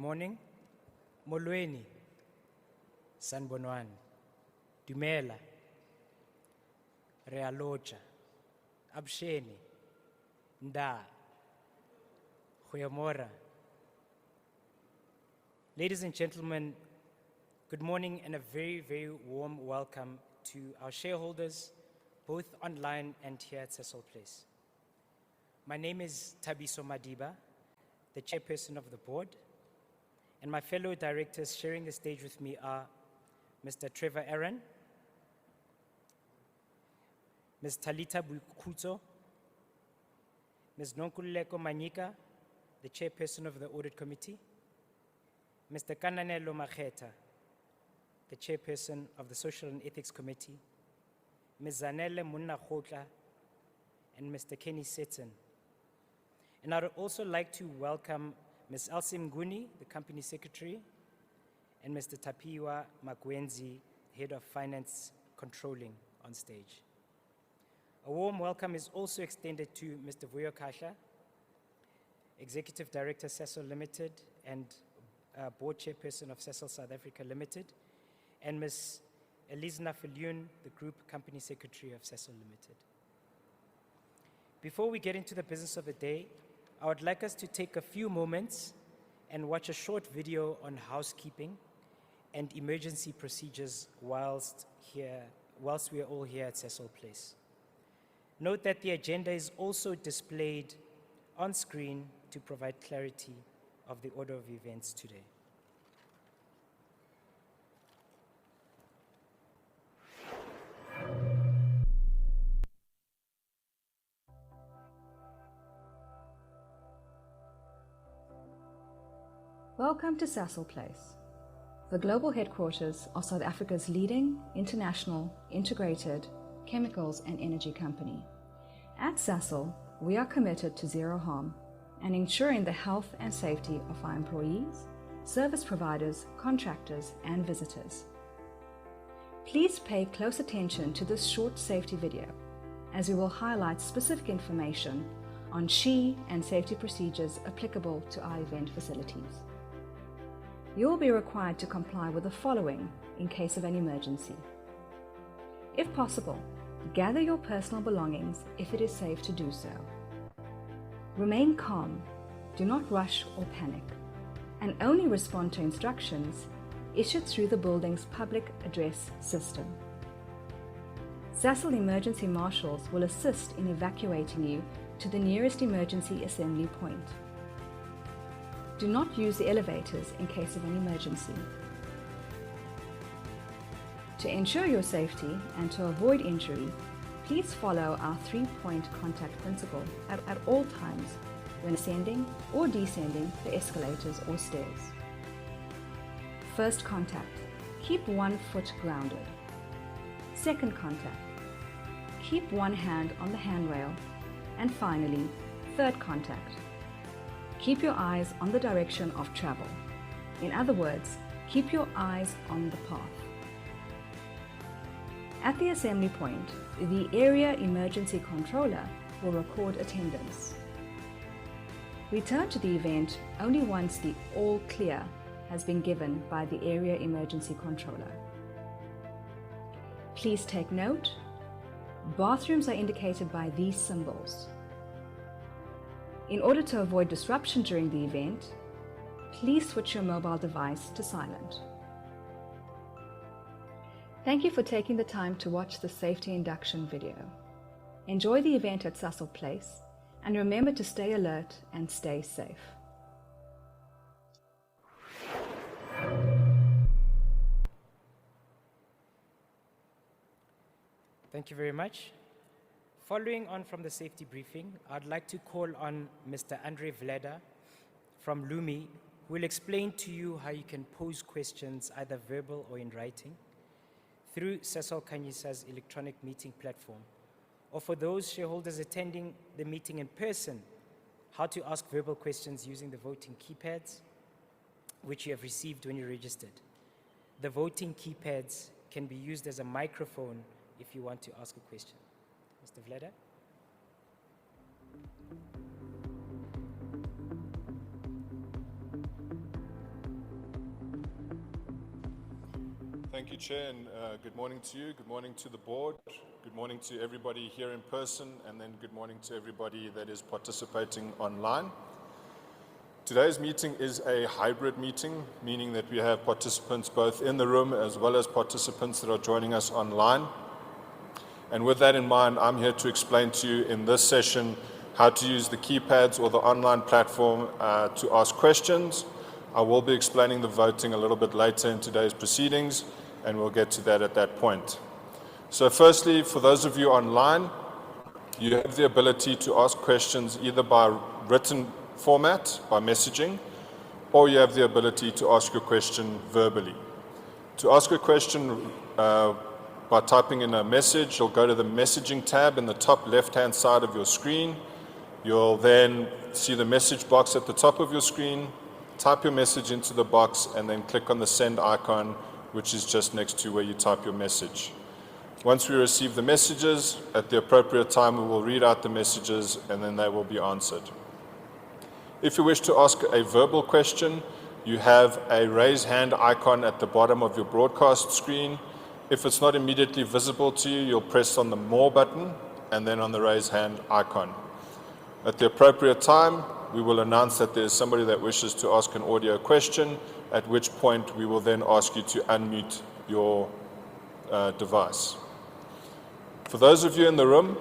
morning. Molweni, Sanbonwan, Dumela, Realoja, Absheni, Nda, Huyamora. Ladies and gentlemen, good morning and a very, very warm welcome to our shareholders, both online and here at Sasol Place. My name is Thabiso Madiba, the chairperson of the board, and my fellow directors sharing the stage with me are Mr. Trevor Aaron, Ms. Talita Bukuto, Ms. Nonkululeko Manyika, the chairperson of the audit committee, Mr. Kananelo Makheta, the chairperson of the social and ethics committee, Ms. Zanele Munna Khotla, and Mr. Kenny Setzen. And I would also like to welcome Ms. Elsie Mguni, the company secretary, and Mr. Tapiwa Makwenzi, head of finance controlling, on stage. A warm welcome is also extended to Mr. Vuyo Kasha, executive director Sasol Limited and board chairperson of Sasol South Africa Limited, and Ms. Elizna Filioun, the group company secretary of Sasol Limited. Before we get into the business of the day, I would like us to take a few moments and watch a short video on housekeeping and emergency procedures whilst we are all here at Sasol Place. Note that the agenda is also displayed on screen to provide clarity of the order of events today. Welcome to Sasol Place, the global headquarters of South Africa's leading international integrated chemicals and energy company. At Sasol, we are committed to zero harm and ensuring the health and safety of our employees, service providers, contractors, and visitors. Please pay close attention to this short safety video, as we will highlight specific information on SHE and safety procedures applicable to our event facilities. You will be required to comply with the following in case of an emergency. If possible, gather your personal belongings if it is safe to do so. Remain calm, do not rush or panic, and only respond to instructions issued through the building's public address system. Sasol emergency marshals will assist in evacuating you to the nearest emergency assembly point. Do not use the elevators in case of an emergency. To ensure your safety and to avoid injury, please follow our 3-point contact principle at all times when ascending or descending the escalators or stairs. First contact, keep one foot grounded. Second contact, keep one hand on the handrail. And finally, third contact, keep your eyes on the direction of travel. In other words, keep your eyes on the path. At the assembly point, the area emergency controller will record attendance. Return to the event only once the all clear has been given by the area emergency controller. Please take note, bathrooms are indicated by these symbols. In order to avoid disruption during the event, please switch your mobile device to silent. Thank you for taking the time to watch the safety induction video. Enjoy the event at Sasol Place and remember to stay alert and stay safe. Thank you very much. Following on from the safety briefing, I'd like to call on Mr. Andre Vlada from Lumi, who will explain to you how you can pose questions, either verbal or in writing, through Sasol Khanyisa's electronic meeting platform, or for those shareholders attending the meeting in person, how to ask verbal questions using the voting keypads, which you have received when you registered. The voting keypads can be used as a microphone if you want to ask a question. Mr. Vlada? Thank you, Chair, and good morning to you. Good morning to the board. Good morning to everybody here in person, and then good morning to everybody that is participating online. Today's meeting is a hybrid meeting, meaning that we have participants both in the room as well as participants that are joining us online. And with that in mind, I'm here to explain to you in this session how to use the keypads or the online platform to ask questions. I will be explaining the voting a little bit later in today's proceedings, and we'll get to that at that point. So firstly, for those of you online, you have the ability to ask questions either by written format, by messaging, or you have the ability to ask your question verbally. To ask a question by typing in a message, you'll go to the messaging tab in the top left-hand side of your screen. You'll then see the message box at the top of your screen, type your message into the box, and then click on the send icon, which is just next to where you type your message. Once we receive the messages, at the appropriate time, we will read out the messages and then they will be answered. If you wish to ask a verbal question, you have a raise hand icon at the bottom of your broadcast screen. If it's not immediately visible to you, you'll press on the more button and then on the raise hand icon. At the appropriate time, we will announce that there is somebody that wishes to ask an audio question, at which point we will then ask you to unmute your device. For those of you in the room,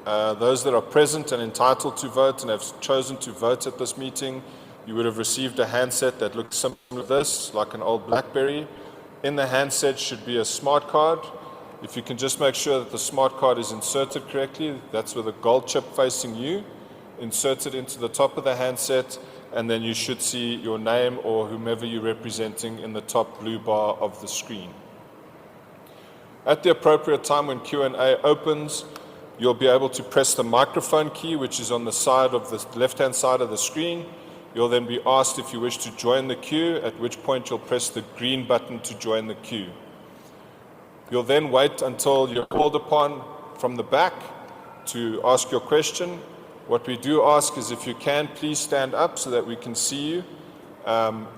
those that are present and entitled to vote and have chosen to vote at this meeting, you would have received a handset that looks similar to this, like an old BlackBerry. In the handset should be a smart card. If you can just make sure that the smart card is inserted correctly, that's with a gold chip facing you, insert it into the top of the handset, and then you should see your name or whomever you're representing in the top blue bar of the screen. At the appropriate time when Q&A opens, you'll be able to press the microphone key, which is on the side of the left-hand side of the screen. You'll then be asked if you wish to join the queue, at which point you'll press the green button to join the queue. You'll then wait until you're called upon from the back to ask your question. What we do ask is if you can, please stand up so that we can see you.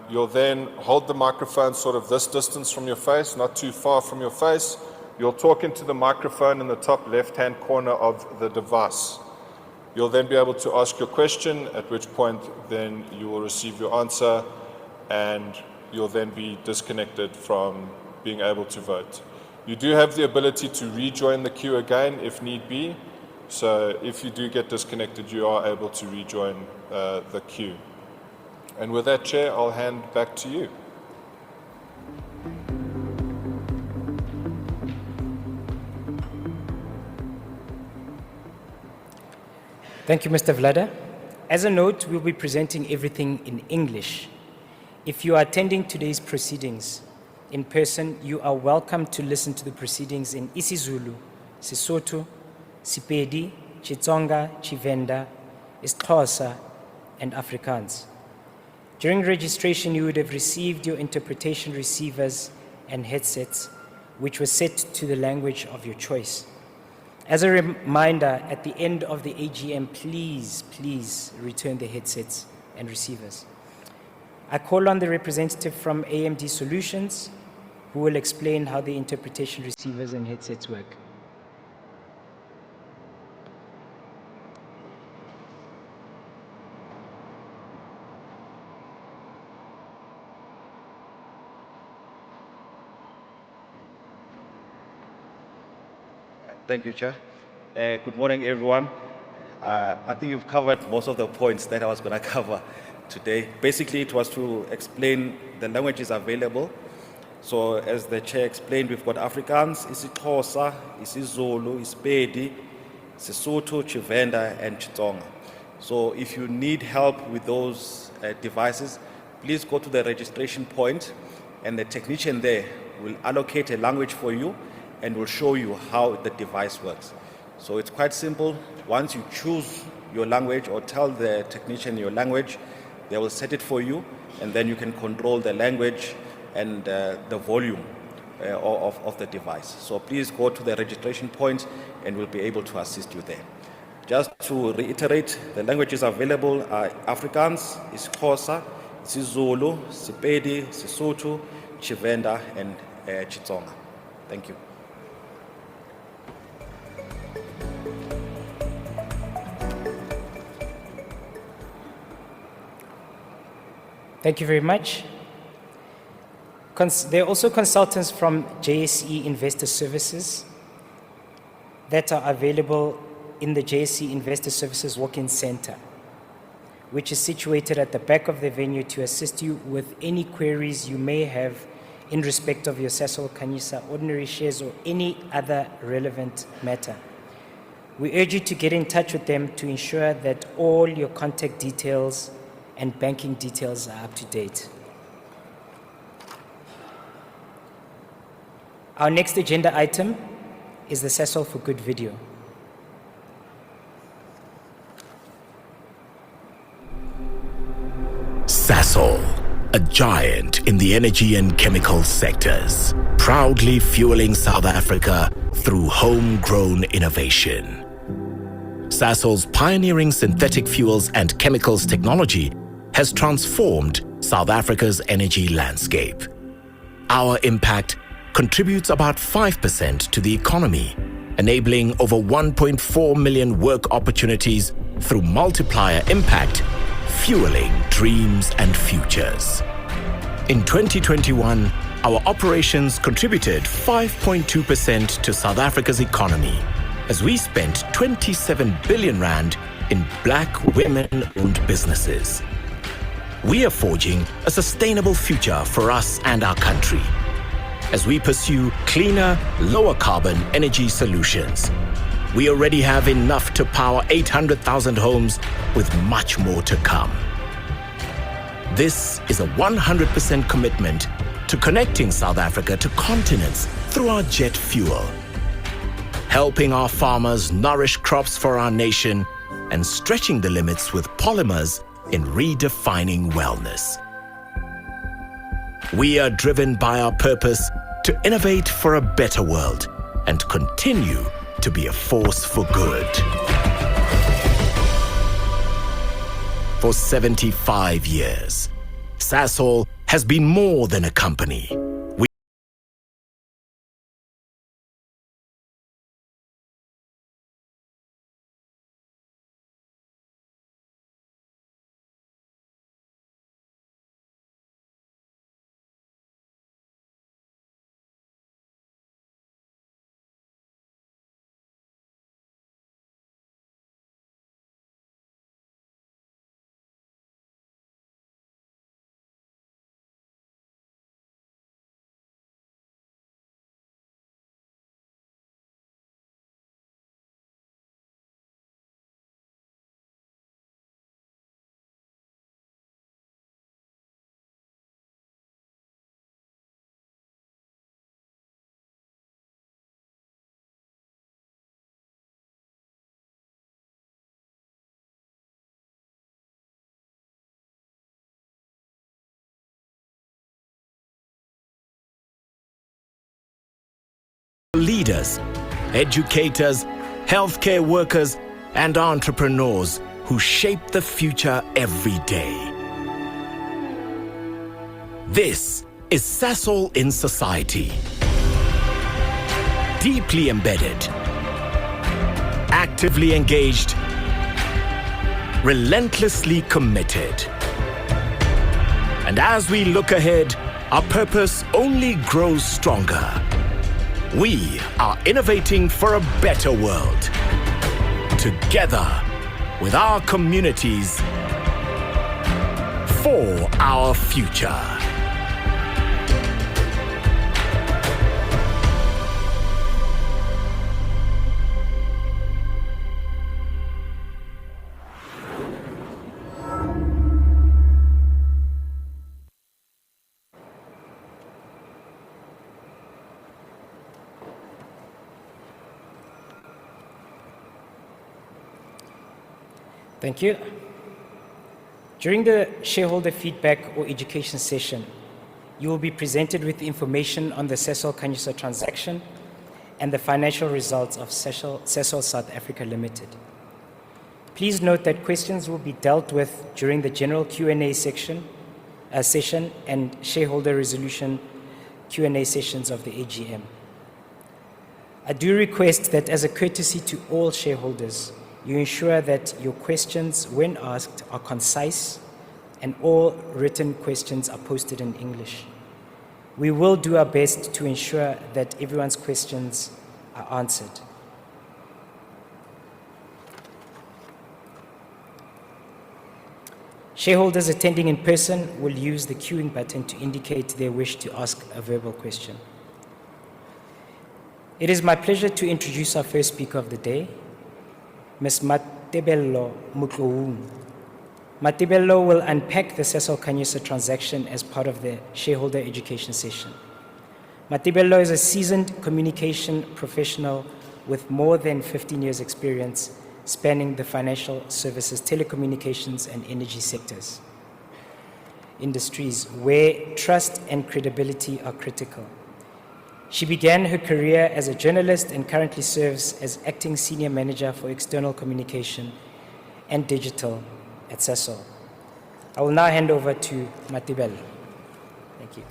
You'll then hold the microphone sort of this distance from your face, not too far from your face. You'll talk into the microphone in the top left-hand corner of the device. You'll then be able to ask your question, at which point then you will receive your answer, and you'll then be disconnected from being able to vote. You do have the ability to rejoin the queue again if need be. So if you do get disconnected, you are able to rejoin the queue. And with that, Chair, I'll hand back to you. Thank you, Mr. Vlada. As a note, we'll be presenting everything in English. If you are attending today's proceedings in person, you are welcome to listen to the proceedings in isiZulu, Sesotho, Sepedi, Xitsonga, Tshivenda, isiXhosa, and Afrikaans. During registration, you would have received your interpretation receivers and headsets, which were set to the language of your choice. As a reminder, at the end of the AGM, please return the headsets and receivers. I call on the representative from AMD Solutions, who will explain how the interpretation receivers and headsets work. Thank you, Chair. Good morning, everyone. I think you've covered most of the points that I was going to cover today. Basically, it was to explain the languages available. So, as the Chair explained, we've got Afrikaans, isiXhosa, isiZulu, iSepedi, Sesotho, Tshivenda, and Xitsonga. So, if you need help with those devices, please go to the registration point, and the technician there will allocate a language for you and will show you how the device works. So it's quite simple. Once you choose your language or tell the technician your language, they will set it for you, and then you can control the language and the volume of the device. So please go to the registration point and we'll be able to assist you there. Just to reiterate, the languages available are Afrikaans, isiXhosa, isiZulu, Sepedi, Sesotho, Tshivenda, and Chitsonga. Thank you. Thank you very much. There are also consultants from JSE Investor Services that are available in the JSE Investor Services Walk-in Center, which is situated at the back of the venue to assist you with any queries you may have in respect of your Sasol Khanyisa ordinary shares or any other relevant matter. We urge you to get in touch with them to ensure that all your contact details and banking details are up to date. Our next agenda item is the Sasol for Good video. Sasol, a giant in the energy and chemical sectors, proudly fueling South Africa through homegrown innovation. Sasol's pioneering synthetic fuels and chemicals technology has transformed South Africa's energy landscape. Our impact contributes about 5% to the economy, enabling over 1.4 million work opportunities through multiplier impact, fueling dreams and futures. In 2021, our operations contributed 5.2% to South Africa's economy, as we spent 27 billion rand in Black women-owned businesses. We are forging a sustainable future for us and our country as we pursue cleaner, lower carbon energy solutions. We already have enough to power 800,000 homes, with much more to come. This is a 100% commitment to connecting South Africa to continents through our jet fuel, helping our farmers nourish crops for our nation, and stretching the limits with polymers in redefining wellness. We are driven by our purpose to innovate for a better world and continue to be a force for good. For 75 years, Sasol has been more than a company. Leaders, educators, healthcare workers, and entrepreneurs who shape the future every day. This is Sasol in society. Deeply embedded, actively engaged, relentlessly committed. And as we look ahead, our purpose only grows stronger. We are innovating for a better world. Together with our communities, for our future. Thank you. During the shareholder feedback or education session, you will be presented with information on the Sasol Khanyisa transaction and the financial results of Sasol South Africa Limited. Please note that questions will be dealt with during the general Q&A session and shareholder resolution Q&A sessions of the AGM. I do request that as a courtesy to all shareholders, you ensure that your questions, when asked, are concise and all written questions are posted in English. We will do our best to ensure that everyone's questions are answered. Shareholders attending in person will use the queuing button to indicate their wish to ask a verbal question. It is my pleasure to introduce our first speaker of the day, Ms. Matebello Mutloung. Matebello will unpack the Sasol Khanyisa transaction as part of the shareholder education session. Matebello is a seasoned communication professional with more than 15 years' experience spanning the financial services, telecommunications, and energy sectors, industries where trust and credibility are critical. She began her career as a journalist and currently serves as acting senior manager for external communication and digital at Sasol. I will now hand over to Matebello. Thank you.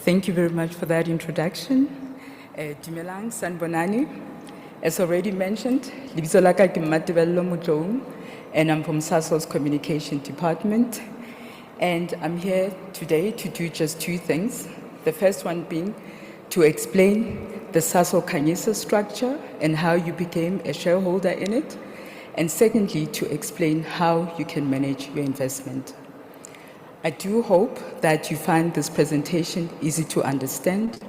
Thank you very much for that introduction. Dumelang Sanbonani. As already mentioned, lebitso la ka ke Matebello Mutloung, and I'm from Sasol's Communication Department. And I'm here today to do just two things. The first one being to explain the Sasol Khanyisa structure and how you became a shareholder in it. And secondly, to explain how you can manage your investment. I do hope that you find this presentation easy to understand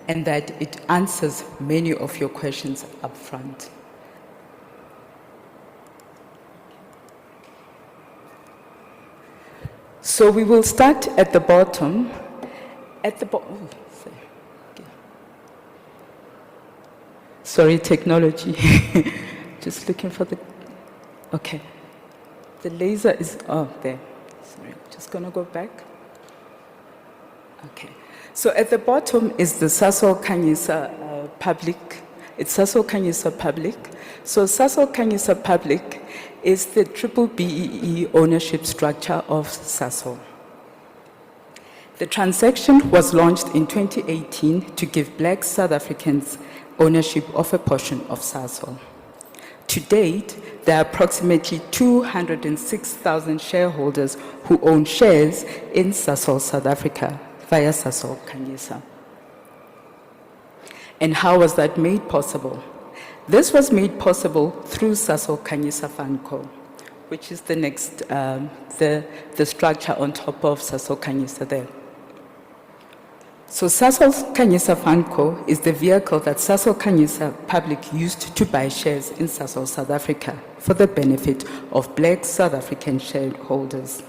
and that it answers many of your questions up front. So we will start at the bottom. Sorry, technology. Just looking for the, okay. The laser is, oh, there. Sorry, just gonna go back. Okay. So at the bottom is the Sasol Khanyisa Public. It's Sasol Khanyisa Public. So Sasol Khanyisa Public is the triple BEE ownership structure of Sasol. The transaction was launched in 2018 to give Black South Africans ownership of a portion of Sasol. To date, there are approximately 206,000 shareholders who own shares in Sasol South Africa via Sasol Khanyisa. And how was that made possible? This was made possible through Sasol Khanyisa Funco, which is the next, the structure on top of Sasol Khanyisa there. So Sasol Khanyisa Funco is the vehicle that Sasol Khanyisa Public used to buy shares in Sasol South Africa for the benefit of Black South African shareholders.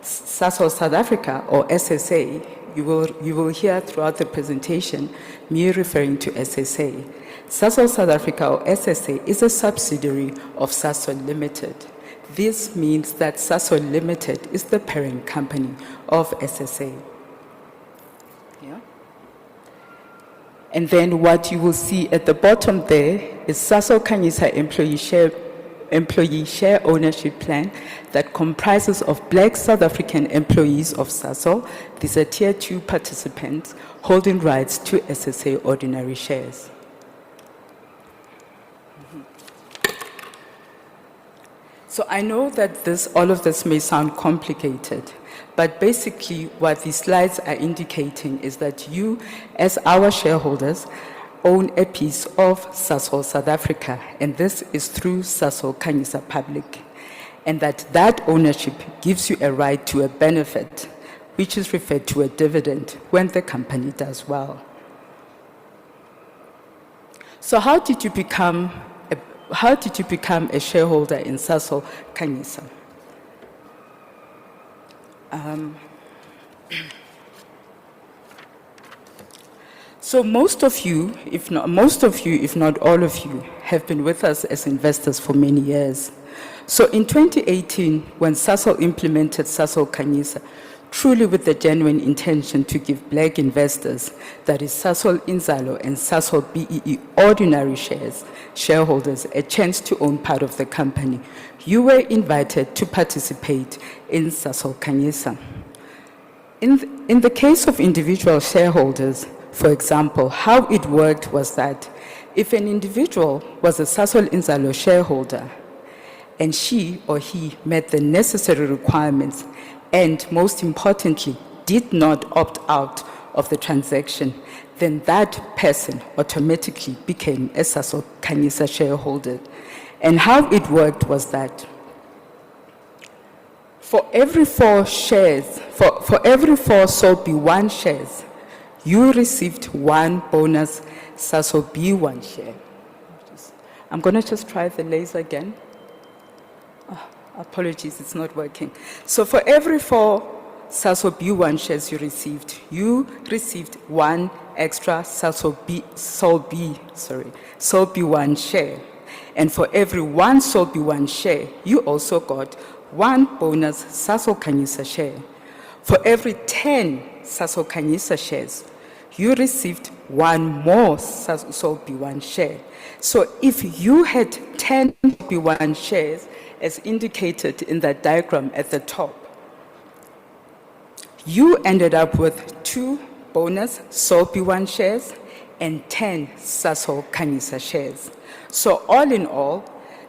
Sasol South Africa, or SSA, you will hear throughout the presentation me referring to SSA. Sasol South Africa, or SSA, is a subsidiary of Sasol Limited. This means that Sasol Limited is the parent company of SSA. And then what you will see at the bottom there is Sasol Khanyisa employee share ownership plan that comprises of Black South African employees of Sasol. These are tier 2 participants holding rights to SSA ordinary shares. So I know that all of this may sound complicated, but basically what these slides are indicating is that you, as our shareholders, own a piece of Sasol South Africa, and this is through Sasol Khanyisa Public, and that ownership gives you a right to a benefit, which is referred to a dividend when the company does well. So how did you become a shareholder in Sasol Khanyisa? So most of you, if not all of you, have been with us as investors for many years. So in 2018, when Sasol implemented Sasol Khanyisa, truly with the genuine intention to give black investors, that is Sasol Inzalo and Sasol BEE ordinary shareholders, a chance to own part of the company, you were invited to participate in Sasol Khanyisa. In the case of individual shareholders, for example, how it worked was that if an individual was a Sasol Inzalo shareholder and she or he met the necessary requirements and, most importantly, did not opt out of the transaction, then that person automatically became a Sasol Khanyisa shareholder. And how it worked was that for every 4 shares, for every 4 SOB1 shares, you received 1 bonus Sasol B1 share. I'm going to just try the laser again. Oh, apologies, it's not working. So for every 4 Sasol B1 shares you received 1 extra Sasol B1 share. And for every 1 Sasol B1 share, you also got 1 bonus Sasol Khanyisa share. For every 10 Sasol Khanyisa shares, you received 1 more Sasol B1 share. So if you had 10 B1 shares, as indicated in that diagram at the top, you ended up with 2 bonus Sasol B1 shares and 10 Sasol Khanyisa shares. So all in all,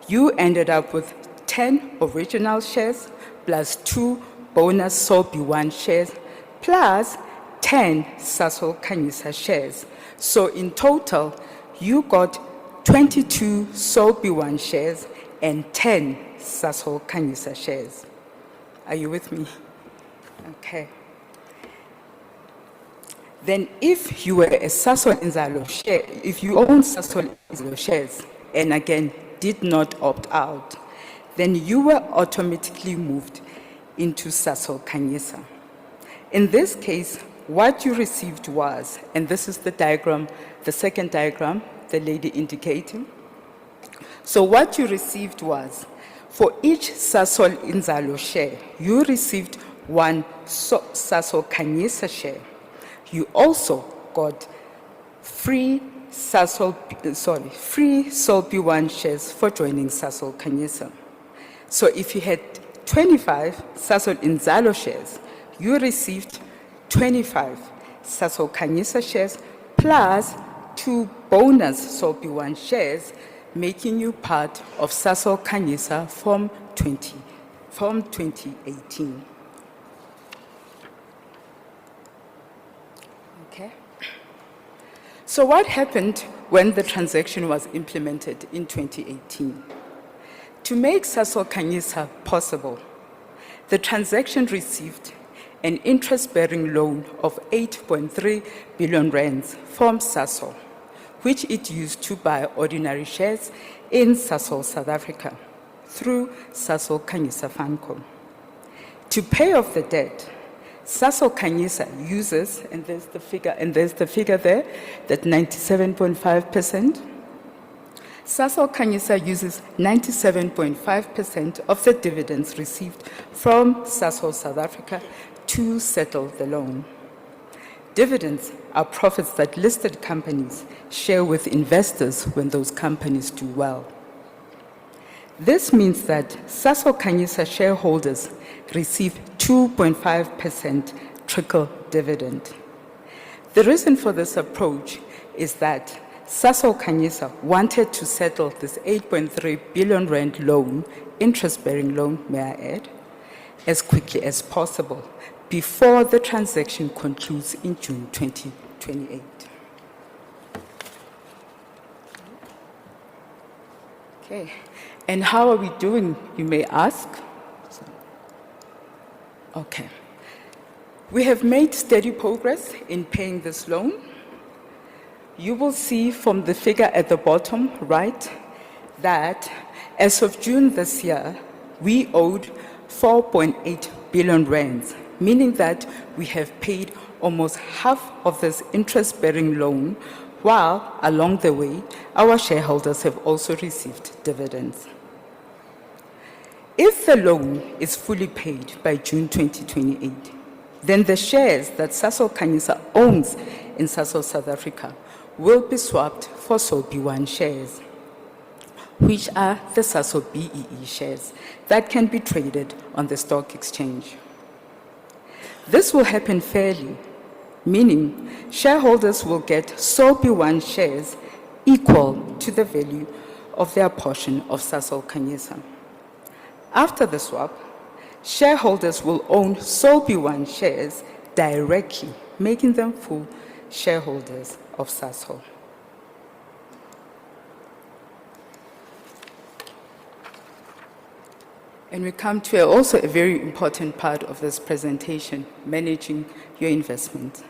you ended up with 10 original shares plus 2 bonus Sasol B1 shares plus 10 Sasol Khanyisa shares. So in total, you got 22 Sasol B1 shares and 10 Sasol Khanyisa shares. Are you with me? Okay. Then if you were a Sasol Inzalo share, if you own Sasol Inzalo shares, and again, did not opt out, then you were automatically moved into Sasol Khanyisa. In this case, what you received was, and this is the diagram, the second diagram, the lady indicating. So what you received was, for each Sasol Inzalo share, you received 1 Sasol Khanyisa share. You also got free Sasol B1 shares for joining Sasol Khanyisa. So if you had 25 Sasol Inzalo shares, you received 25 Sasol Khanyisa shares plus 2 bonus Sasol B1 shares, making you part of Sasol Khanyisa from 2018. Okay. So what happened when the transaction was implemented in 2018? To make Sasol Khanyisa possible, the transaction received an interest-bearing loan of 8.3 billion rands from Sasol, which it used to buy ordinary shares in Sasol South Africa through Sasol Khanyisa Funco. To pay off the debt, Sasol Khanyisa uses, and there's the figure there, that 97.5%. Sasol Khanyisa uses 97.5% of the dividends received from Sasol South Africa to settle the loan. Dividends are profits that listed companies share with investors when those companies do well. This means that Sasol Khanyisa shareholders receive 2.5% trickle dividend. The reason for this approach is that Sasol Khanyisa wanted to settle this 8.3 billion rand loan, interest-bearing loan, may I add, as quickly as possible before the transaction concludes in June 2028. Okay, and how are we doing, you may ask? Okay. We have made steady progress in paying this loan. You will see from the figure at the bottom right that as of June this year, we owed 4.8 billion rands, meaning that we have paid almost half of this interest-bearing loan, while along the way, our shareholders have also received dividends. If the loan is fully paid by June 2028, then the shares that Sasol Khanyisa owns in Sasol South Africa will be swapped for SOB1 shares, which are the Sasol BEE shares that can be traded on the stock exchange. This will happen fairly, meaning shareholders will get SOB1 shares equal to the value of their portion of Sasol Khanyisa. After the swap, shareholders will own SOB1 shares directly, making them full shareholders of Sasol. And we come to also a very important part of this presentation, managing your investment.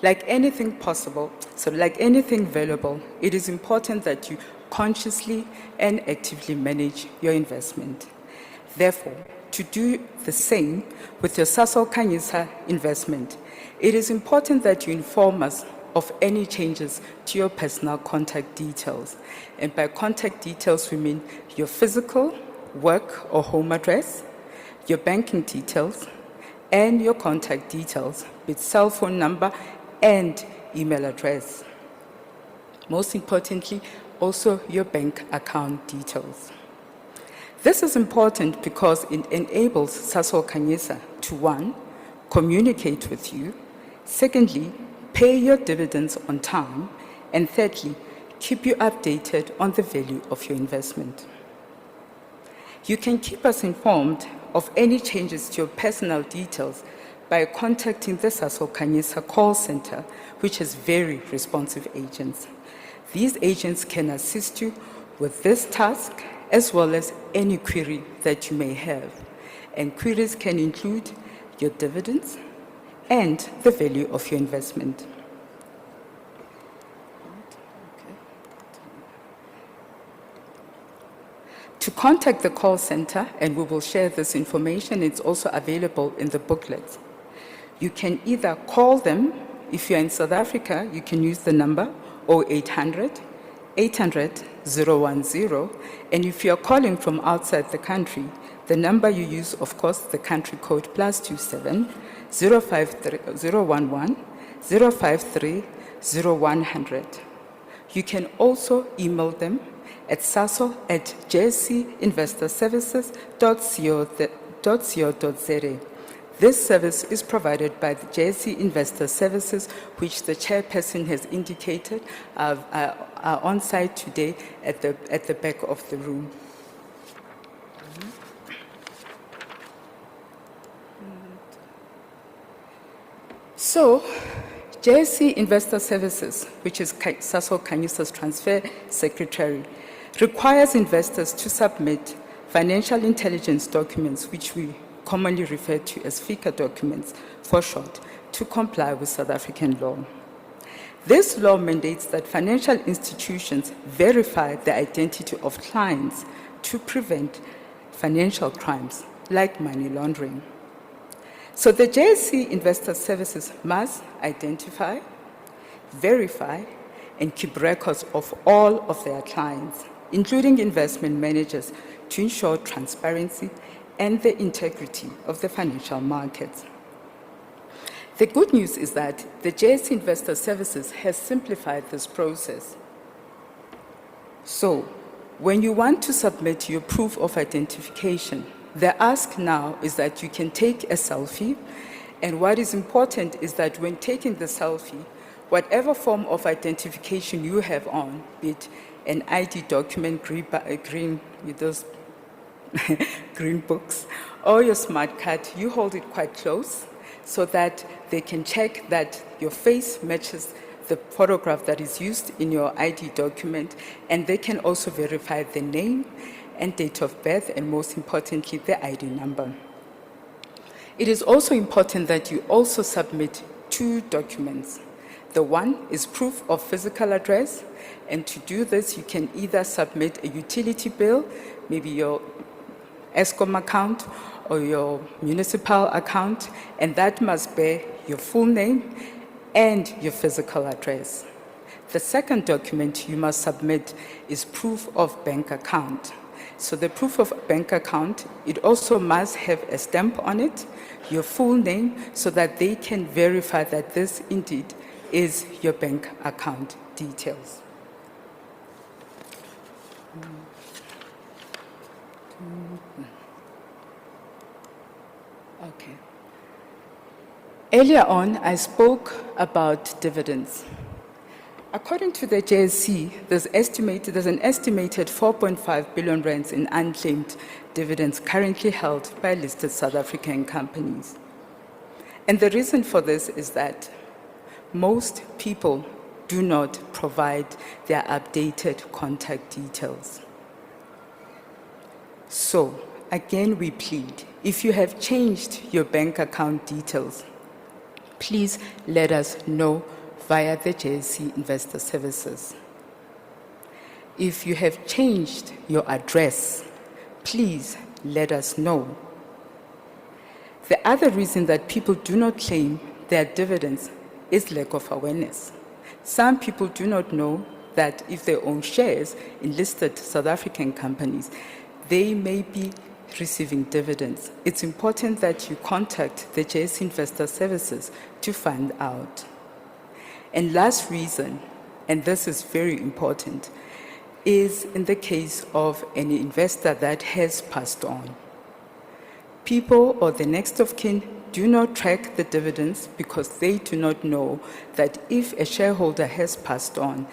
Like anything possible, like anything valuable, it is important that you consciously and actively manage your investment. Therefore, to do the same with your Sasol Khanyisa investment, it is important that you inform us of any changes to your personal contact details. And by contact details, we mean your physical, work or home address, your banking details, and your contact details with cell phone number and email address. Most importantly, also your bank account details. This is important because it enables Sasol Khanyisa to, 1, communicate with you, secondly, pay your dividends on time, and thirdly, keep you updated on the value of your investment. You can keep us informed of any changes to your personal details by contacting the Sasol Khanyisa call center, which has very responsive agents. These agents can assist you with this task as well as any query that you may have. And queries can include your dividends and the value of your investment. To contact the call center, and we will share this information, it's also available in the booklet. You can either call them, if you're in South Africa, you can use the number 0800 800 010, and if you're calling from outside the country, the number you use, of course, the country code +27 011 053 0100. You can also email them at sasol@jsinvestorservices.co.za. This service is provided by the JSE Investor Services, which the chairperson has indicated are on site today at the back of the room. So, JSE Investor Services, which is Sasol Khanyisa's transfer secretary, requires investors to submit financial intelligence documents, which we commonly refer to as FICA documents for short, to comply with South African law. This law mandates that financial institutions verify the identity of clients to prevent financial crimes like money laundering. So the JSE Investor Services must identify, verify, and keep records of all of their clients, including investment managers, to ensure transparency and the integrity of the financial markets. The good news is that the JSE Investor Services has simplified this process. So, when you want to submit your proof of identification, the ask now is that you can take a selfie, and what is important is that when taking the selfie, whatever form of identification you have on, be it an ID document, green with those green books, or your smart card, you hold it quite close so that they can check that your face matches the photograph that is used in your ID document, and they can also verify the name and date of birth, and most importantly, the ID number. It is also important that you also submit 2 documents. The one is proof of physical address, and to do this, you can either submit a utility bill, maybe your Eskom account or your municipal account, and that must bear your full name and your physical address. The second document you must submit is proof of bank account. So the proof of bank account, it also must have a stamp on it, your full name, so that they can verify that this indeed is your bank account details. Okay. Earlier on, I spoke about dividends. According to the JSE, there's an estimated 4.5 billion rands in unclaimed dividends currently held by listed South African companies. And the reason for this is that most people do not provide their updated contact details. So, again, we plead, if you have changed your bank account details, please let us know via the JSE Investor Services. If you have changed your address, please let us know. The other reason that people do not claim their dividends is lack of awareness. Some people do not know that if they own shares in listed South African companies, they may be receiving dividends. It's important that you contact the JSE Investor Services to find out. And last reason, and this is very important, is in the case of any investor that has passed on. People or the next of kin do not track the dividends because they do not know that if a shareholder has passed on,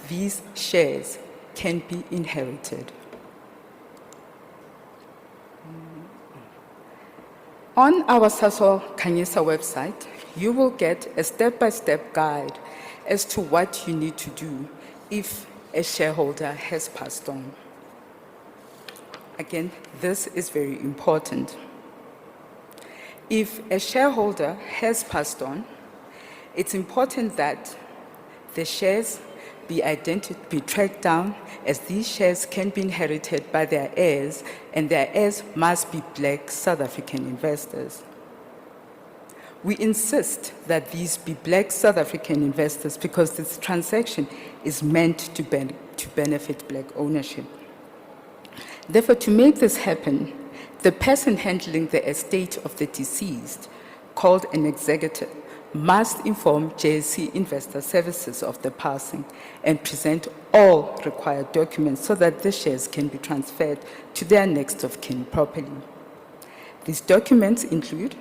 these shares can be inherited. On our Sasol Khanyisa website, you will get a step-by-step guide as to what you need to do if a shareholder has passed on. Again, this is very important. If a shareholder has passed on, it's important that the shares be tracked down, as these shares can be inherited by their heirs, and their heirs must be Black South African investors. We insist that these be Black South African investors because this transaction is meant to benefit Black ownership. Therefore, to make this happen, the person handling the estate of the deceased, called an executor, must inform JSE Investor Services of the passing and present all required documents so that the shares can be transferred to their next of kin properly. These documents include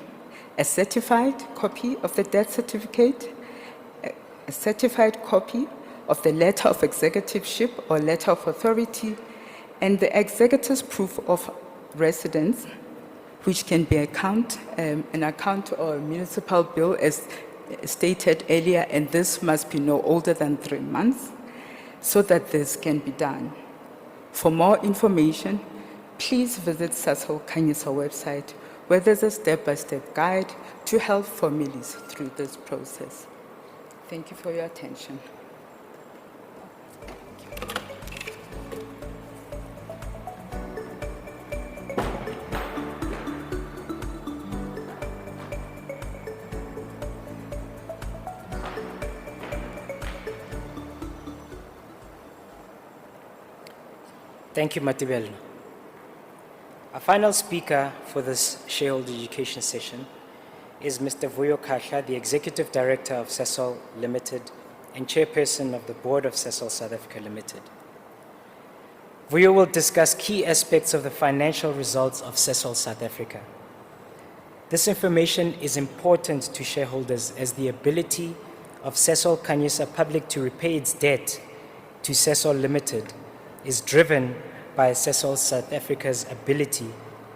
a certified copy of the death certificate, a certified copy of the letter of executiveship or letter of authority, and the executor's proof of residence, which can be an account or a municipal bill as stated earlier, and this must be no older than 3 months so that this can be done. For more information, please visit Sasol Khanyisa website, where there's a step-by-step guide to help families through this process. Thank you for your attention. Thank you, Matibelo. Our final speaker for this shareholder education session is Mr. Vuyo Khahla, the Executive Director of Sasol Limited and Chairperson of the Board of Sasol South Africa Limited. Vuyo will discuss key aspects of the financial results of Sasol South Africa. This information is important to shareholders as the ability of Sasol Khanyisa Public to repay its debt to Sasol Limited is driven by Sasol South Africa's ability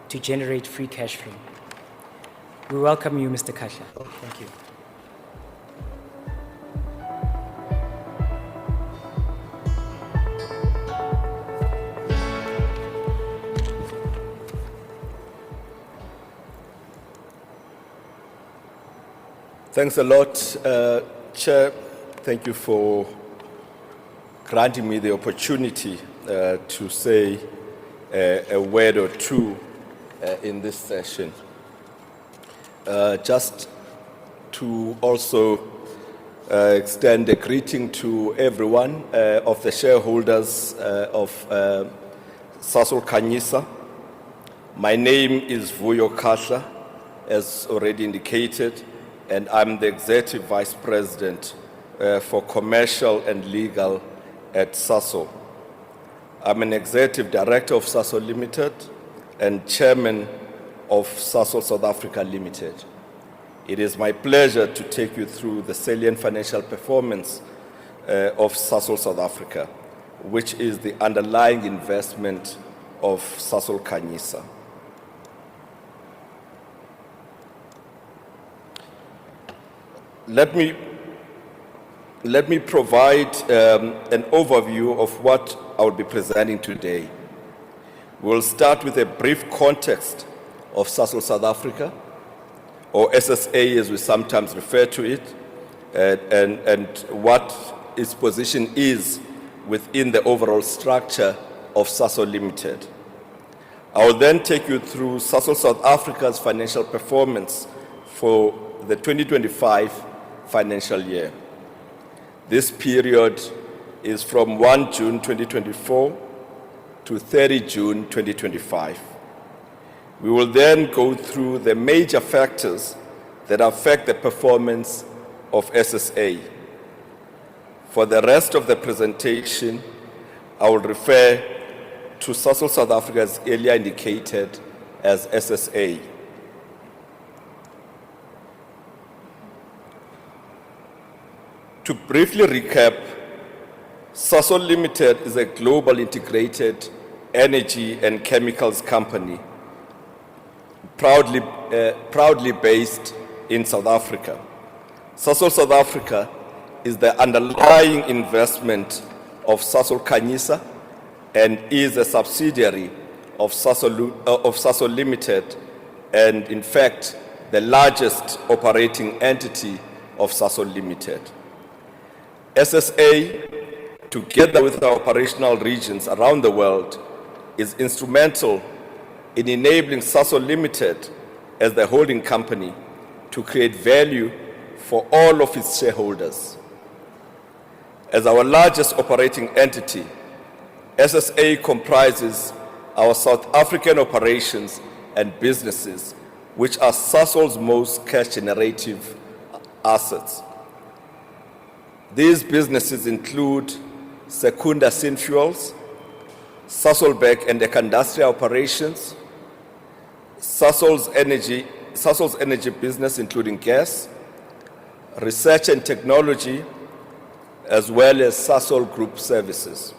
to generate free cash flow. We welcome you, Mr. Khahla. Thank you. Thanks a lot, Chair. Thank you for granting me the opportunity to say a word or two in this session. Just to also extend a greeting to everyone of the shareholders of Sasol Khanyisa. My name is Vuyo Khahla, as already indicated, and I'm the Executive Vice President for Commercial and Legal at Sasol. I'm an Executive Director of Sasol Limited and Chairman of Sasol South Africa Limited. It is my pleasure to take you through the salient financial performance of Sasol South Africa, which is the underlying investment of Sasol Khanyisa. Let me provide an overview of what I will be presenting today. We'll start with a brief context of Sasol South Africa, or SSA as we sometimes refer to it, and what its position is within the overall structure of Sasol Limited. I will then take you through Sasol South Africa's financial performance for the 2025 financial year. This period is from 1 June 2024 to 30 June 2025. We will then go through the major factors that affect the performance of SSA. For the rest of the presentation, I will refer to Sasol South Africa as earlier indicated as SSA. To briefly recap, Sasol Limited is a global integrated energy and chemicals company proudly based in South Africa. Sasol South Africa is the underlying investment of Sasol Khanyisa and is a subsidiary of Sasol Limited, and in fact the largest operating entity of Sasol Limited. SSA, together with our operational regions around the world, is instrumental in enabling Sasol Limited as the holding company to create value for all of its shareholders. As our largest operating entity, SSA comprises our South African operations and businesses, which are Sasol's most cash-generative assets. These businesses include Secunda Synfuels, Sasolburg and Eco-Industrial Operations, Sasol's energy business including gas, research and technology, as well as Sasol Group Services.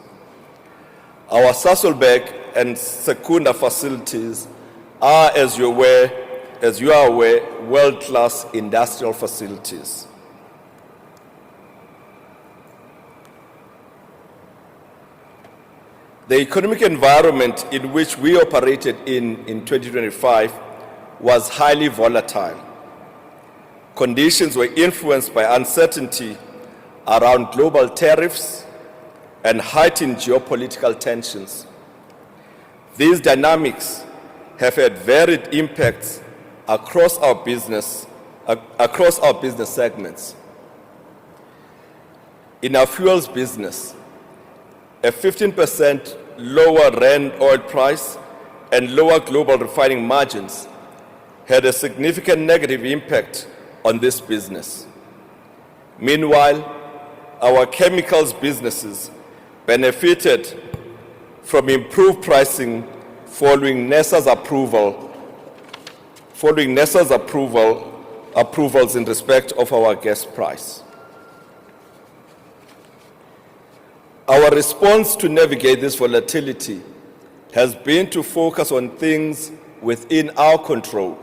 Our Sasolburg and Secunda facilities are, as you are aware, world-class industrial facilities. The economic environment in which we operated in 2025 was highly volatile. Conditions were influenced by uncertainty around global tariffs and heightened geopolitical tensions. These dynamics have had varied impacts across our business segments. In our fuels business, a 15% lower Rand oil price and lower global refining margins had a significant negative impact on this business. Meanwhile, our chemicals businesses benefited from improved pricing following NESA's approvals in respect of our gas price. Our response to navigate this volatility has been to focus on things within our control.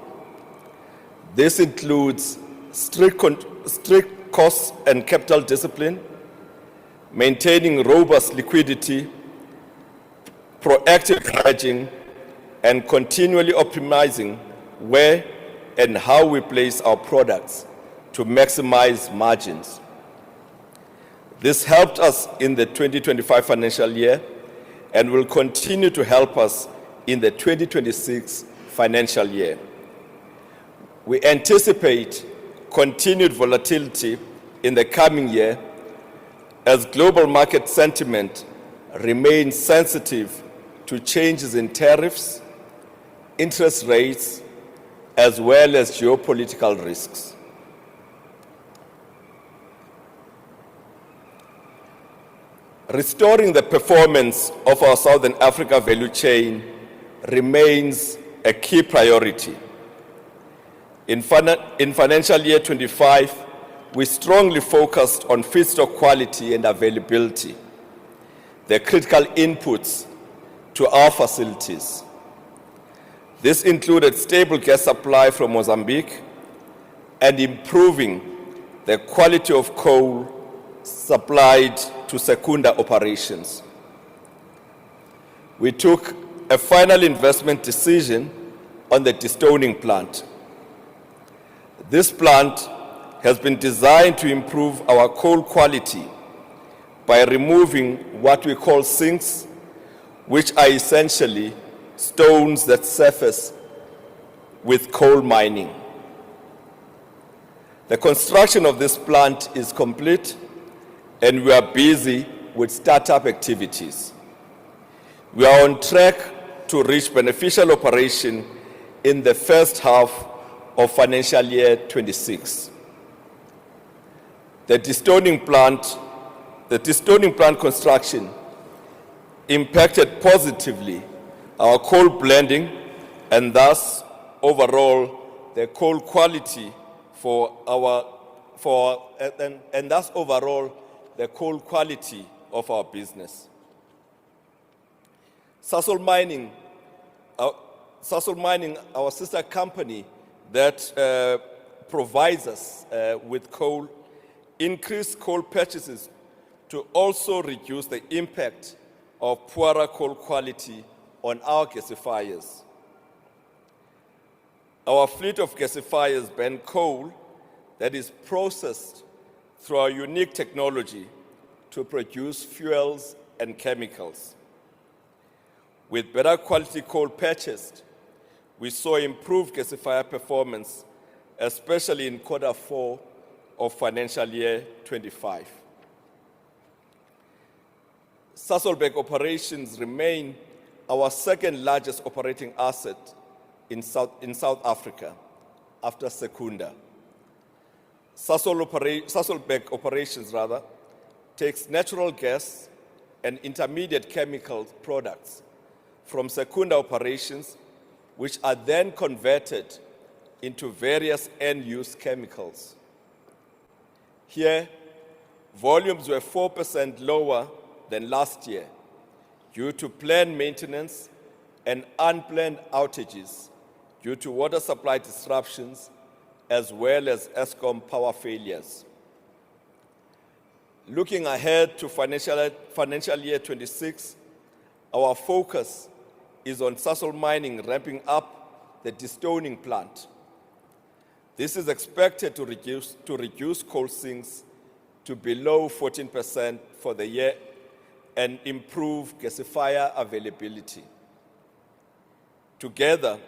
This includes strict cost and capital discipline, maintaining robust liquidity, proactive hedging, and continually optimizing where and how we place our products to maximize margins. This helped us in the 2025 financial year and will continue to help us in the 2026 financial year. We anticipate continued volatility in the coming year as global market sentiment remains sensitive to changes in tariffs, interest rates, as well as geopolitical risks. Restoring the performance of our Southern Africa value chain remains a key priority. In financial year 25, we strongly focused on feedstock quality and availability, the critical inputs to our facilities. This included stable gas supply from Mozambique and improving the quality of coal supplied to Secunda operations. We took a final investment decision on the destoning plant. This plant has been designed to improve our coal quality by removing what we call sinks, which are essentially stones that surface with coal mining. The construction of this plant is complete, and we are busy with startup activities. We are on track to reach beneficial operation in the first half of financial year 26. The destoning plant construction impacted positively our coal blending and thus overall the coal quality the coal quality of our business. Sasol Mining, our sister company that provides us with coal, increased coal purchases to also reduce the impact of poorer coal quality on our gasifiers. Our fleet of gasifiers burn coal that is processed through our unique technology to produce fuels and chemicals. With better quality coal purchased, we saw improved gasifier performance, especially in Q4 of financial year 25. Sasolburg operations remain our second largest operating asset in South Africa after Secunda. Sasolburg operations takes natural gas and intermediate chemical products from Secunda operations, which are then converted into various end-use chemicals. Here, volumes were 4% lower than last year due to planned maintenance and unplanned outages due to water supply disruptions as well as Eskom power failures. Looking ahead to financial year 26, our focus is on Sasol Mining ramping up the destoning plant. This is expected to reduce coal sinks to below 14% for the year and improve gasifier availability. Together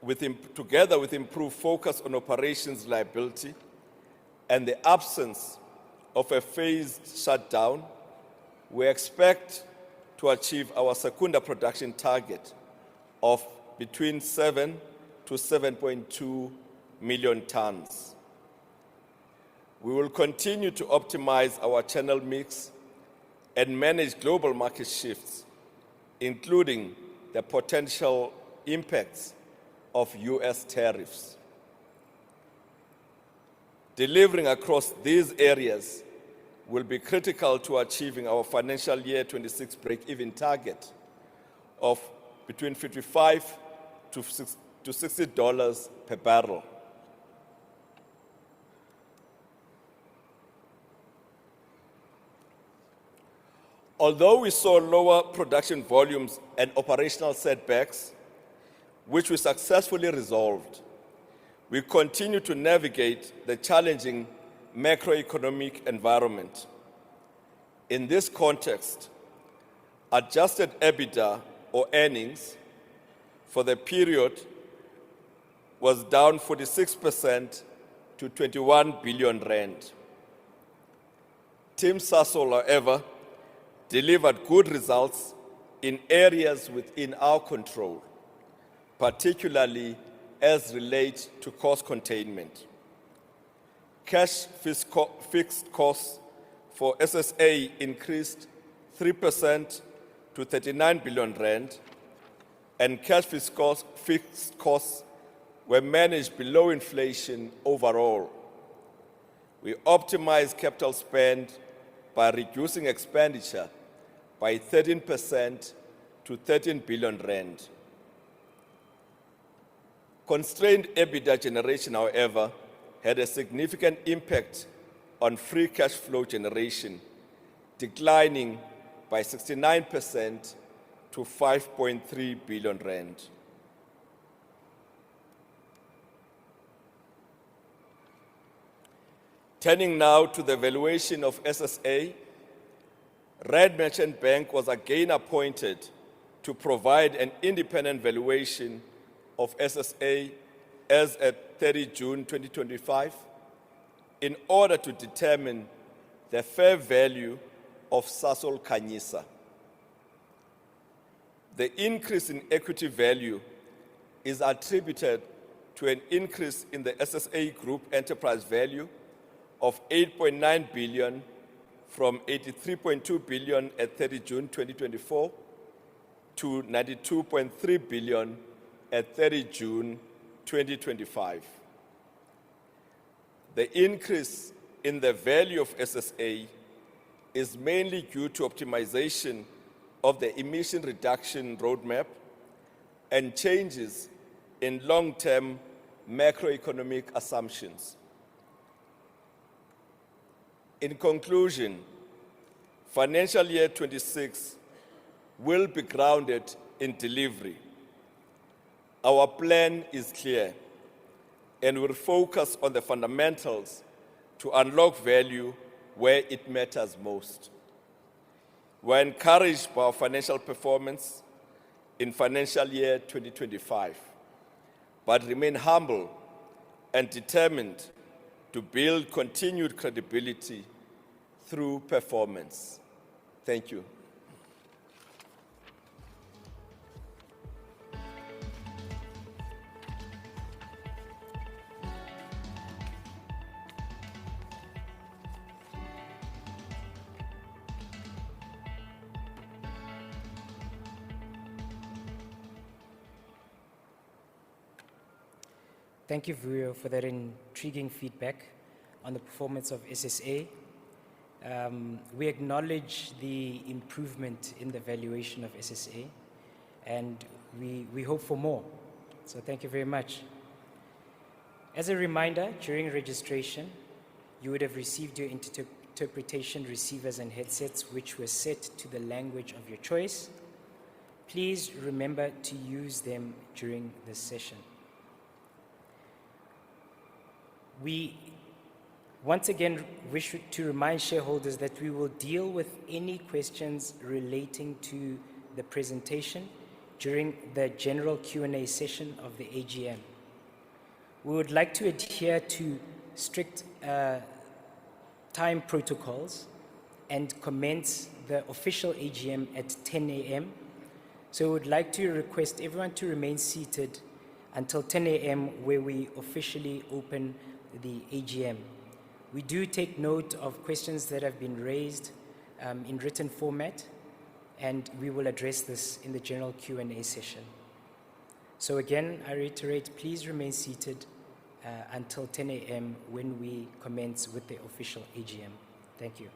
with improved focus on operations reliability and the absence of a phased shutdown, we expect to achieve our Secunda production target of between 7 to 7.2 million tons. We will continue to optimize our channel mix and manage global market shifts, including the potential impacts of US tariffs. Delivering across these areas will be critical to achieving our financial year 26 break-even target of between $55 to $60 per barrel. Although we saw lower production volumes and operational setbacks, which we successfully resolved, we continue to navigate the challenging macroeconomic environment. In this context, adjusted EBITDA or earnings for the period was down 46% to 21 billion rand. Team Sasol, however, delivered good results in areas within our control, particularly as relates to cost containment. Cash fixed costs for SSA increased 3% to 39 billion rand, and cash fixed costs were managed below inflation overall. We optimized capital spend by reducing expenditure by 13% to 13 billion rand. Constrained EBITDA generation, however, had a significant impact on free cash flow generation, declining by 69% to 5.3 billion rand. Turning now to the valuation of SSA, Rand Merchant Bank was again appointed to provide an independent valuation of SSA as at 30 June 2025 in order to determine the fair value of Sasol Khanyisa. The increase in equity value is attributed to an increase in the SSA Group enterprise value of 8.9 billion from 83.2 billion at 30 June 2024 to 92.3 billion at 30 June 2025. The increase in the value of SSA is mainly due to optimization of the emission reduction roadmap and changes in long-term macroeconomic assumptions. In conclusion, financial year 26 will be grounded in delivery. Our plan is clear and will focus on the fundamentals to unlock value where it matters most. We're encouraged by our financial performance in financial year 2025, but remain humble and determined to build continued credibility through performance. Thank you. Thank you, Vuyo, for that intriguing feedback on the performance of SSA. We acknowledge the improvement in the valuation of SSA, and we hope for more. So thank you very much. As a reminder, during registration, you would have received your interpretation receivers and headsets, which were set to the language of your choice. Please remember to use them during this session. We once again wish to remind shareholders that we will deal with any questions relating to the presentation during the general Q&A session of the AGM. We would like to adhere to strict time protocols and commence the official AGM at 10 a.m. So we would like to request everyone to remain seated until 10 a.m. where we officially open the AGM. We do take note of questions that have been raised in written format, and we will address this in the general Q&A session. So again, I reiterate, please remain seated until 10 a.m. when we commence with the official AGM. Thank you.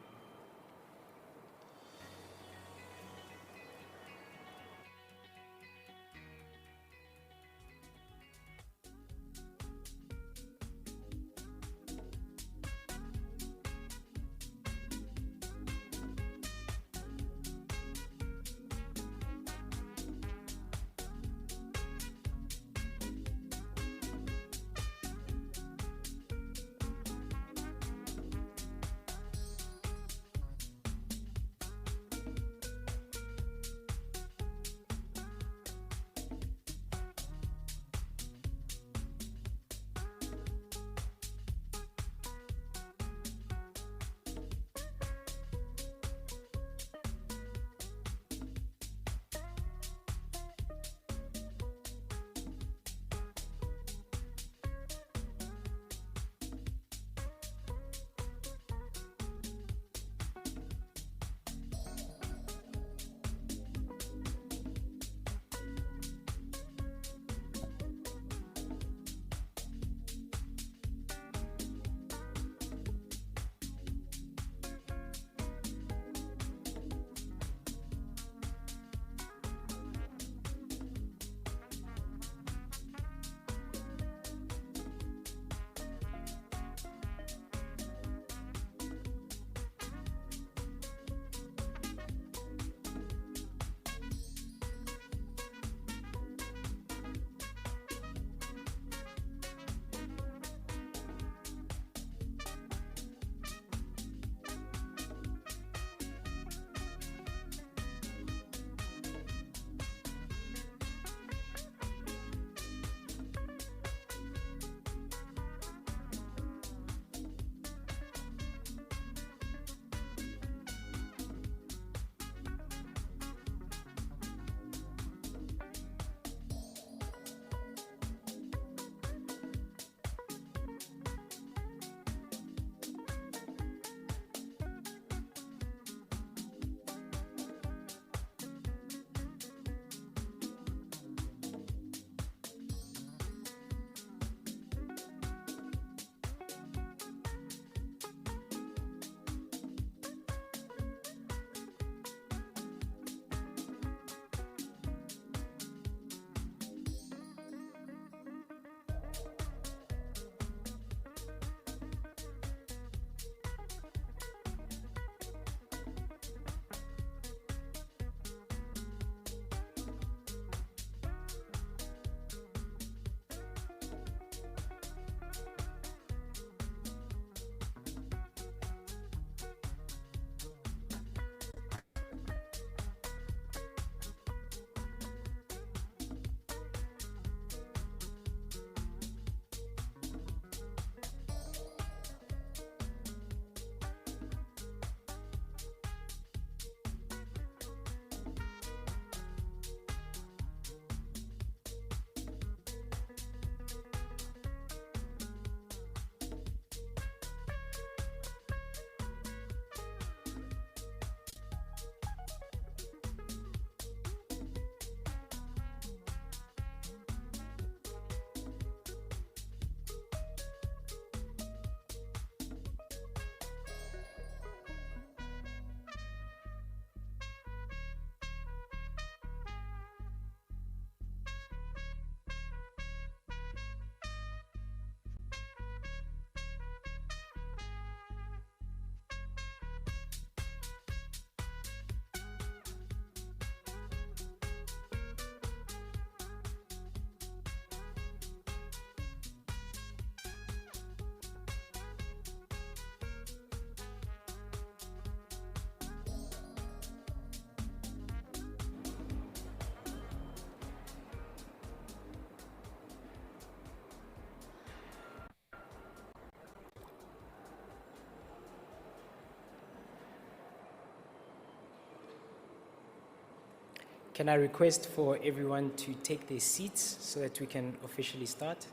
Can I request for everyone to take their seats so that we can officially start?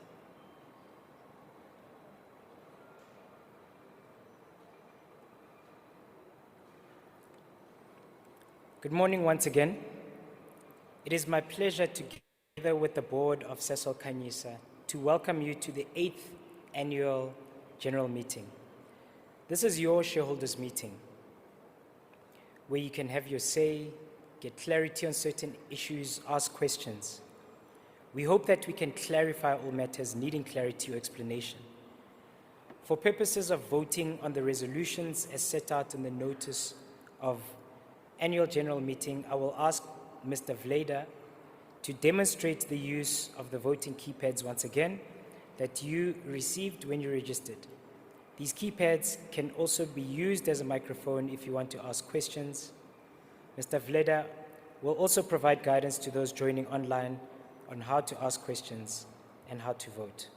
Good morning once again. It is my pleasure, together with the board of Sasol Khanyisa, to welcome you to the 8th annual general meeting. This is your shareholders meeting, where you can have your say, get clarity on certain issues, ask questions. We hope that we can clarify all matters needing clarity or explanation. For purposes of voting on the resolutions as set out in the notice of annual general meeting, I will ask Mr. Vleda to demonstrate the use of the voting keypads once again that you received when you registered. These keypads can also be used as a microphone if you want to ask questions. Mr. Vleda will also provide guidance to those joining online on how to ask questions and how to vote.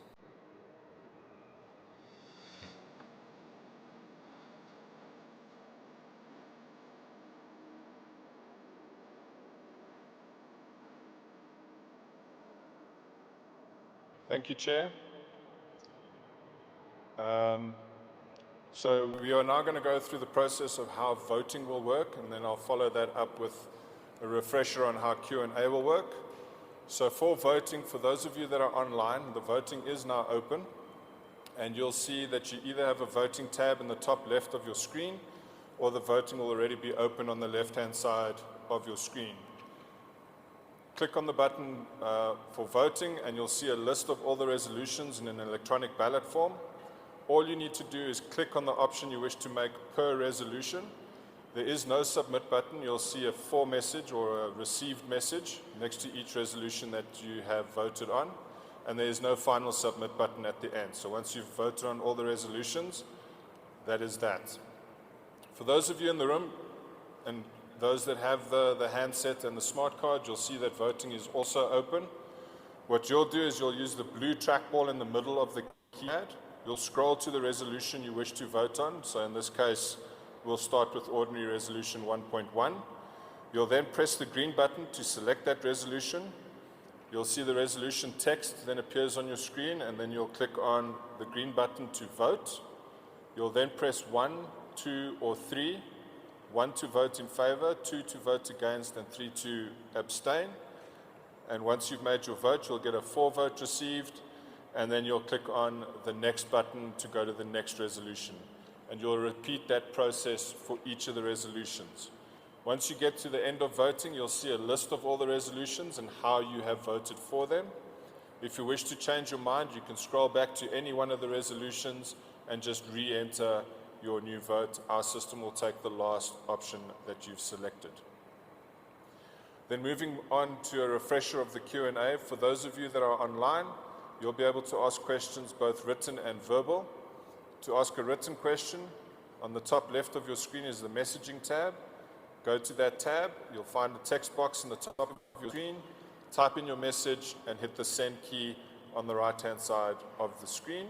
Thank you, Chair. So we are now going to go through the process of how voting will work, and then I'll follow that up with a refresher on how Q&A will work. So for voting, for those of you that are online, the voting is now open, and you'll see that you either have a voting tab in the top left of your screen, or the voting will already be open on the left-hand side of your screen. Click on the button for voting, and you'll see a list of all the resolutions in an electronic ballot form. All you need to do is click on the option you wish to make per resolution. There is no submit button. You'll see a for message or a received message next to each resolution that you have voted on, and there is no final submit button at the end. So once you've voted on all the resolutions, that is that. For those of you in the room and those that have the handset and the smart card, you'll see that voting is also open. What you'll do is you'll use the blue trackball in the middle of the keypad. You'll scroll to the resolution you wish to vote on. So in this case, we'll start with ordinary resolution 1.1. You'll then press the green button to select that resolution. You'll see the resolution text then appears on your screen, and then you'll click on the green button to vote. You'll then press 1, 2, or 3. 1 to vote in favor, 2 to vote against, and 3 to abstain. And once you've made your vote, you'll get a for vote received, and then you'll click on the next button to go to the next resolution. And you'll repeat that process for each of the resolutions. Once you get to the end of voting, you'll see a list of all the resolutions and how you have voted for them. If you wish to change your mind, you can scroll back to any one of the resolutions and just re-enter your new vote. Our system will take the last option that you've selected. Then moving on to a refresher of the Q&A. For those of you that are online, you'll be able to ask questions both written and verbal. To ask a written question, on the top left of your screen is the messaging tab. Go to that tab, you'll find a text box in the top of your screen, type in your message and hit the send key on the right-hand side of the screen.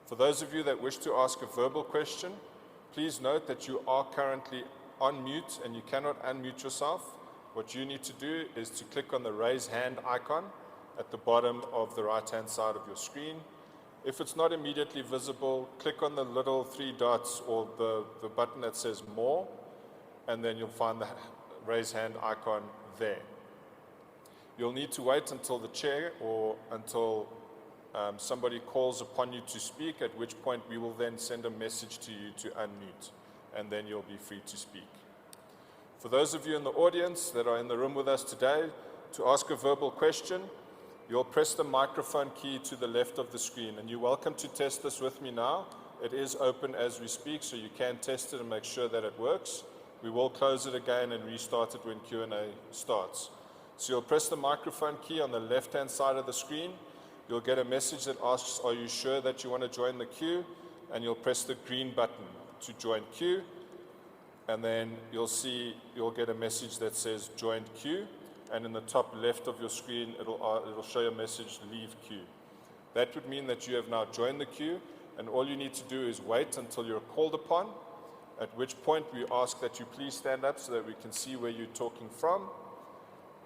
For those of you that wish to ask a verbal question, please note that you are currently on mute and you cannot unmute yourself. What you need to do is to click on the raise hand icon at the bottom of the right-hand side of your screen. If it's not immediately visible, click on the little 3 dots or the button that says more, and then you'll find the raise hand icon there. You'll need to wait until the chair or until somebody calls upon you to speak, at which point we will then send a message to you to unmute, and then you'll be free to speak. For those of you in the audience that are in the room with us today, to ask a verbal question, you'll press the microphone key to the left of the screen, and you're welcome to test this with me now. It is open as we speak, so you can test it and make sure that it works. We will close it again and restart it when Q&A starts. So you'll press the microphone key on the left-hand side of the screen. You'll get a message that asks, are you sure that you want to join the queue? And you'll press the green button to join queue. And then you'll get a message that says join queue. And in the top left of your screen, it'll show you a message, leave queue. That would mean that you have now joined the queue, and all you need to do is wait until you're called upon, at which point we ask that you please stand up so that we can see where you're talking from.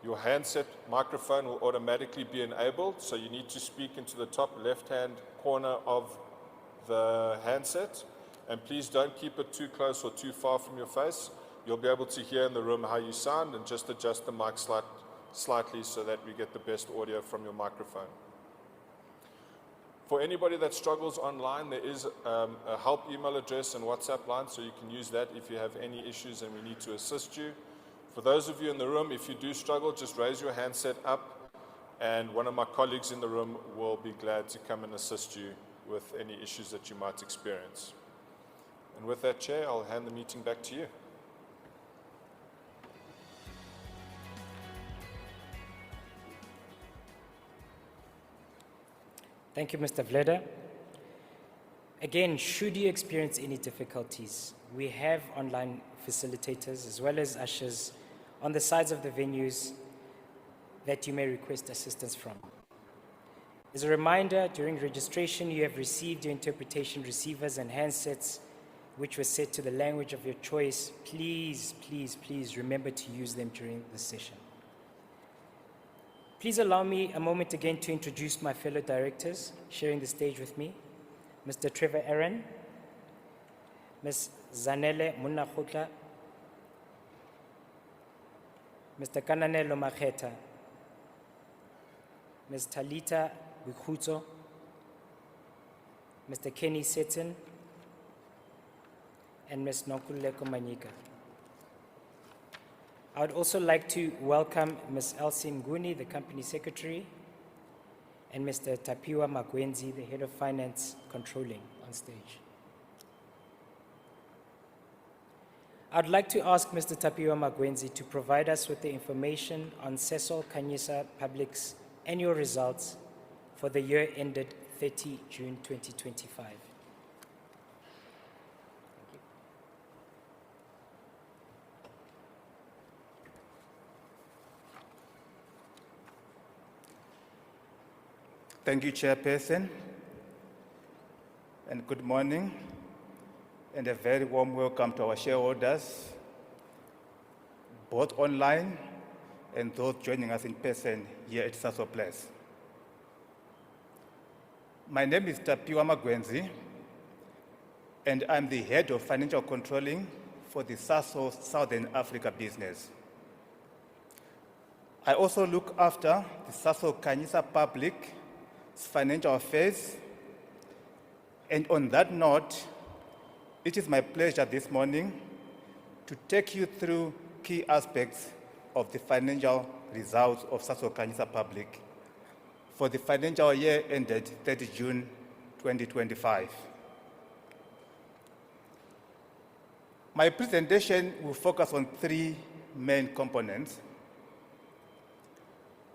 Your handset microphone will automatically be enabled, so you need to speak into the top left-hand corner of the handset. And please don't keep it too close or too far from your face. You'll be able to hear in the room how you sound, and just adjust the mic slightly so that we get the best audio from your microphone. For anybody that struggles online, there is a help email address and WhatsApp line, so you can use that if you have any issues and we need to assist you. For those of you in the room, if you do struggle, just raise your handset up, and one of my colleagues in the room will be glad to come and assist you with any issues that you might experience. And with that, Chair, I'll hand the meeting back to you. Thank you, Mr. Vleda. Again, should you experience any difficulties, we have online facilitators as well as ushers on the sides of the venues that you may request assistance from. As a reminder, during registration, you have received your interpretation receivers and handsets, which were set to the language of your choice. Please, please, please remember to use them during the session. Please allow me a moment again to introduce my fellow directors sharing the stage with me. Mr. Trevor Aaron, Ms. Zanele Munakhutla, Mr. Kananelo Makheta, Ms. Talita Wikhuto, Mr. Kenny Seton, and Ms. Nonkululeko Manyika. I would also like to welcome Ms. Elsie Mguni, the Company Secretary, and Mr. Tapiwa Magwenzi, the Head of Finance Controlling, on stage. I'd like to ask Mr. Tapiwa Magwenzi to provide us with the information on Sasol Khanyisa Public's annual results for the year ended 30 June 2025. Thank you, Chairperson, and good morning, and a very warm welcome to our shareholders, both online and those joining us in person here at Sasol Place. My name is Tapiwa Magwenzi, and I'm the Head of Financial Controlling for the Sasol Southern Africa business. I also look after the Sasol Khanyisa Public financial affairs. And on that note, it is my pleasure this morning to take you through key aspects of the financial results of Sasol Khanyisa Public for the financial year ended 30 June 2025. My presentation will focus on three main components.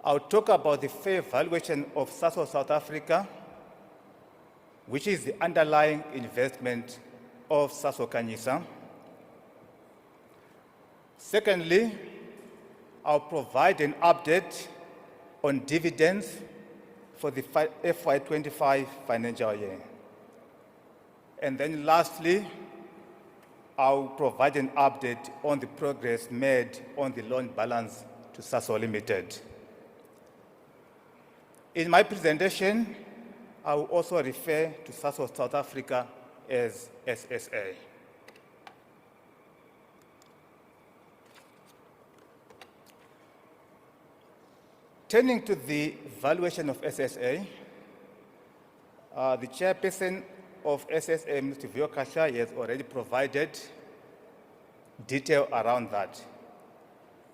I'll talk about the fair valuation of Sasol South Africa, which is the underlying investment of Sasol Khanyisa. Secondly, I'll provide an update on dividends for the FY25 financial year. And then lastly, I'll provide an update on the progress made on the loan balance to Sasol Limited. In my presentation, I will also refer to Sasol South Africa as SSA. Turning to the valuation of SSA, the chairperson of SSA, Mr. Vyokasha, has already provided detail around that.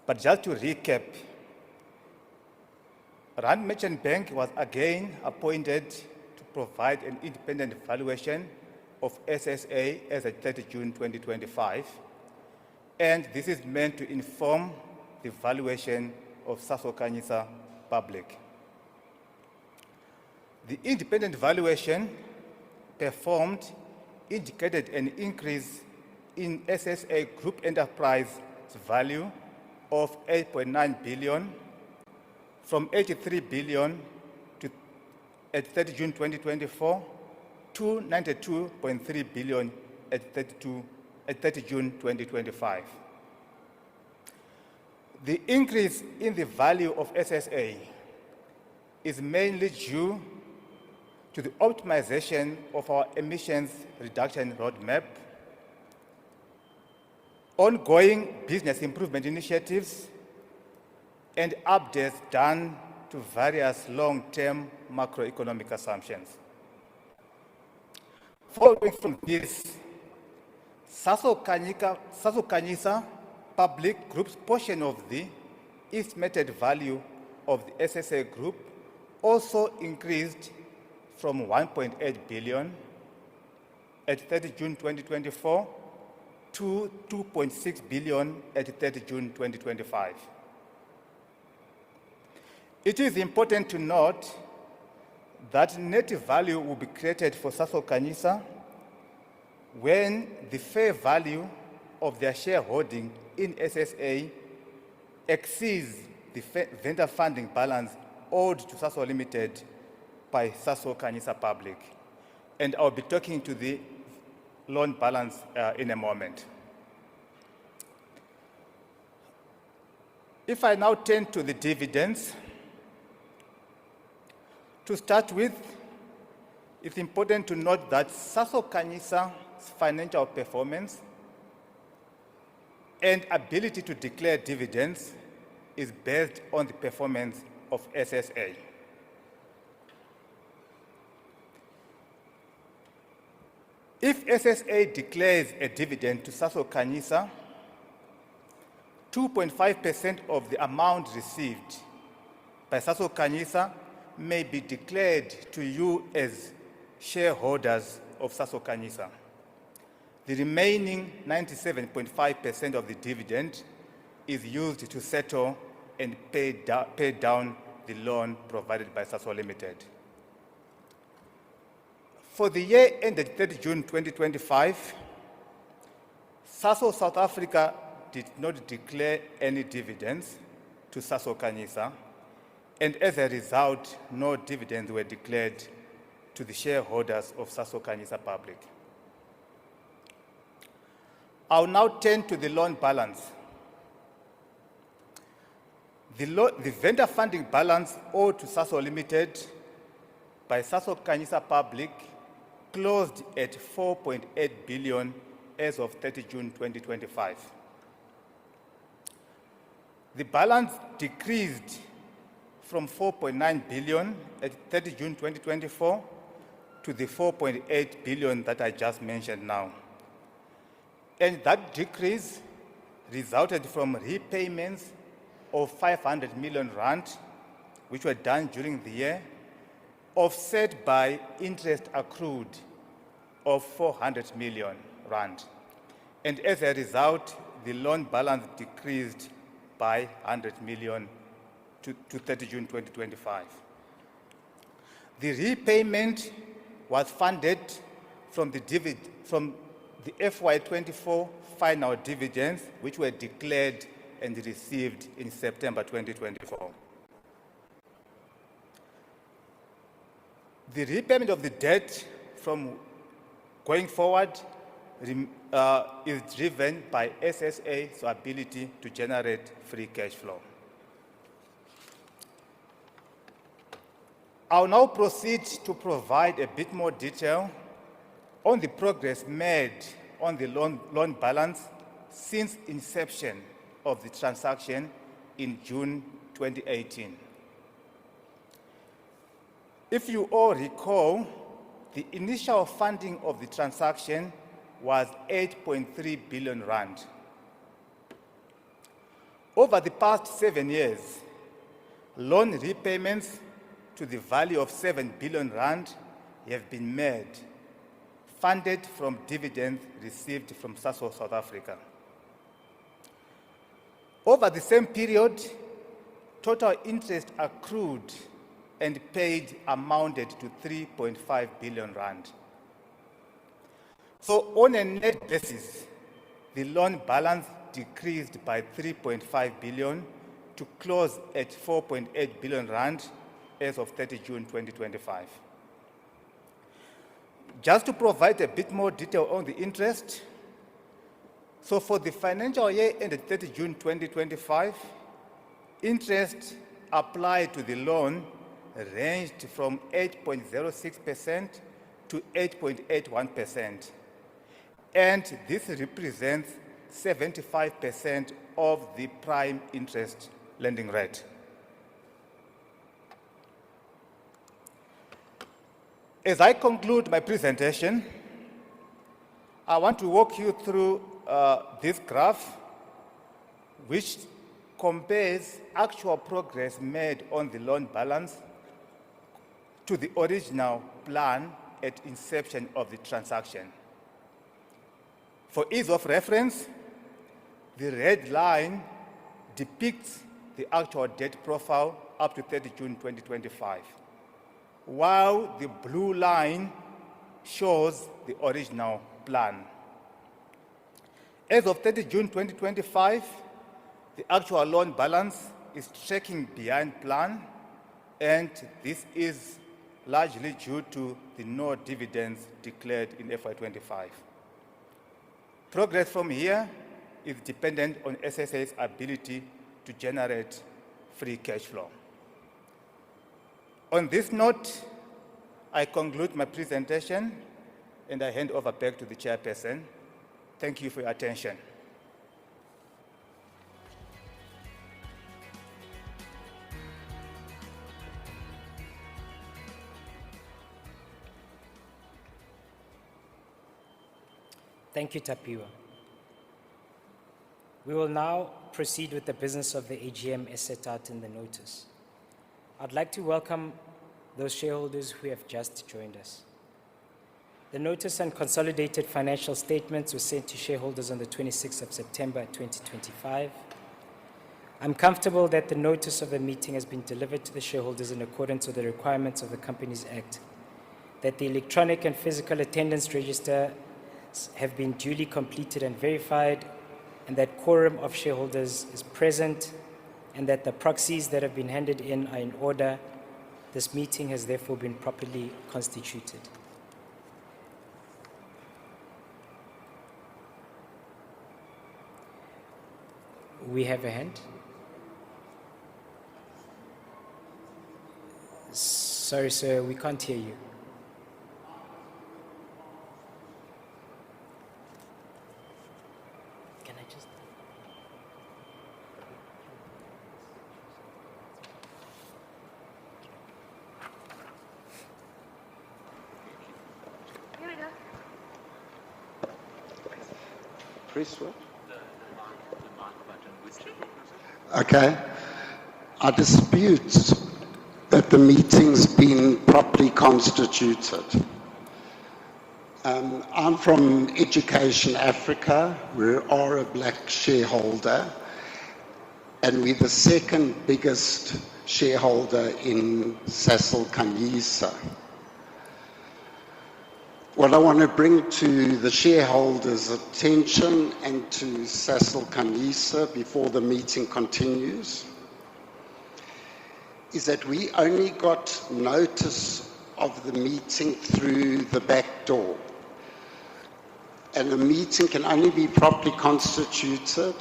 But just to recap, Rand Merchant Bank was again appointed to provide an independent valuation of SSA as at 30 June 2025, and this is meant to inform the valuation of Sasol Khanyisa Public. The independent valuation performed indicated an increase in SSA Group enterprise value of 8.9 billion from 83 billion at 30 June 2024 to 92.3 billion at 30 June 2025. The increase in the value of SSA is mainly due to the optimization of our emissions reduction roadmap, ongoing business improvement initiatives, and updates done to various long-term macroeconomic assumptions. Following from this, Sasol Khanyisa Public Group's portion of the estimated value of the SSA Group also increased from 1.8 billion at 30 June 2024 to 2.6 billion at 30 June 2025. It is important to note that net value will be created for Sasol Khanyisa when the fair value of their shareholding in SSA exceeds the vendor funding balance owed to Sasol Limited by Sasol Khanyisa Public. And I'll be talking to the loan balance in a moment. If I now turn to the dividends, to start with, it's important to note that Sasol Khanyisa's financial performance and ability to declare dividends is based on the performance of SSA. If SSA declares a dividend to Sasol Khanyisa, 2.5% of the amount received by Sasol Khanyisa may be declared to you as shareholders of Sasol Khanyisa. The remaining 97.5% of the dividend is used to settle and pay down the loan provided by Sasol Limited. For the year ended 30 June 2025, Sasol South Africa did not declare any dividends to Sasol Khanyisa, and as a result, no dividends were declared to the shareholders of Sasol Khanyisa Public. I'll now turn to the loan balance. The vendor funding balance owed to Sasol Limited by Sasol Khanyisa Public closed at 4.8 billion as of 30 June 2025. The balance decreased from 4.9 billion at 30 June 2024 to the 4.8 billion that I just mentioned now. And that decrease resulted from repayments of 500 million rand, which were done during the year, offset by interest accrued of 400 million rand. And as a result, the loan balance decreased by 100 million to 30 June 2025. The repayment was funded from the FY24 final dividends, which were declared and received in September 2024. The repayment of the debt from going forward is driven by SSA's ability to generate free cash flow. I'll now proceed to provide a bit more detail on the progress made on the loan balance since inception of the transaction in June 2018. If you all recall, the initial funding of the transaction was 8.3 billion rand. Over the past 7 years, loan repayments to the value of 7 billion rand have been made, funded from dividends received from Sasol South Africa. Over the same period, total interest accrued and paid amounted to 3.5 billion rand. So on a net basis, the loan balance decreased by 3.5 billion to close at 4.8 billion rand as of 30 June 2025. Just to provide a bit more detail on the interest, so for the financial year ended 30 June 2025, interest applied to the loan ranged from 8.06% to 8.81%, and this represents 75% of the prime interest lending rate. As I conclude my presentation, I want to walk you through this graph, which compares actual progress made on the loan balance to the original plan at inception of the transaction. For ease of reference, the red line depicts the actual debt profile up to 30 June 2025, while the blue line shows the original plan. As of 30 June 2025, the actual loan balance is tracking behind plan, and this is largely due to the no dividends declared in FY25. Progress from here is dependent on SSA's ability to generate free cash flow. On this note, I conclude my presentation and I hand over back to the chairperson. Thank you for your attention. Thank you, Tapiwa. We will now proceed with the business of the AGM as set out in the notice. I'd like to welcome those shareholders who have just joined us. The notice and consolidated financial statements were sent to shareholders on the 26th of September 2025. I'm comfortable that the notice of the meeting has been delivered to the shareholders in accordance with the requirements of the Companies Act, that the electronic and physical attendance register have been duly completed and verified, and that quorum of shareholders is present, and that the proxies that have been handed in are in order. This meeting has therefore been properly constituted. We have a hand. Sorry, sir, we can't hear you. Press what? Okay. I dispute that the meeting's been properly constituted. I'm from Education Africa. We are a black shareholder, and we're the second biggest shareholder in Sasol Khanyisa. What I want to bring to the shareholders' attention and to Sasol Khanyisa before the meeting continues is that we only got notice of the meeting through the back door. And the meeting can only be properly constituted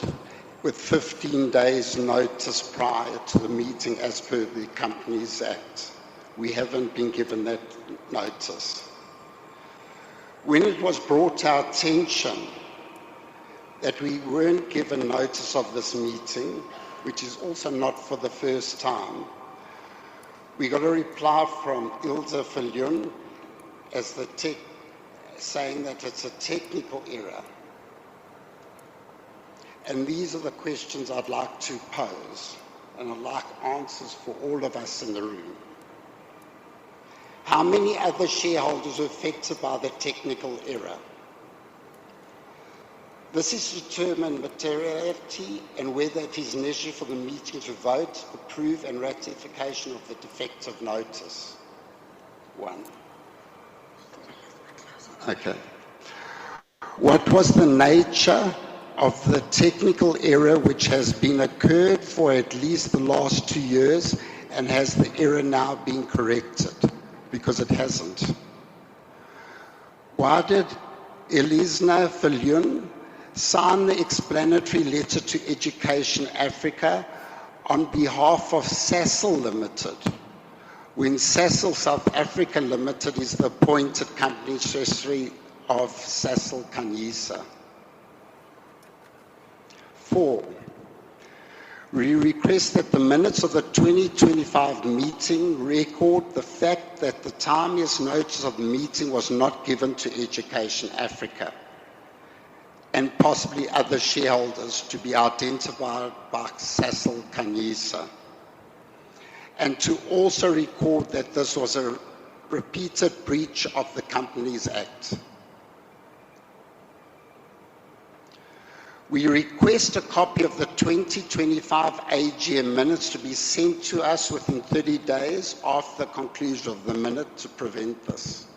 with 15 days notice prior to the meeting as per the Companies Act. We haven't been given that notice. When it was brought to our attention that we weren't given notice of this meeting, which is also not for the first time, we got a reply from Ilse Viljoen as saying that it's a technical error. And these are the questions I'd like to pose, and I'd like answers for all of us in the room. How many other shareholders were affected by the technical error? This is to determine materiality and whether it is necessary for the meeting to vote, approve and ratification of the defective notice. 1. Okay. What was the nature of the technical error which has been occurred for at least the last 2 years, and has the error now been corrected? Because it hasn't. Why did Elisna Viljoen sign the explanatory letter to Education Africa on behalf of Sasol Limited, when Sasol South Africa Limited is the appointed company secretary of Sasol Khanyisa. 4, we request that the minutes of the 2025 meeting record the fact that the timeliest notice of the meeting was not given to Education Africa and possibly other shareholders to be identified by Sasol Khanyisa. And to also record that this was a repeated breach of the Companies Act. We request a copy of the 2025 AGM minutes to be sent to us within 30 days after the conclusion of the minute to prevent this.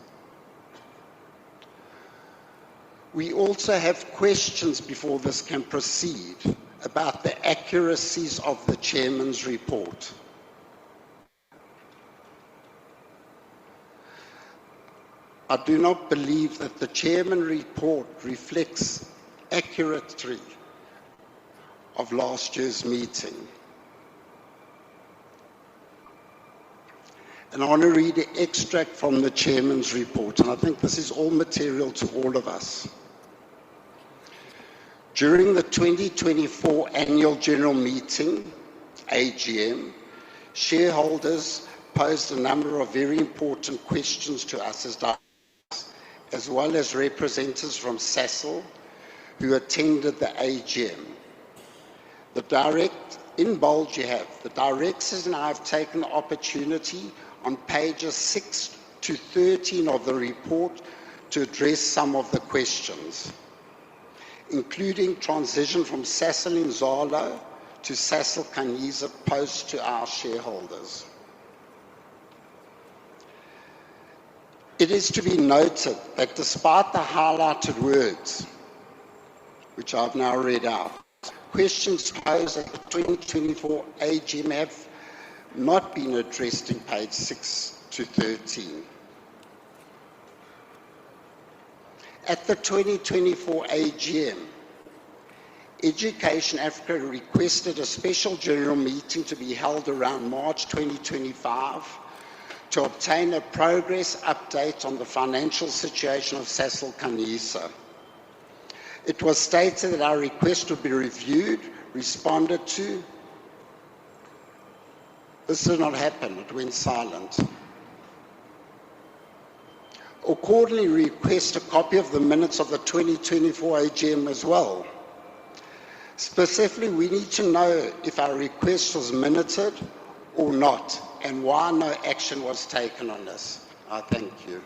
We also have questions before this can proceed about the accuracies of the Chairman's report. I do not believe that the Chairman's report reflects accurately of last year's meeting. And I want to read an extract from the Chairman's report, and I think this is all material to all of us. During the 2024 Annual General Meeting, AGM, shareholders posed a number of very important questions to us as well as representatives from Sasol who attended the AGM. In bold you have, the directors and I have taken the opportunity on pages 6 to 13 of the report to address some of the questions, including transition from Sasol Inzalo to Sasol Khanyisa posed to our shareholders. It is to be noted that despite the highlighted words, which I've now read out, questions posed at the 2024 AGM have not been addressed in page 6 to 13. At the 2024 AGM, Education Africa requested a special general meeting to be held around March 2025 to obtain a progress update on the financial situation of Sasol Khanyisa. It was stated that our request would be reviewed, responded to. This did not happen, it went silent. Accordingly, we request a copy of the minutes of the 2024 AGM as well. Specifically, we need to know if our request was minuted or not, and why no action was taken on this. I thank you.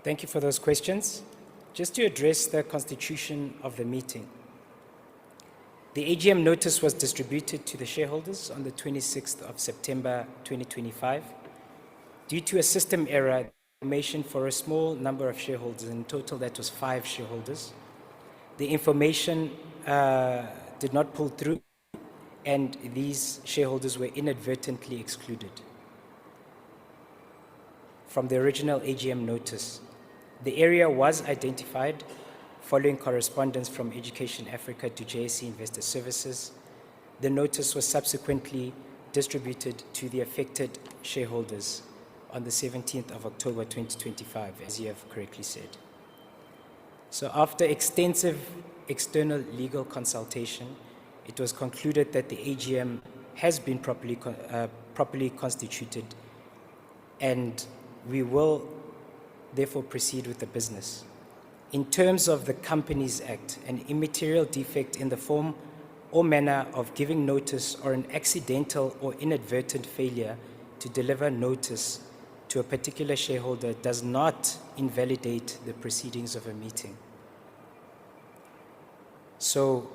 Thank you for those questions. Just to address the constitution of the meeting. The AGM notice was distributed to the shareholders on the 26th of September 2025. Due to a system error, information for a small number of shareholders, in total that was 5 shareholders, the information did not pull through, and these shareholders were inadvertently excluded from the original AGM notice. The area was identified following correspondence from Education Africa to JSE Investor Services. The notice was subsequently distributed to the affected shareholders on the 17th of October 2025, as you have correctly said. So after extensive external legal consultation, it was concluded that the AGM has been properly constituted, and we will therefore proceed with the business. In terms of the Companies Act, an immaterial defect in the form or manner of giving notice or an accidental or inadvertent failure to deliver notice to a particular shareholder does not invalidate the proceedings of a meeting. So,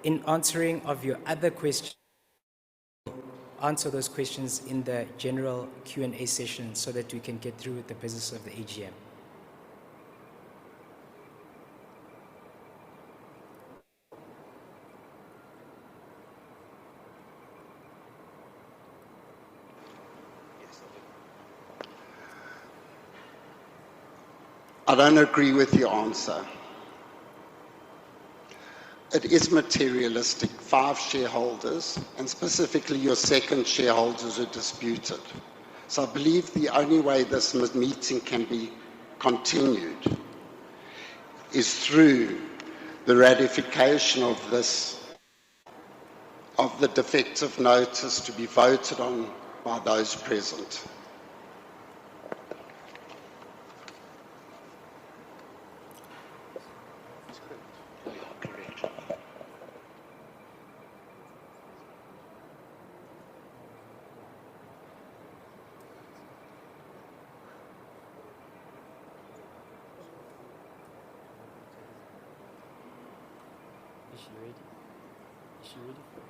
in answering of your other questions, answer those questions in the general Q&A session so that we can get through with the business of the AGM. I don't agree with your answer. It is materialistic. 5 shareholders, and specifically your second shareholders, are disputed. So I believe the only way this meeting can be continued is through the ratification of this, of the defective notice to be voted on by those present. Is she ready? Is she ready for it?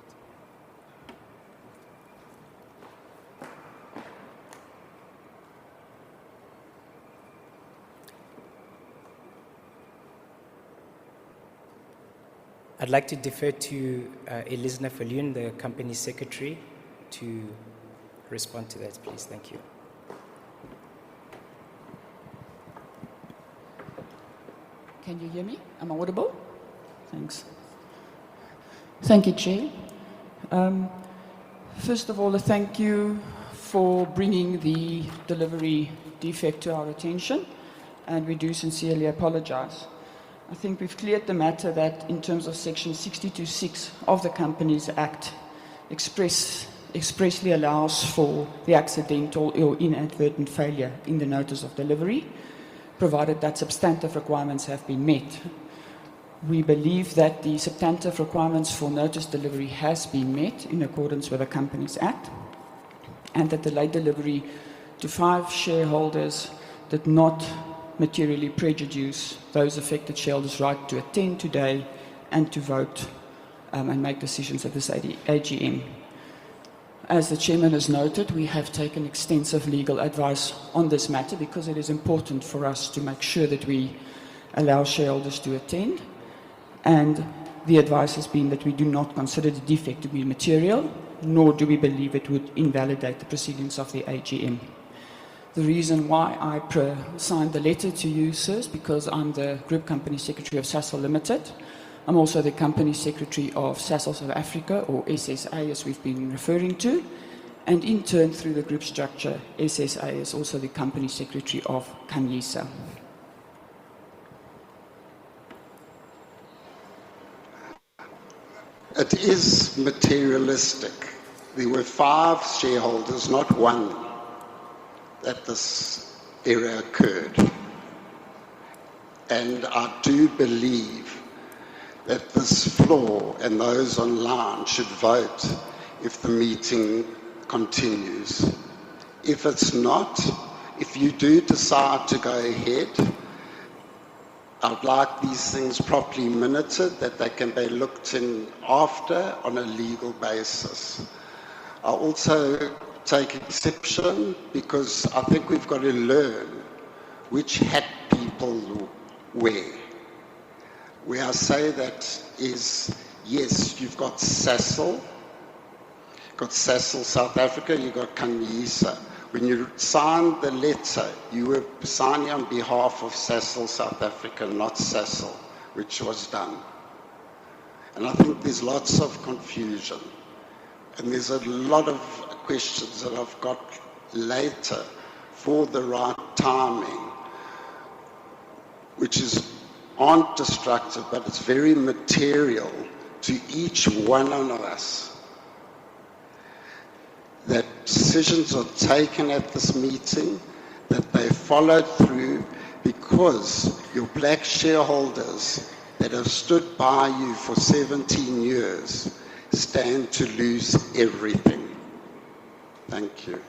I'd like to defer to Elizabeth Falloon, the company secretary, to respond to that, please. Thank you. Can you hear me? Am I audible? Thanks. Thank you, Chair. First of all, a thank you for bringing the delivery defect to our attention, and we do sincerely apologize. I think we've cleared the matter that in terms of Section 62(6) of the Companies Act expressly allows for the accidental or inadvertent failure in the notice of delivery, provided that substantive requirements have been met. We believe that the substantive requirements for notice delivery has been met in accordance with the Companies Act, and that the late delivery to 5 shareholders did not materially prejudice those affected shareholders' right to attend today and to vote and make decisions at this AGM. As the Chairman has noted, we have taken extensive legal advice on this matter because it is important for us to make sure that we allow shareholders to attend, and the advice has been that we do not consider the defect to be material, nor do we believe it would invalidate the proceedings of the AGM. The reason why I signed the letter to you, sir, is because I'm the Group Company Secretary of Sasol Limited. I'm also the Company Secretary of Sasol South Africa, or SSA as we've been referring to, and in turn through the group structure, SSA is also the Company Secretary of Khanyisa. It is materialistic. There were 5 shareholders, not 1, that this error occurred. And I do believe that this floor and those online should vote if the meeting continues. If it's not, if you do decide to go ahead, I'd like these things properly minuted, that they can be looked in after on a legal basis. I also take exception because I think we've got to learn which hat people wear. Where I say that is, yes, you've got Sasol, South Africa, you've got Khanyisa. When you signed the letter, you were signing on behalf of Sasol South Africa, not Sasol, which was done. And I think there's lots of confusion. And there's a lot of questions that I've got later for the right timing, which aren't destructive, but it's very material to each one of us. That decisions are taken at this meeting, that they followed through, because your black shareholders that have stood by you for 17 years stand to lose everything. Thank you.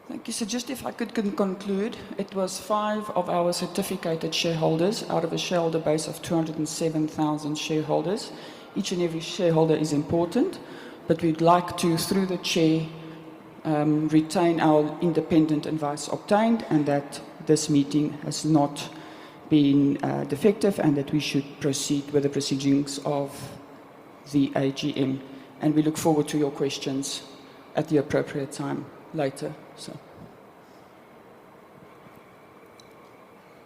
Thank you. So just if I could conclude, it was 5 of our certificated shareholders out of a shareholder base of 207,000 shareholders. Each and every shareholder is important, but we'd like to, through the chair, retain our independent advice obtained, and that this meeting has not been defective, and that we should proceed with the proceedings of the AGM. And we look forward to your questions at the appropriate time later. So.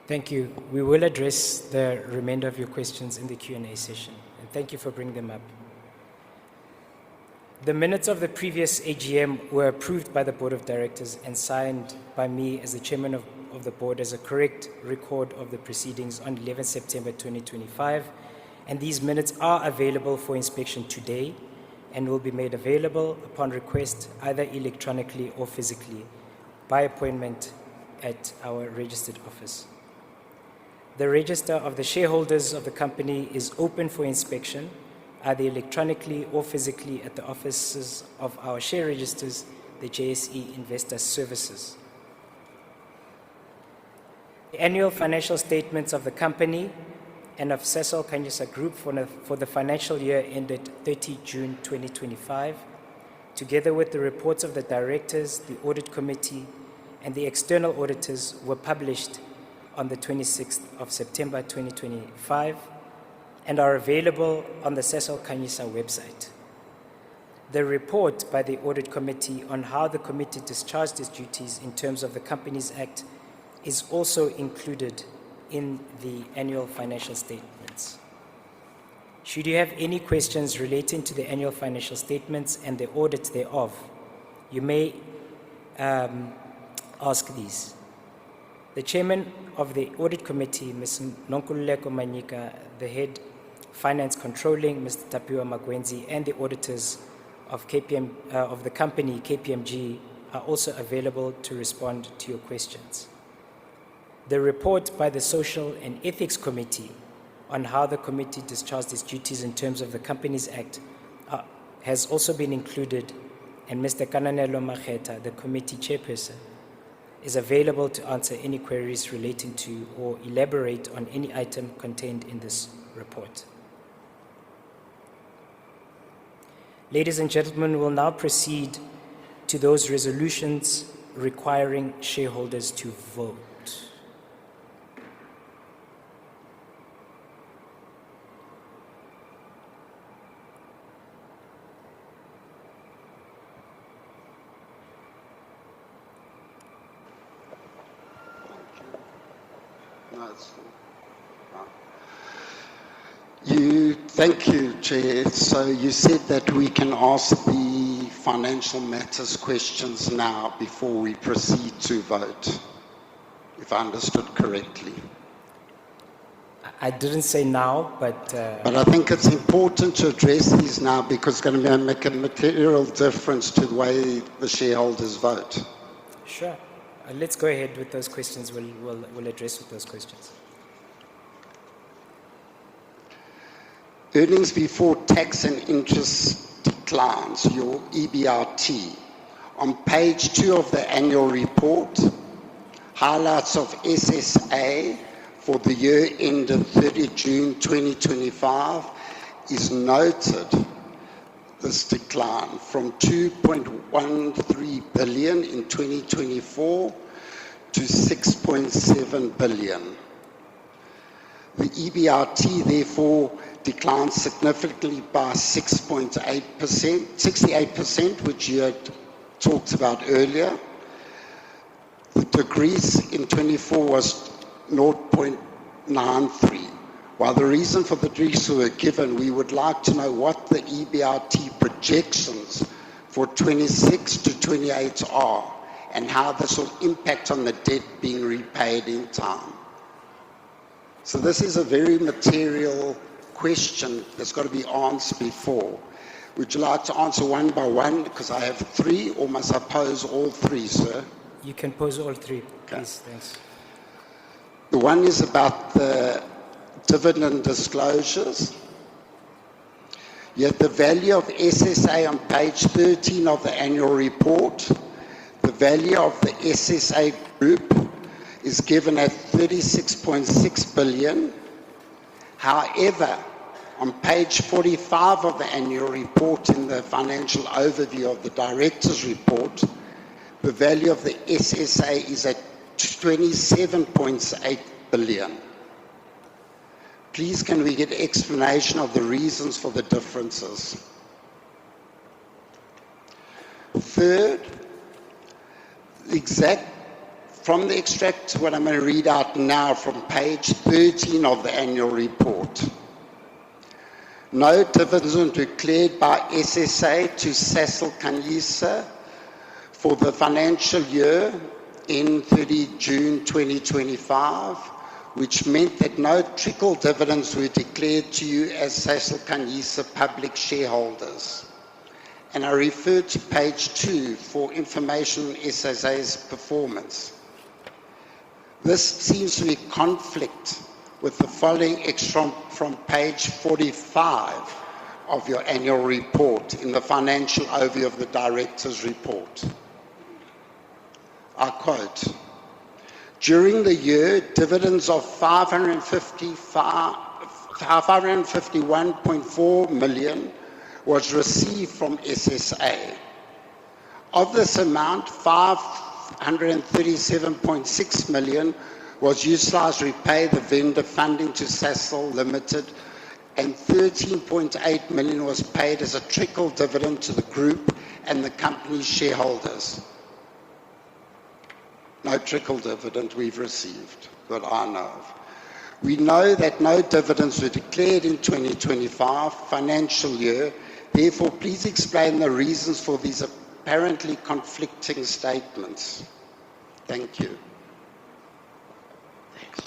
Thank you. We will address the remainder of your questions in the Q&A session, and thank you for bringing them up. The minutes of the previous AGM were approved by the Board of Directors and signed by me as the Chairman of the Board as a correct record of the proceedings on 11 September 2025, and these minutes are available for inspection today and will be made available upon request either electronically or physically by appointment at our registered office. The register of the shareholders of the company is open for inspection, either electronically or physically at the offices of our share registers, the JSE Investor Services. The annual financial statements of the company and of Sasol Khanyisa Group for the financial year ended 30 June 2025, together with the reports of the directors, the audit committee, and the external auditors were published on the 26th of September 2025 and are available on the Sasol Khanyisa website. The report by the audit committee on how the committee discharged its duties in terms of the Companies Act is also included in the annual financial statements. Should you have any questions relating to the annual financial statements and the audit thereof, you may ask these. The chairman of the audit committee, Ms. Nonkululeko Manyika, the head finance controlling, Mr. Tapiwa Magwenzi, and the auditors of the company, KPMG, are also available to respond to your questions. The report by the Social and Ethics Committee on how the committee discharged its duties in terms of the Companies Act has also been included, and Mr. Kananelo Makheta, the committee chairperson, is available to answer any queries relating to or elaborate on any item contained in this report. Ladies and gentlemen, we'll now proceed to those resolutions requiring shareholders to vote. Thank you, Chair. So you said that we can ask the financial matters questions now before we proceed to vote, if I understood correctly. I didn't say now, but I think it's important to address these now because it's going to make a material difference to the way the shareholders vote. Sure. Let's go ahead with those questions. We'll address with those questions. Earnings before tax and interest declines, your EBRT. On page 2 of the annual report, highlights of SSA for the year ended 30 June 2025 is noted this decline from 2.13 billion in 2024 to 6.7 billion. The EBRT therefore declined significantly by 68%, which you had talked about earlier. The decrease in 24 was 0.93. While the reason for the decrease were given, we would like to know what the EBRT projections for 26 to 28 are and how this will impact on the debt being repaid in time. So this is a very material question that's got to be answered before. Would you like to answer one by one? Because I have 3, or must I pose all 3, sir? You can pose all 3, please. Thanks. The one is about the dividend disclosures. Yet the value of SSA on page 13 of the annual report, the value of the SSA group is given at 36.6 billion. However, on page 45 of the annual report in the financial overview of the director's report, the value of the SSA is at 27.8 billion. Please, can we get explanation of the reasons for the differences? Third, the exact from the extract, what I'm going to read out now from page 13 of the annual report. No dividends were declared by SSA to Sasol Khanyisa for the financial year in 30 June 2025, which meant that no trickle dividends were declared to you as Sasol Khanyisa public shareholders. And I refer to page 2 for information on SSA's performance. This seems to be conflict with the following extract from page 45 of your annual report in the financial overview of the director's report. I quote, during the year, dividends of 551.4 million was received from SSA. Of this amount, 537.6 million was utilised to repay the vendor funding to Sasol Limited, and 13.8 million was paid as a trickle dividend to the group and the company's shareholders. No trickle dividend we've received that I know of. We know that no dividends were declared in 2025 financial year. Therefore, please explain the reasons for these apparently conflicting statements. Thank you. Thanks.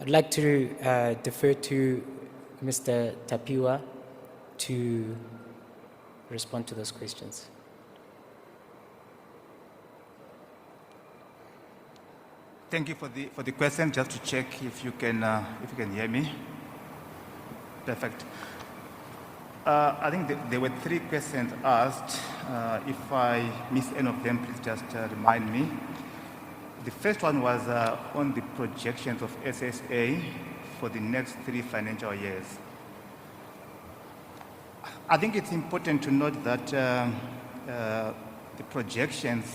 I'd like to defer to Mr. Tapiwa to respond to those questions. Thank you for the question. Just to check if you can hear me. Perfect. I think there were 3 questions asked. If I miss any of them, please just remind me. The first one was on the projections of SSA for the next 3 financial years. I think it's important to note that the projections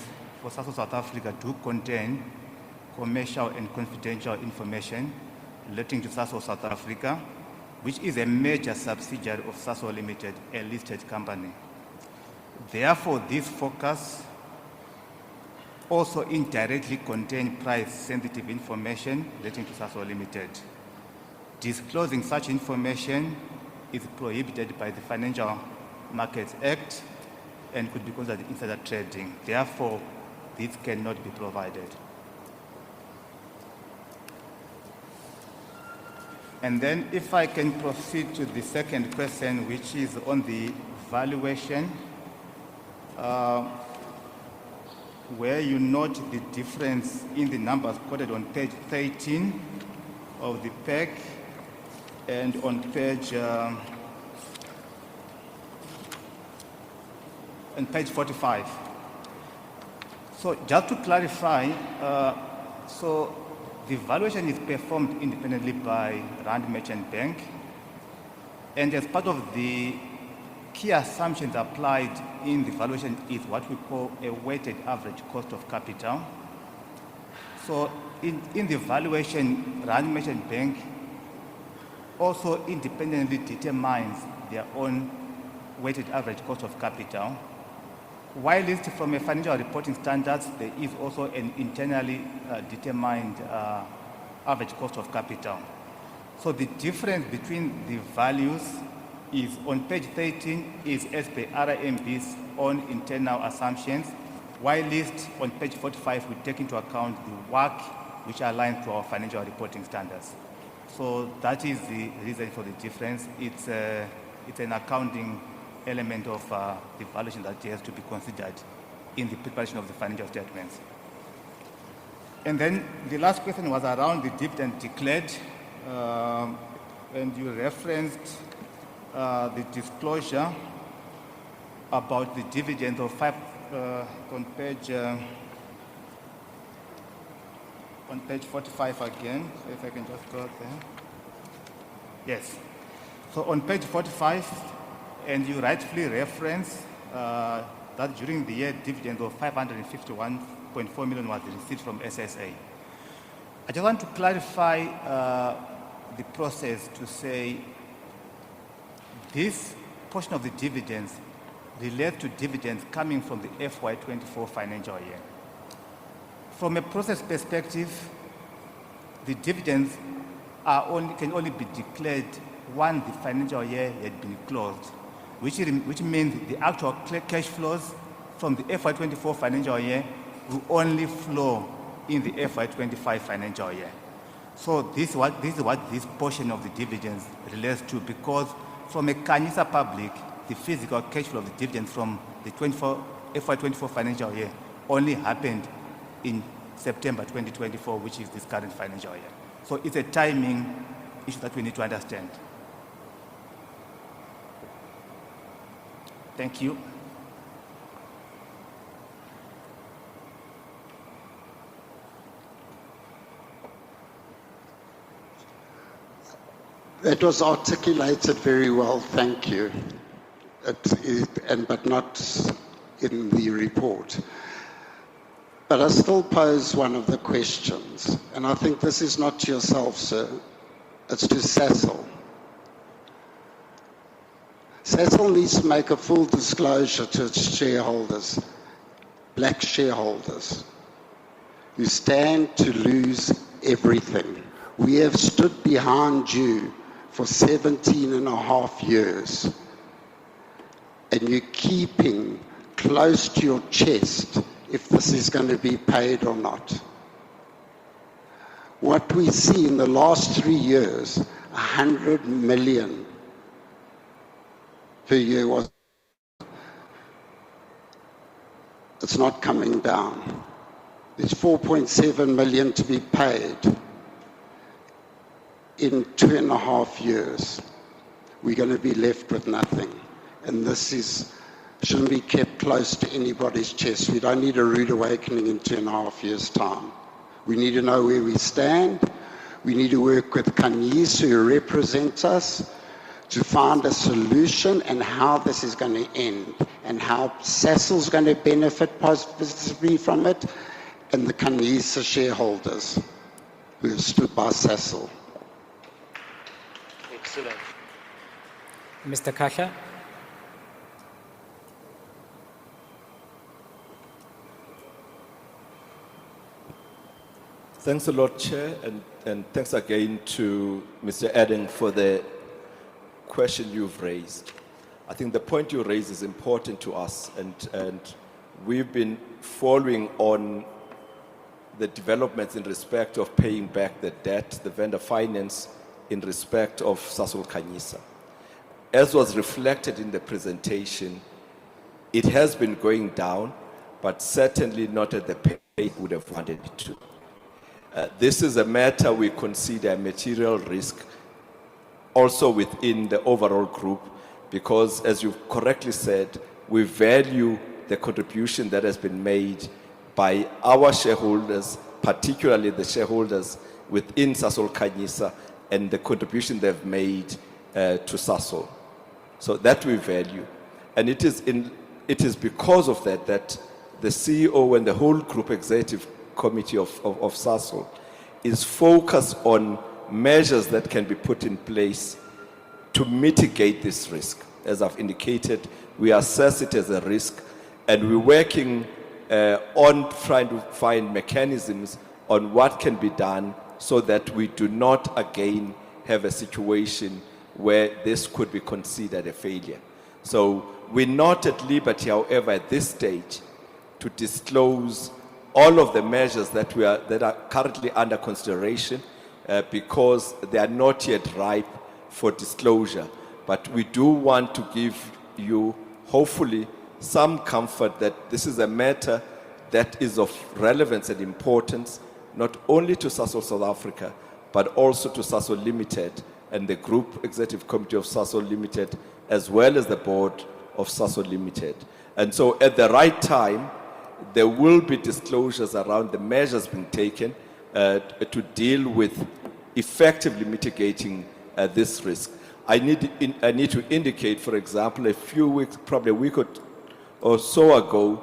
for Sasol South Africa do contain commercial and confidential information relating to Sasol South Africa, which is a major subsidiary of Sasol Limited, a listed company. Therefore, this focus also indirectly contain price-sensitive information relating to Sasol Limited. Disclosing such information is prohibited by the Financial Markets Act and could be considered insider trading. Therefore, this cannot be provided. And then if I can proceed to the second question, which is on the valuation, where you note the difference in the numbers quoted on page 13 of the pack and on page 45. So just to clarify, so the valuation is performed independently by Rand Merchant Bank, and as part of the key assumptions applied in the valuation is what we call a weighted average cost of capital. So in the valuation, Rand Merchant Bank also independently determines their own weighted average cost of capital. While listed from a financial reporting standards, there is also an internally determined average cost of capital. So the difference between the values is on page 13 is as per RMB's own internal assumptions, while list on page 45 we take into account the work which aligns to our financial reporting standards. So that is the reason for the difference. It's an accounting element of the valuation that has to be considered in the preparation of the financial statements. And then the last question was around the dividend declared, and you referenced the disclosure about the dividend of on on page 45 again, so if I can just go there. Yes. So on page 45, and you rightfully reference that during the year dividend of 551.4 million was received from SSA. I just want to clarify the process to say this portion of the dividends relate to dividends coming from the FY24 financial year. From a process perspective, the dividends can only be declared once the financial year had been closed, which means the actual cash flows from the FY24 financial year will only flow in the FY25 financial year. So this is what this portion of the dividends relates to, because from a Khanyisa public, the physical cash flow of the dividends from the FY24 financial year only happened in September 2024, which is this current financial year. So it's a timing issue that we need to understand. Thank you. That was articulated very well, thank you. But not in the report. But I still pose one of the questions, and I think this is not to yourself, sir, it's to Sasol. Sasol needs to make a full disclosure to its shareholders, black shareholders, who stand to lose everything. We have stood behind you for 17 and a half years, and you're keeping close to your chest if this is going to be paid or not. What we see in the last 3 years, 100 million per year was, it's not coming down. There's 4.7 million to be paid in 2.5 years. We're going to be left with nothing. And this shouldn't be kept close to anybody's chest. We don't need a rude awakening in 2.5 years' time. We need to know where we stand. We need to work with Khanyisa, who represents us, to find a solution and how this is going to end, and how Sasol's going to benefit positively from it, and the Khanyisa shareholders who have stood by Sasol. Excellent. Mr. Kasha. Thanks a lot, Chair, and thanks again to Mr. Eden for the question you've raised. I think the point you raised is important to us, and we've been following on the developments in respect of paying back the debt, the vendor finance, in respect of Sasol Khanyisa. As was reflected in the presentation, it has been going down, but certainly not at the pace we would have wanted it to. This is a matter we consider a material risk also within the overall group, because as you correctly said, we value the contribution that has been made by our shareholders, particularly the shareholders within Sasol Khanyisa, and the contribution they've made to Sasol. So that we value. And it is because of that that the CEO and the whole group executive committee of Sasol is focused on measures that can be put in place to mitigate this risk. As I've indicated, we assess it as a risk, and we're working on trying to find mechanisms on what can be done so that we do not again have a situation where this could be considered a failure. So we're not at liberty, however, at this stage to disclose all of the measures that are currently under consideration because they are not yet ripe for disclosure. But we do want to give you, hopefully, some comfort that this is a matter that is of relevance and importance, not only to Sasol South Africa, but also to Sasol Limited and the Group Executive Committee of Sasol Limited, as well as the Board of Sasol Limited. And so at the right time, there will be disclosures around the measures being taken to deal with effectively mitigating this risk. I need to indicate, for example, a few weeks, probably a week or so ago,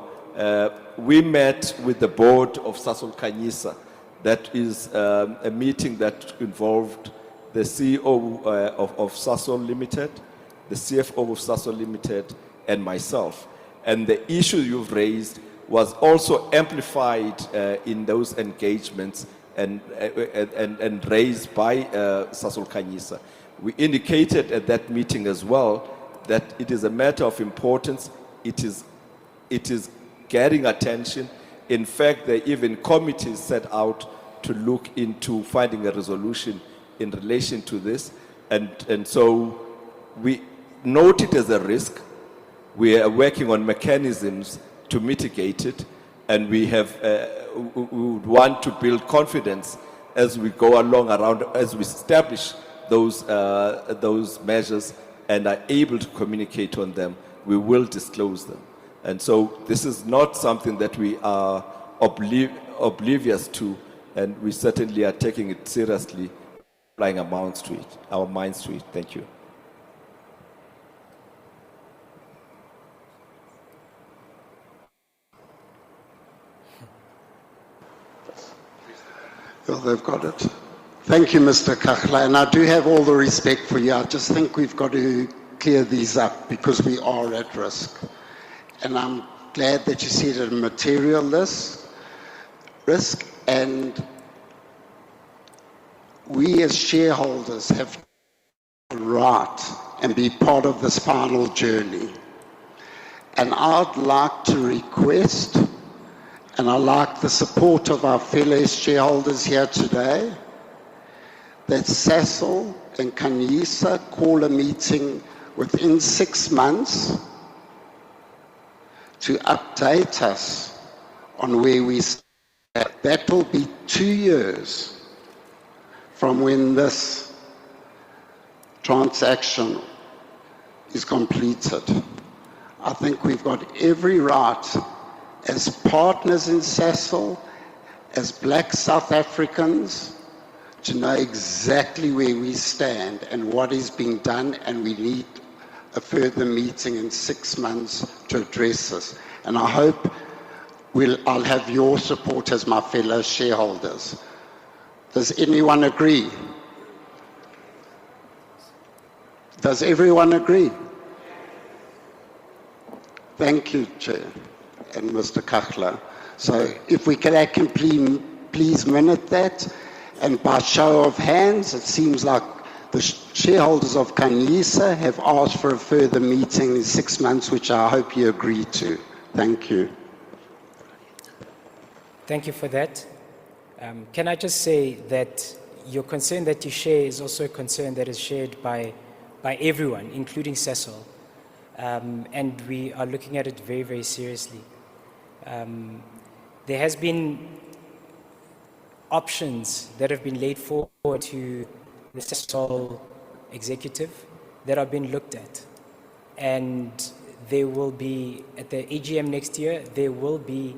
we met with the board of Sasol Khanyisa. That is a meeting that involved the CEO of Sasol Limited, the CFO of Sasol Limited, and myself. And the issue you've raised was also amplified in those engagements and raised by Sasol Khanyisa. We indicated at that meeting as well that it is a matter of importance. It is getting attention. In fact, there are even committees set out to look into finding a resolution in relation to this. And so we note it as a risk. We are working on mechanisms to mitigate it, and we would want to build confidence as we go along as we establish those measures and are able to communicate on them. We will disclose them. And so this is not something that we are oblivious to, and we certainly are taking it seriously, applying our minds to it. Thank you. Well, they've got it. Thank you, Mr. Kachla, and I do have all the respect for you. I just think we've got to clear these up because we are at risk. And I'm glad that you see it as a material risk, and we as shareholders have to write and be part of this final journey. And I'd like to request, and I like the support of our fellow shareholders here today, that Sasol and Khanyisa call a meeting within 6 months to update us on where we stand. That will be 2 years from when this transaction is completed. I think we've got every right as partners in Sasol, as black South Africans, to know exactly where we stand and what is being done, and we need a further meeting in 6 months to address this. And I hope I'll have your support as my fellow shareholders. Does anyone agree? Does everyone agree? Thank you, Chair and Mr. Kachla. So if we can please minute that. And by show of hands, it seems like the shareholders of Khanyisa have asked for a further meeting in 6 months, which I hope you agree to. Thank you. Thank you for that. Can I just say that your concern that you share is also a concern that is shared by everyone, including Sasol. And we are looking at it very, very seriously. There has been options that have been laid forward to the Sasol executive that are being looked at. And there will be, at the AGM next year, there will be,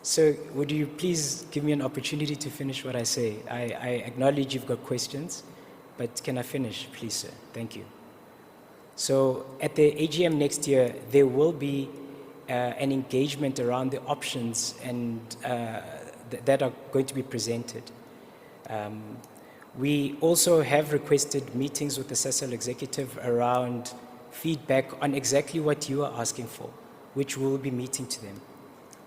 so would you please give me an opportunity to finish what I say? I acknowledge you've got questions, but can I finish, please, sir? Thank you. So at the AGM next year, there will be an engagement around the options and that are going to be presented. We also have requested meetings with the Sasol executive around feedback on exactly what you are asking for, which we'll be meeting to them.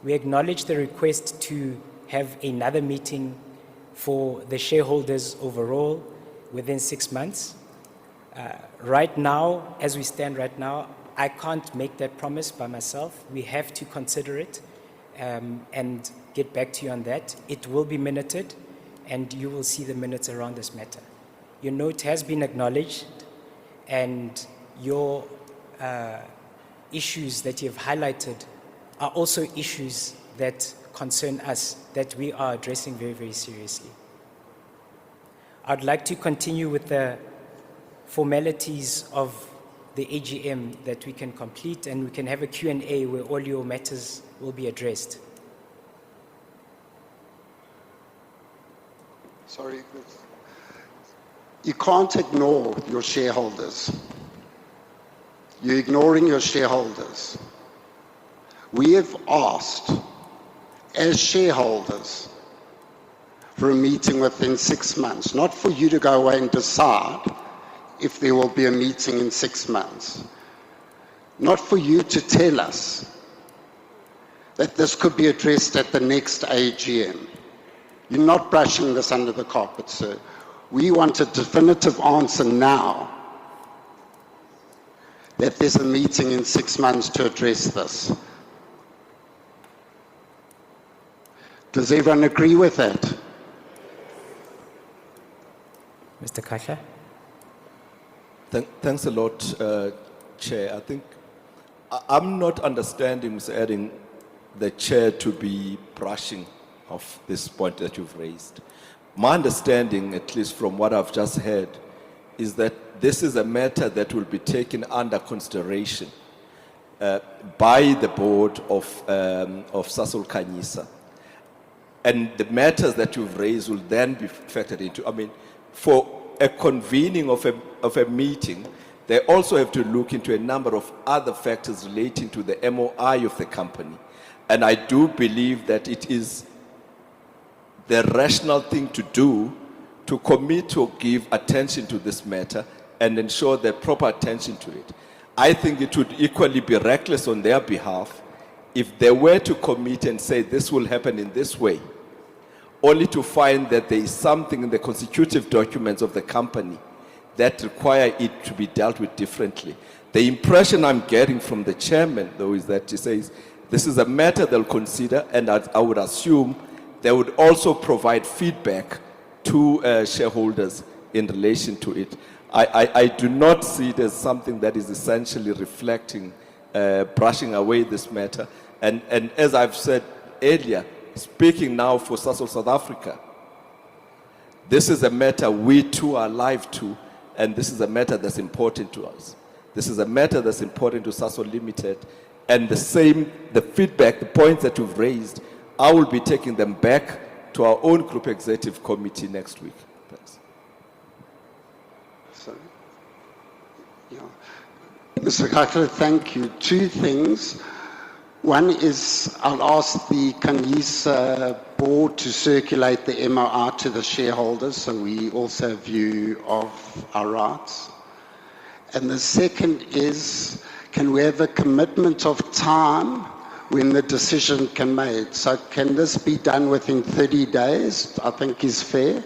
We acknowledge the request to have another meeting for the shareholders overall within 6 months. Right now, as we stand right now, I can't make that promise by myself. We have to consider it and get back to you on that. It will be minuted, and you will see the minutes around this matter. Your note has been acknowledged, and your issues that you've highlighted are also issues that concern us, that we are addressing very, very seriously. I'd like to continue with the formalities of the AGM that we can complete, and we can have a Q&A where all your matters will be addressed. Sorry. You can't ignore your shareholders. You're ignoring your shareholders. We have asked, as shareholders, for a meeting within 6 months, not for you to go away and decide if there will be a meeting in 6 months, not for you to tell us that this could be addressed at the next AGM. You're not brushing this under the carpet, sir. We want a definitive answer now that there's a meeting in 6 months to address this. Does everyone agree with that? Mr. Kasha? Thanks a lot, Chair. I think I'm not understanding, Mr. Edding, the Chair to be brushing off this point that you've raised. My understanding, at least from what I've just heard, is that this is a matter that will be taken under consideration by the board of Sasol Khanyisa. And the matters that you've raised will then be factored into. I mean, for a convening of a meeting, they also have to look into a number of other factors relating to the MOI of the company. And I do believe that it is the rational thing to do to commit to give attention to this matter and ensure the proper attention to it. I think it would equally be reckless on their behalf if they were to commit and say this will happen in this way, only to find that there is something in the constitutive documents of the company that require it to be dealt with differently. The impression I'm getting from the chairman, though, is that he says this is a matter they'll consider, and I would assume they would also provide feedback to shareholders in relation to it. I do not see it as something that is essentially reflecting, brushing away this matter. And as I've said earlier, speaking now for Sasol South Africa, this is a matter we too are alive to, and this is a matter that's important to us. This is a matter that's important to Sasol Limited, and the feedback, the points that you've raised, I will be taking them back to our own group executive committee next week. Thanks. Sorry. Yeah. Mr. Kakla, thank you. Two things. One is I'll ask the Khanyisa board to circulate the MOR to the shareholders so we also have view of our rights. And the second is, can we have a commitment of time when the decision can be made? So can this be done within 30 days, I think is fair,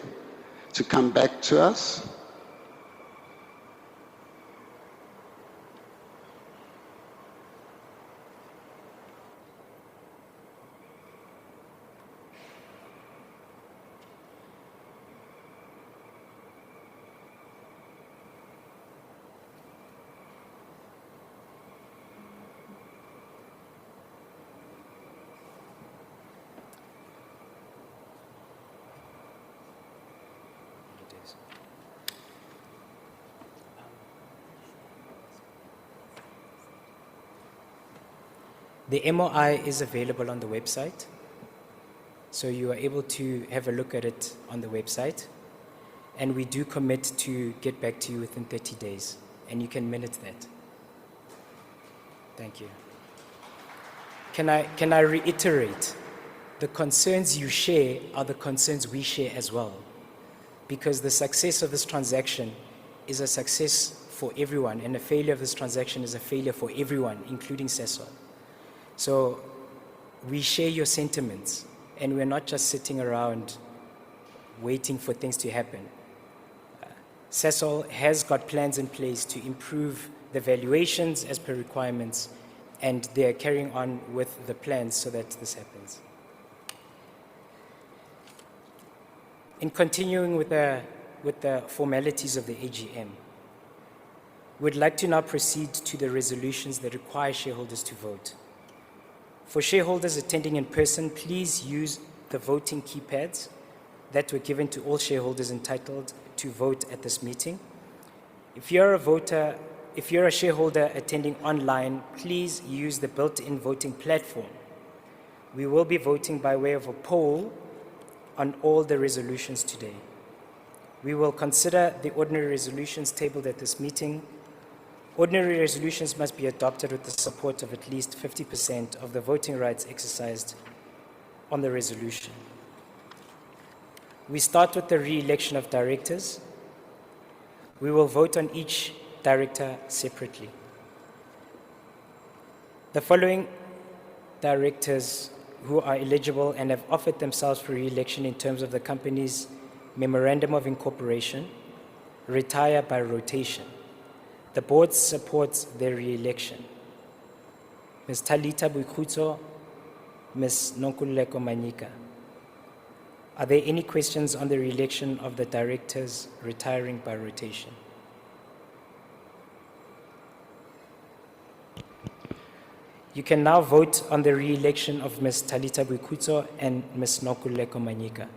to come back to us? The MOI is available on the website, so you are able to have a look at it on the website, and we do commit to get back to you within 30 days, and you can minute that. Thank you. Can I reiterate, the concerns you share are the concerns we share as well, because the success of this transaction is a success for everyone, and a failure of this transaction is a failure for everyone, including Sasol. So we share your sentiments, and we're not just sitting around waiting for things to happen. Sasol has got plans in place to improve the valuations as per requirements, and they're carrying on with the plans so that this happens. In continuing with the formalities of the AGM, we'd like to now proceed to the resolutions that require shareholders to vote. For shareholders attending in person, please use the voting keypads that were given to all shareholders entitled to vote at this meeting. If you're a shareholder attending online, please use the built-in voting platform. We will be voting by way of a poll on all the resolutions today. We will consider the ordinary resolutions tabled at this meeting. Ordinary resolutions must be adopted with the support of at least 50% of the voting rights exercised on the resolution. We start with the re-election of directors. We will vote on each director separately. The following directors who are eligible and have offered themselves for re-election in terms of the company's Memorandum of Incorporation retire by rotation. The board supports their re-election. Ms. Thalita Boikgutso, Ms. Nonkululeko Manyika. Are there any questions on the re-election of the directors retiring by rotation? You can now vote on the re-election of Ms. Thalita Boikgutso and Ms. Nonkululeko Manyika.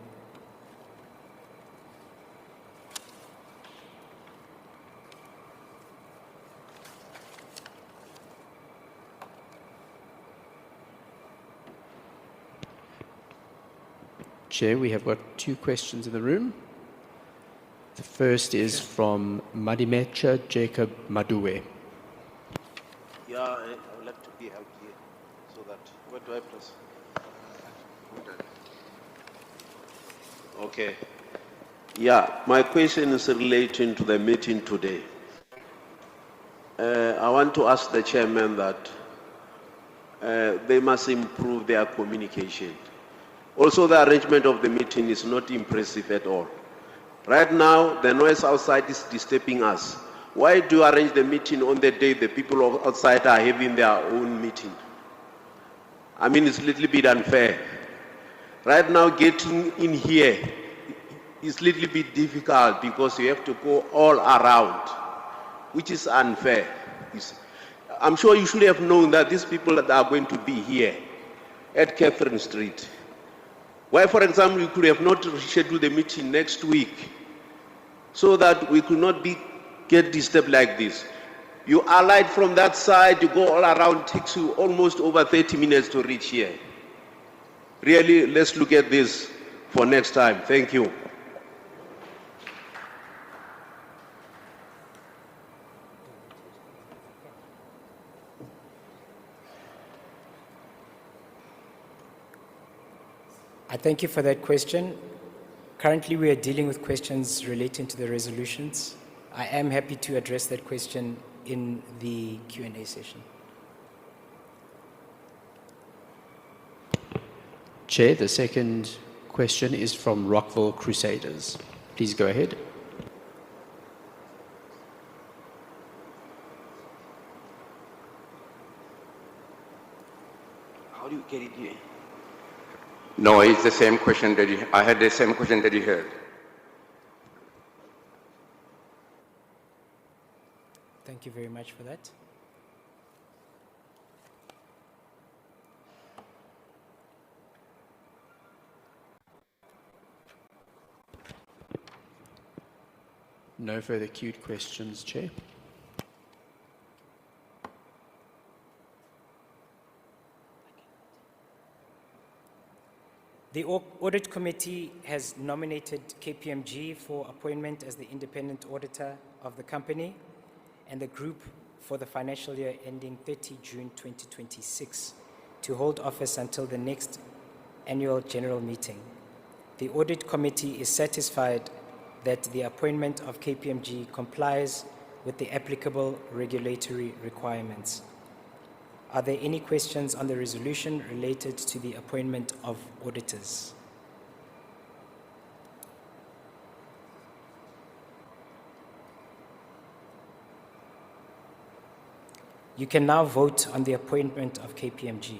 Chair, we have got two questions in the room. The first is from Madimecha Jacob Maduwe. Yeah, I would like to be helped here so that, where do I press? Okay. Yeah, my question is relating to the meeting today. I want to ask the chairman that they must improve their communication. Also, the arrangement of the meeting is not impressive at all. Right now, the noise outside is disturbing us. Why do you arrange the meeting on the day the people outside are having their own meeting? I mean, it's a little bit unfair. Right now, getting in here is a little bit difficult because you have to go all around, which is unfair. I'm sure you should have known that these people that are going to be here at Catherine Street. Why, for example, you could have not scheduled the meeting next week so that we could not get disturbed like this. You alight from that side, you go all around, it takes you almost over 30 minutes to reach here. Really, let's look at this for next time. Thank you. I thank you for that question. Currently, we are dealing with questions relating to the resolutions. I am happy to address that question in the Q&A session. Chair, the second question is from Rockville Crusaders. Please go ahead. How do you get it here? No, it's the same question that I had the same question that you heard. Thank you very much for that. No further queued questions, Chair. The Audit Committee has nominated KPMG for appointment as the independent auditor of the company and the group for the financial year ending 30 June 2026 to hold office until the next annual general meeting. The Audit Committee is satisfied that the appointment of KPMG complies with the applicable regulatory requirements. Are there any questions on the resolution related to the appointment of auditors? You can now vote on the appointment of KPMG.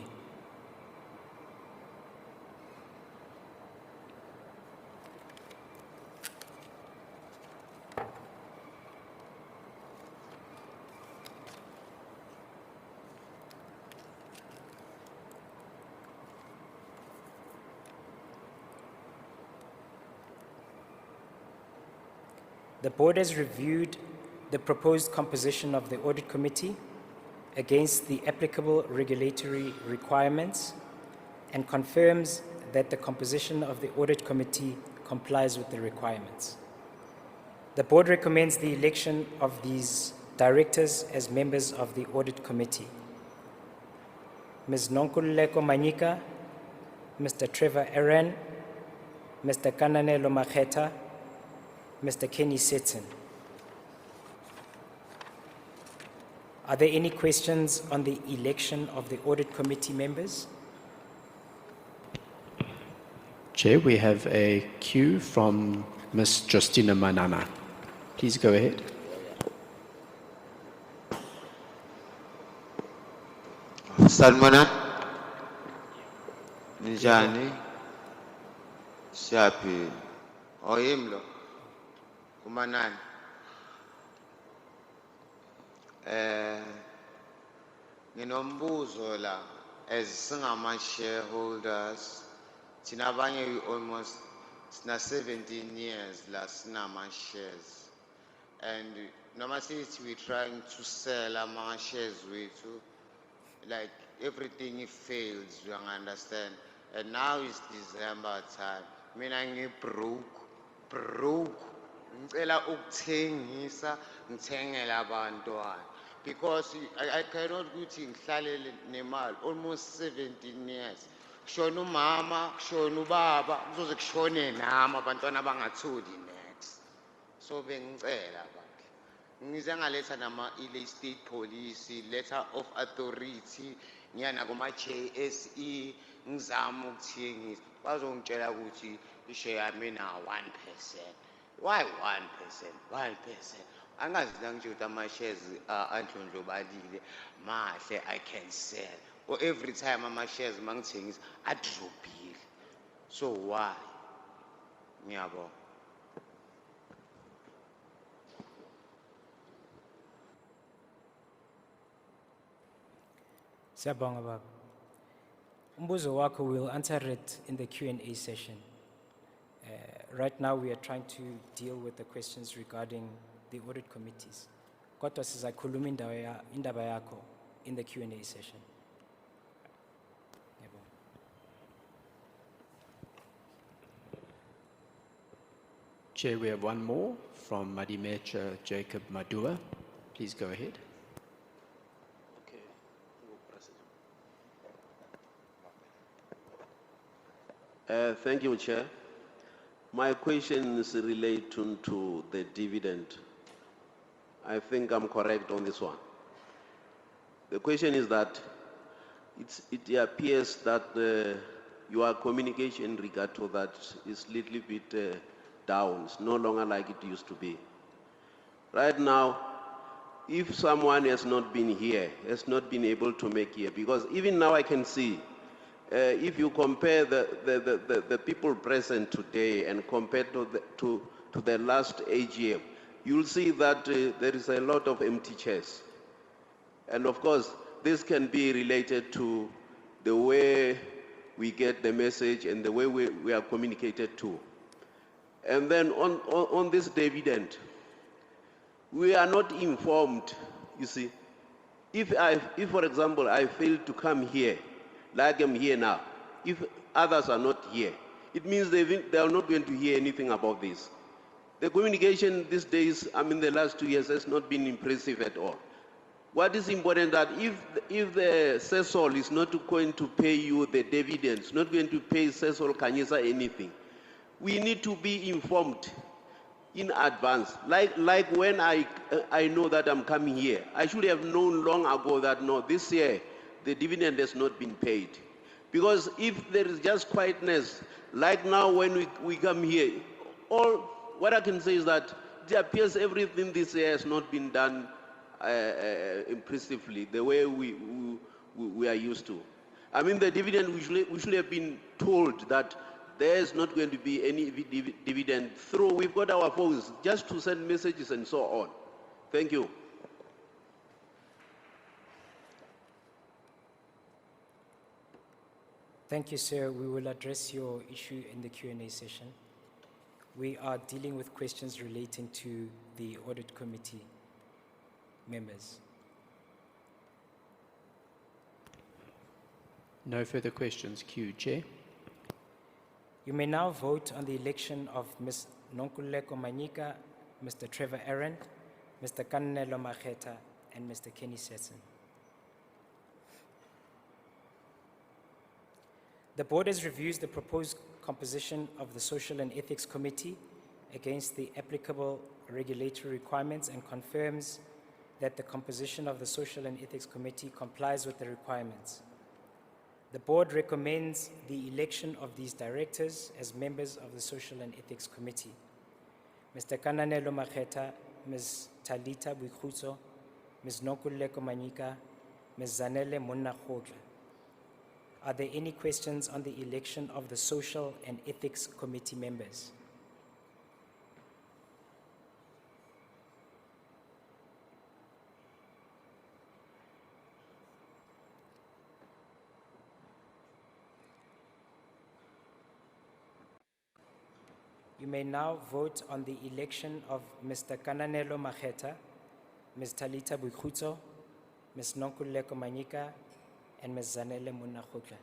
The board has reviewed the proposed composition of the audit committee against the applicable regulatory requirements and confirms that the composition of the audit committee complies with the requirements. The board recommends the election of these directors as members of the audit committee. Ms. Nonkululeko Manyika, Mr. Trevor Aaron, Mr. Kananelo Makheta, Mr. Kenny Setzen. Are there any questions on the election of the audit committee members? Chair, we have a cue from Ms. Justina Manana. Please go ahead. Salmonan, Njani, Shapi, Oyimlo, Kumanan. Nginombuzo la, as singama shareholders, sinabanye we almost 17 years la sinama shares, and normally we're trying to sell our shares too. Like everything fails, you understand. And now it's December time. Mina broke. Ngicela ukuthengisa, ngithengela abantwana. Because I cannot ukuthi ngihlalele nemali almost 17 years. Kushona umama, kushona ubaba, kuzoze kushone nami abantwana bangatholi next. So bengicela ngize ngaletha nama state policy, letter of authority, ngiyana kuma JSE, ngizama ukuthengisa. Bazongitshela ukuthi ishare yami na 1%. Why 1%? 1%. Angazi nje ukuthi ama shares andlondlobalile mahle I can sell. Or every time ama shares mangithengisa adropile. So why? Ngiyabonga. Siyabonga baba. Umbuzo wako will answer it in the Q&A session. Right now we are trying to deal with the questions regarding the audit committees. Kodwa sizakhuluma indaba yakho in the Q&A session. Ngiyabonga. Chair, we have one more from Madimecha Jacob Madua. Please go ahead. Thank you, Chair. My question is relating to the dividend. I think I'm correct on this one. The question is that it appears that your communication in regard to that is a little bit down. It's no longer like it used to be. Right now, if someone has not been here, has not been able to make here, because even now I can see if you compare the people present today and compared to the last AGM, you'll see that there is a lot of empty chairs. And of course, this can be related to the way we get the message and the way we are communicated to. And then on this dividend, we are not informed, you see. If for example, I fail to come here, like I'm here now, if others are not here, it means they are not going to hear anything about this. The communication these days, the last 2 years, has not been impressive at all. What is important that if the Sasol is not going to pay you the dividends, not going to pay Sasol Khanyisa anything, we need to be informed in advance. Like when I know that I'm coming here, I should have known long ago that no, this year the dividend has not been paid. Because if there is just quietness, like now when we come here, what I can say is that it appears everything this year has not been done impressively, the way we are used to. The dividend, we should have been told that there is not going to be any dividend through. We've got our phones just to send messages and so on. Thank you. Thank you, sir. We will address your issue in the Q&A session. We are dealing with questions relating to the audit committee members. No further questions. Q, Chair. You may now vote on the election of Ms. Nonkululeko Manyika Mr. Trevor Aaron, Mr. Kannelo Makgetha, and Mr. Khanyisa. The board has reviewed the proposed composition of the Social and Ethics Committee against the applicable regulatory requirements and confirms that the composition of the Social and Ethics Committee complies with the requirements. The board recommends the election of these directors as members of the Social and Ethics Committee. Mr. Kannelo Makgetha, Ms. Talita Buikhuzo, Ms. Nonkululeko Manyika, Ms. Zanele Munnakgotla. Are there any questions on the election of the Social and Ethics Committee members? You may now vote on the election of Mr. Kannelo Makgetha, Ms. Talita Buikhuzo, Ms. Nonkululeko Manyika, and Ms. Zanele Munnakgotla.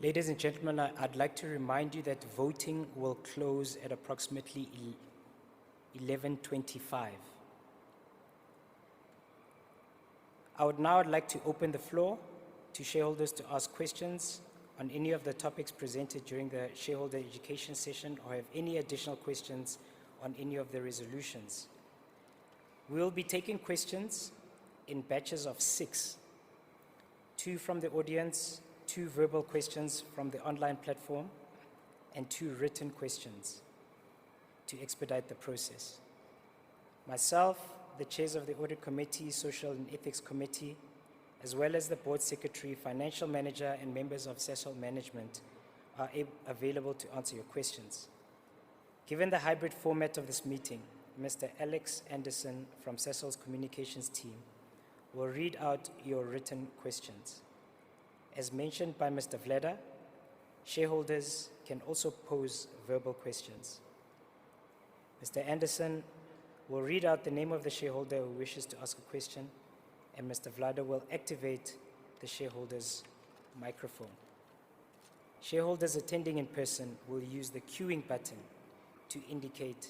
Ladies and gentlemen, I'd like to remind you that voting will close at approximately 11:25. I would now like to open the floor to shareholders to ask questions on any of the topics presented during the shareholder education session or have any additional questions on any of the resolutions. We will be taking questions in batches of 6, 2 from the audience, 2 verbal questions from the online platform, and 2 written questions to expedite the process. Myself, the chairs of the Audit Committee, Social and Ethics Committee, as well as the Board Secretary, Financial Manager, and members of Sasol Management are available to answer your questions. Given the hybrid format of this meeting, Mr. Alex Anderson from Sasol's communications team will read out your written questions. As mentioned by Mr. Vleda, shareholders can also pose verbal questions. Mr. Anderson will read out the name of the shareholder who wishes to ask a question, and Mr. Vleda will activate the shareholder's microphone. Shareholders attending in person will use the queuing button to indicate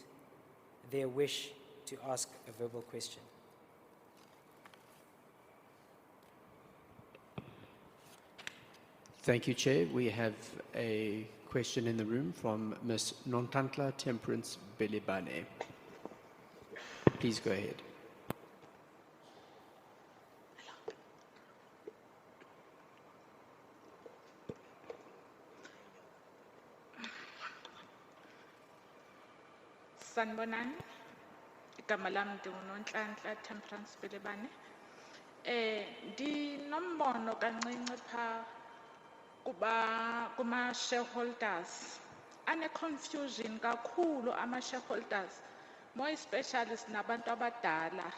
their wish to ask a verbal question. Thank you, Chair. We have a question in the room from Ms. Nontantla Temperance Belibane. Please go ahead. Sanibonani, igama lami ndinguNonhlanhla Temperance Belibane. Ndinombono kancinci pha kuma shareholders. Ane confusion kakhulu ama shareholders, more especially sinabantu abadala.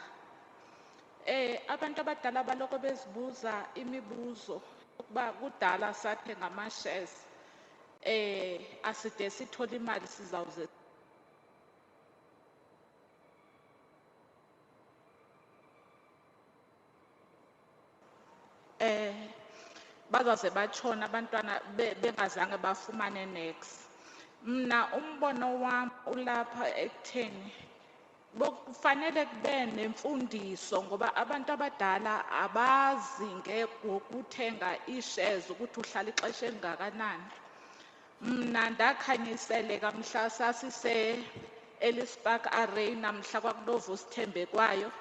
Abantu abadala baloko bezibuza imibuzo ukuba kudala sathenga ama shares. Aside sithola imali sizawuze bazaze batshona abantwana bengazange bafumane next. Mna umbono wami ulapha ekutheni kufanele kube nemfundiso ngoba abantu abadala abazi ngokuthenga ii-shares ukuthi uhlala ixesha elingakanani. Mna ndakhanyiseleka mhla sasise Ellispark Arena mhla kwakunovu Sithembe kwayo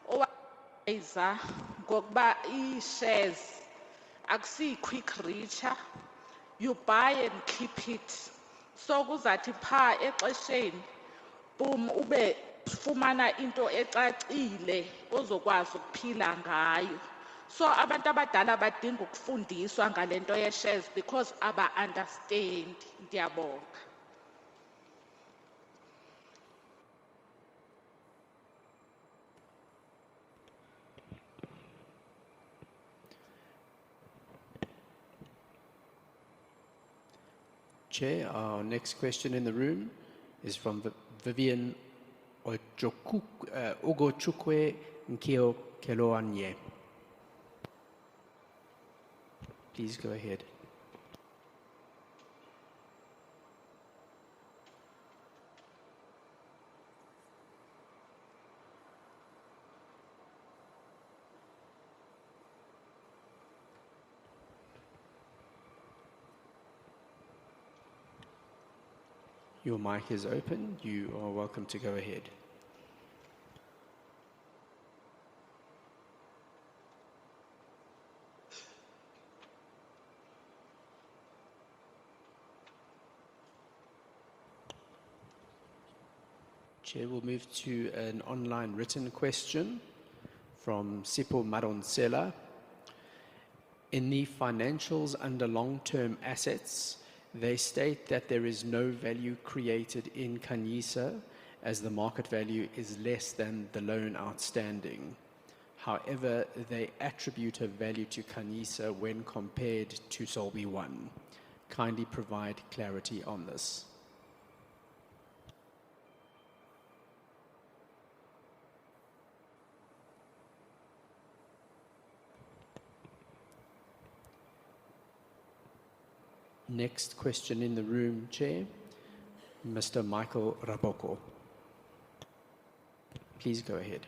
owayiza ngokuba ii-shares akusiyi quick richer, you buy and keep it. So kuzathi pha exesheni boom ube fumana into ecacile ozokwazi ukuphila ngayo. So abantu abadala badinga ukufundiswa ngalento ye-shares because aba understand. Ngiyabonga. Chair, our next question in the room is from Vivian Ogochukwe Nkio Keloanye. Please go ahead. Your mic is open. You are welcome to go ahead. Chair will move to an online written question from Sipho Maronsela. In the financials under long-term assets, they state that there is no value created in Khanyisa as the market value is less than the loan outstanding. However, they attribute a value to Khanyisa when compared to Solby 1. Kindly provide clarity on this. Next question in the room, Chair. Mr. Michael Raboko. Please go ahead.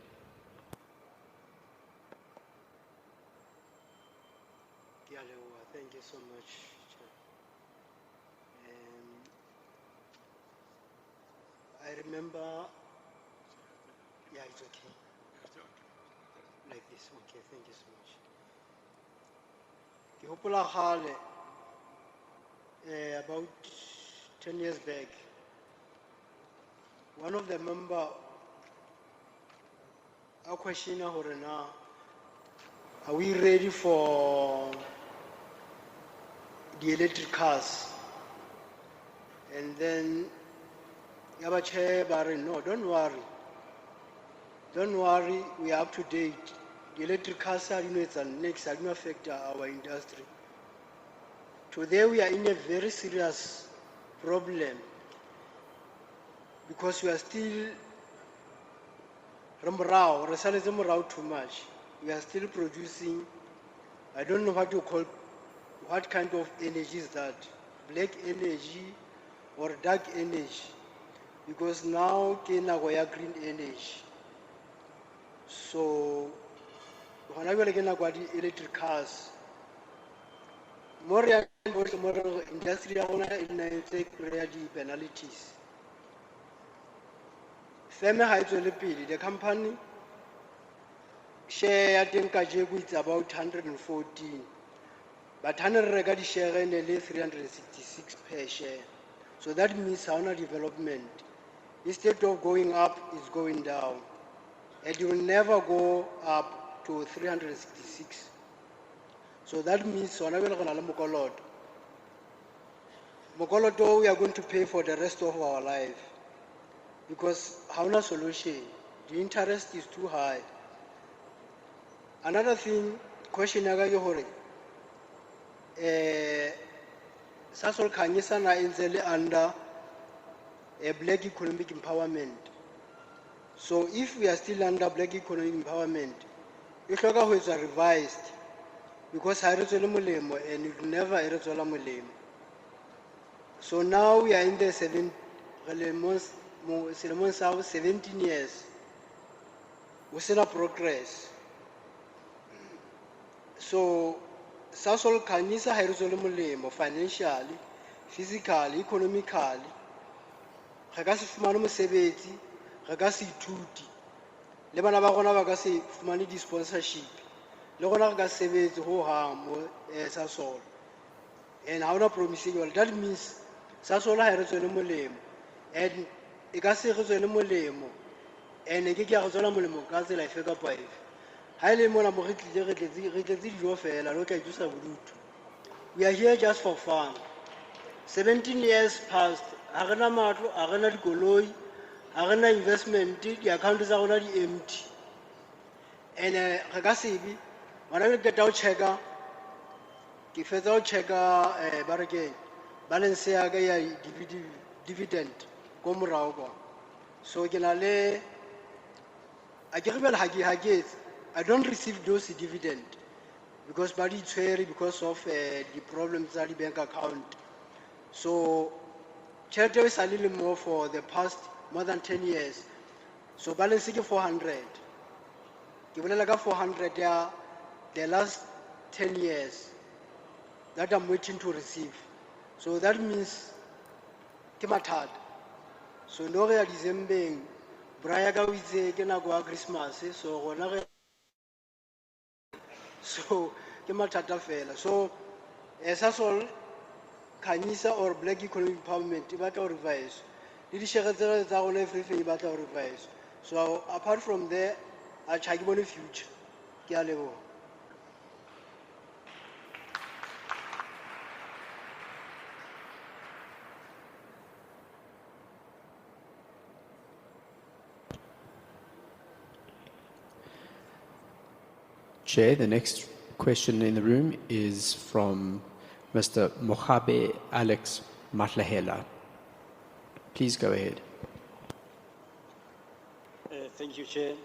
Thank you so much, Chair. I remember, yeah, it's okay. Like this, okay, thank you so much. Ke hopola kgale, about 10 years back, one of the member, our question are we ready for the electric cars? And then Yabache Barry, no, don't worry. Don't worry, we are up to date. The electric cars are, it's the next, are going to affect our industry. Today we are in a very serious problem because we are still too much. We are still producing, I don't know what to call, what kind of energy is that? Black energy or dark energy? Because now we have green energy. So when I will get electric cars, more industry penalties. The company share it's about 114, but 100 regard share 366 per share. So that means our development, instead of going up, is going down, and it will never go up to 366. So that means we are going to pay for the rest of our life because how no solution? The interest is too high. Another thing, question Sasol Khanyisa na inzele under a black economic empowerment. So if we are still under black economic empowerment, it is revised. Because I and it will never So now we are in the 17 years. We see no progress. So Sasol Khanyisa financially, physically, economically. Regasi fumana mosebetsi, regasi ithuti. Le bana ba rona ba ka se fumane di sponsorship. Sasol. And how not promising, well, that means Sasol ha re tswele molemo and e ka se re tswele molemo and ke ke a go tswela molemo ka tsela efe kapa efe ha ile mona mo re tletse dijo fela lo ka ithusa bodutu. We are here just for fun. 17 years passed, ha re na matlo, ha re na dikoloi, ha re na investment, di-account tsa rona di empty. And re ka se be ngwana le keta ho checka ke fetsa ho checka ba re keng balance ya ka ya dividend ko morao kwa. So ke na le a ke re bela ha ke I don't receive those dividend because ba di tshwere because of the problems tsa di bank account. So tšhelete e sa le more for the past more than 10 years. So balance ke 400. Ke bolela ka 400 ya the last 10 years that I'm waiting to receive. So that means ke mathata. So no re ya December braya ka o itse ke nako ya Christmas so gona ge so ke mathata fela. So Sasol Khanyisa or Black Economic Empowerment e batla ho revise le di-share tsa rona everything e batla ho revise. So apart from there a tjha ke bone future. Ke a leboha. Chair, the next question in the room is from Mr. Mohabe Alex Matlahela. Please go ahead. Thank you, Chair.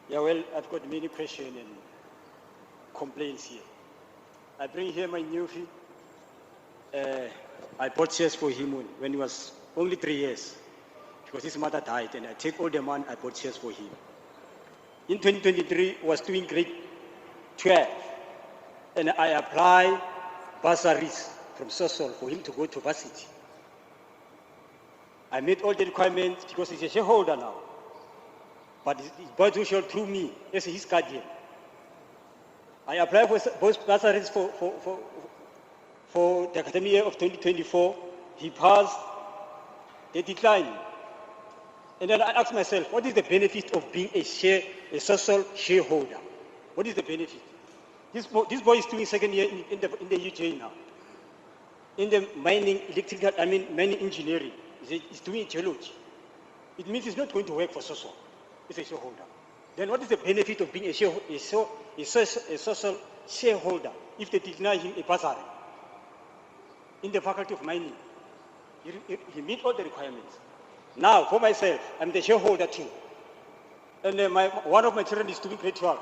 Yeah, well, I've got many questions and complaints here. I bring here my nephew. I bought shares for him when he was only 3 years because his mother died, and I take all the money I bought shares for him. In 2023, I was doing grade 12, and I applied bursaries from Sasol for him to go to varsity. I made all the requirements because he's a shareholder now. But his board shall through me as his guardian. I applied for both bursaries for the academic year of 2024. He passed, they declined. And then I asked myself, what is the benefit of being a Sasol shareholder? What is the benefit? This boy is doing second year in the UJ now. In the mining engineering. He's doing geology. It means he's not going to work for Sasol. He's a shareholder. Then what is the benefit of being a Sasol shareholder if they deny him a bursary? In the faculty of mining, he meets all the requirements. Now, for myself, I'm the shareholder too. And one of my children is doing grade 12.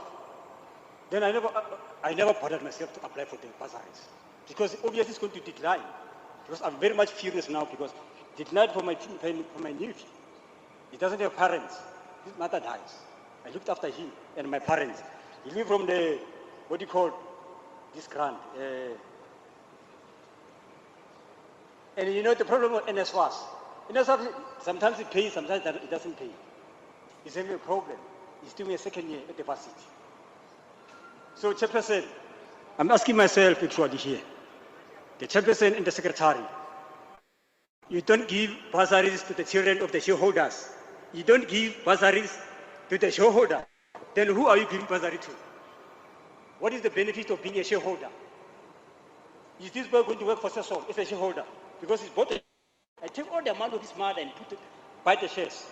Then I never bothered myself to apply for the bursaries because obviously it's going to decline. Because I'm very much furious now because it declined for my nephew. He doesn't have parents. His mother dies. I looked after him and my parents. He lived from the, what do you call this grant? And you know the problem with NSWAS. NSWAS, sometimes it pays, sometimes it doesn't pay. It's a problem. He's doing a second year at the varsity. So Chairperson, I'm asking myself actually here, the Chairperson and the Secretary, you don't give bursaries to the children of the shareholders. You don't give bursaries to the shareholder. Then who are you giving bursary to? What is the benefit of being a shareholder? Is this boy going to work for Sasol as a shareholder? Because he's bought I take all the amount of his mother and buy the shares.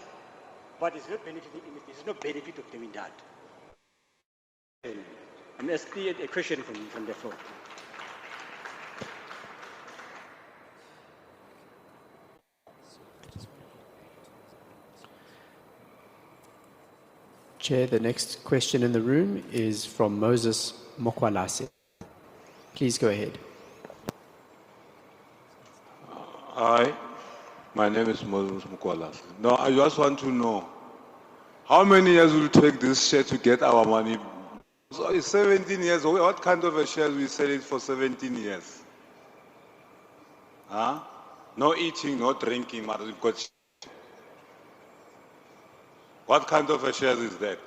But it's not benefiting him. There's no benefit of doing that. I'm asking a question from the floor. Chair, the next question in the room is from Moses Mokwalase. Please go ahead. Hi, my name is Moses Mukwalas. Now, I just want to know, how many years will it take this share to get our money? So it's 17 years. What kind of a share we sell it for 17 years? Huh? No eating, no drinking, but we've got. What kind of a share is that?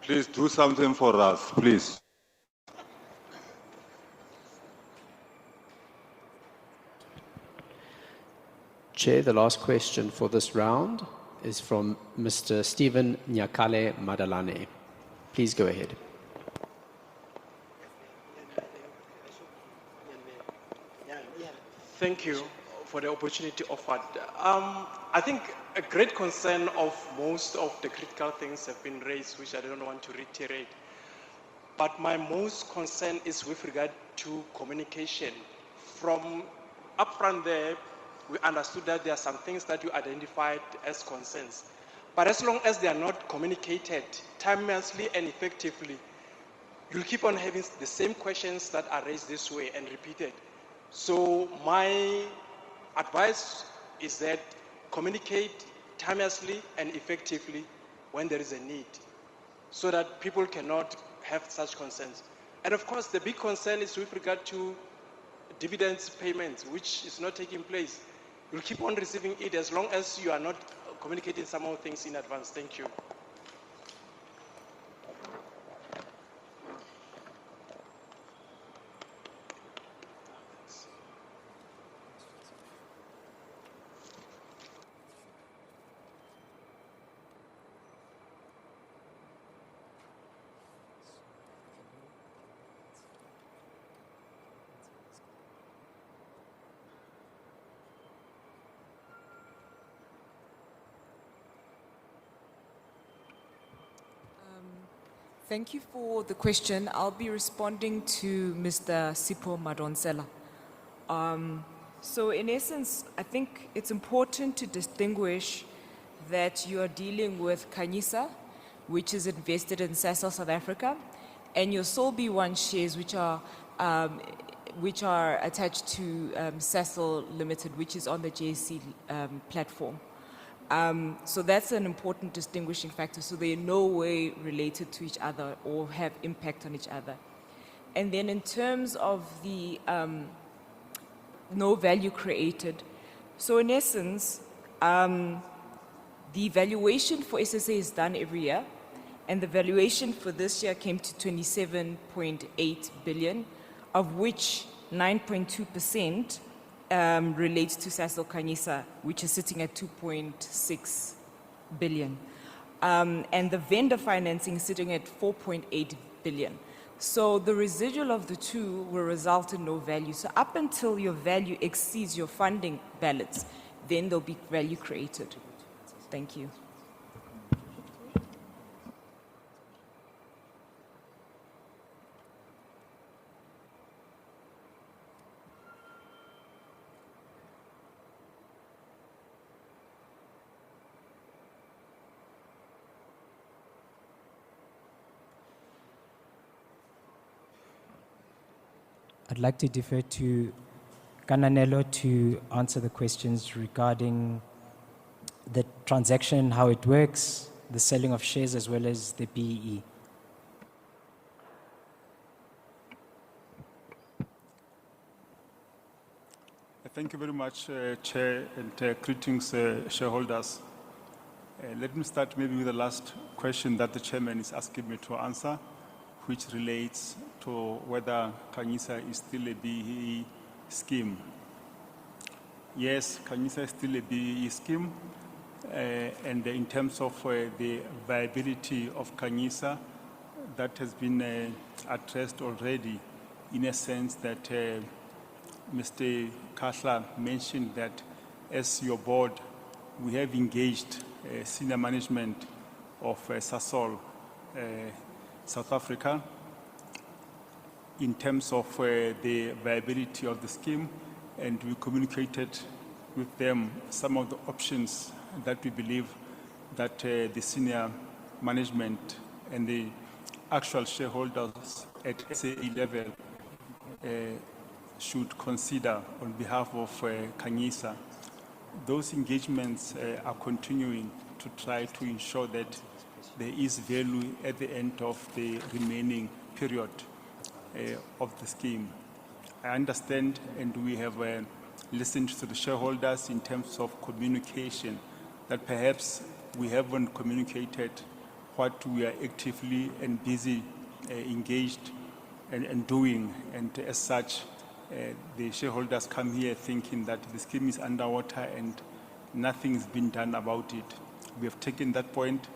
Please do something for us, please. Chair, the last question for this round is from Mr. Stephen Nyakale Madalane. Please go ahead. Thank you for the opportunity offered. I think a great concern of most of the critical things have been raised, which I don't want to reiterate. But my most concern is with regard to communication. From upfront there, we understood that there are some things that you identified as concerns. But as long as they are not communicated timelessly and effectively, you'll keep on having the same questions that are raised this way and repeated. So my advice is that communicate timelessly and effectively when there is a need, so that people cannot have such concerns. And of course, the big concern is with regard to dividends payments, which is not taking place. You'll keep on receiving it as long as you are not communicating some of things in advance. Thank you. Thank you for the question. I'll be responding to Mr. Sipho Madonsela. So in essence, I think it's important to distinguish that you are dealing with Khanyisa, which is invested in Sasol South Africa, and your Sol B1 shares, which are attached to Sasol Limited, which is on the JSE platform. So that's an important distinguishing factor. So they're in no way related to each other or have impact on each other. And then in terms of the no value created, so in essence, the valuation for SSA is done every year, and the valuation for this year came to 27.8 billion, of which 9.2% relates to Sasol Khanyisa, which is sitting at 2.6 billion. And the vendor financing is sitting at 4.8 billion. So the residual of the two will result in no value. So up until your value exceeds your funding balance, then there'll be value created. Thank you. I'd like to defer to Kananelo to answer the questions regarding the transaction, how it works, the selling of shares, as well as the BEE. Thank you very much, Chair, and greetings, shareholders. Let me start maybe with the last question that the Chairman is asking me to answer, which relates to whether Khanyisa is still a BEE scheme. Yes, Khanyisa is still a BEE scheme, and in terms of the viability of Khanyisa, that has been addressed already, in a sense that Mr. Khahla mentioned that as your board, we have engaged senior management of Sasol South Africa in terms of the viability of the scheme, and we communicated with them some of the options that we believe that the senior management and the actual shareholders at SAE level should consider on behalf of Khanyisa. Those engagements are continuing to try to ensure that there is value at the end of the remaining period of the scheme. I understand, and we have listened to the shareholders in terms of communication, that perhaps we haven't communicated what we are actively and busy engaged and doing, and as such, the shareholders come here thinking that the scheme is underwater and nothing has been done about it. We have taken that point,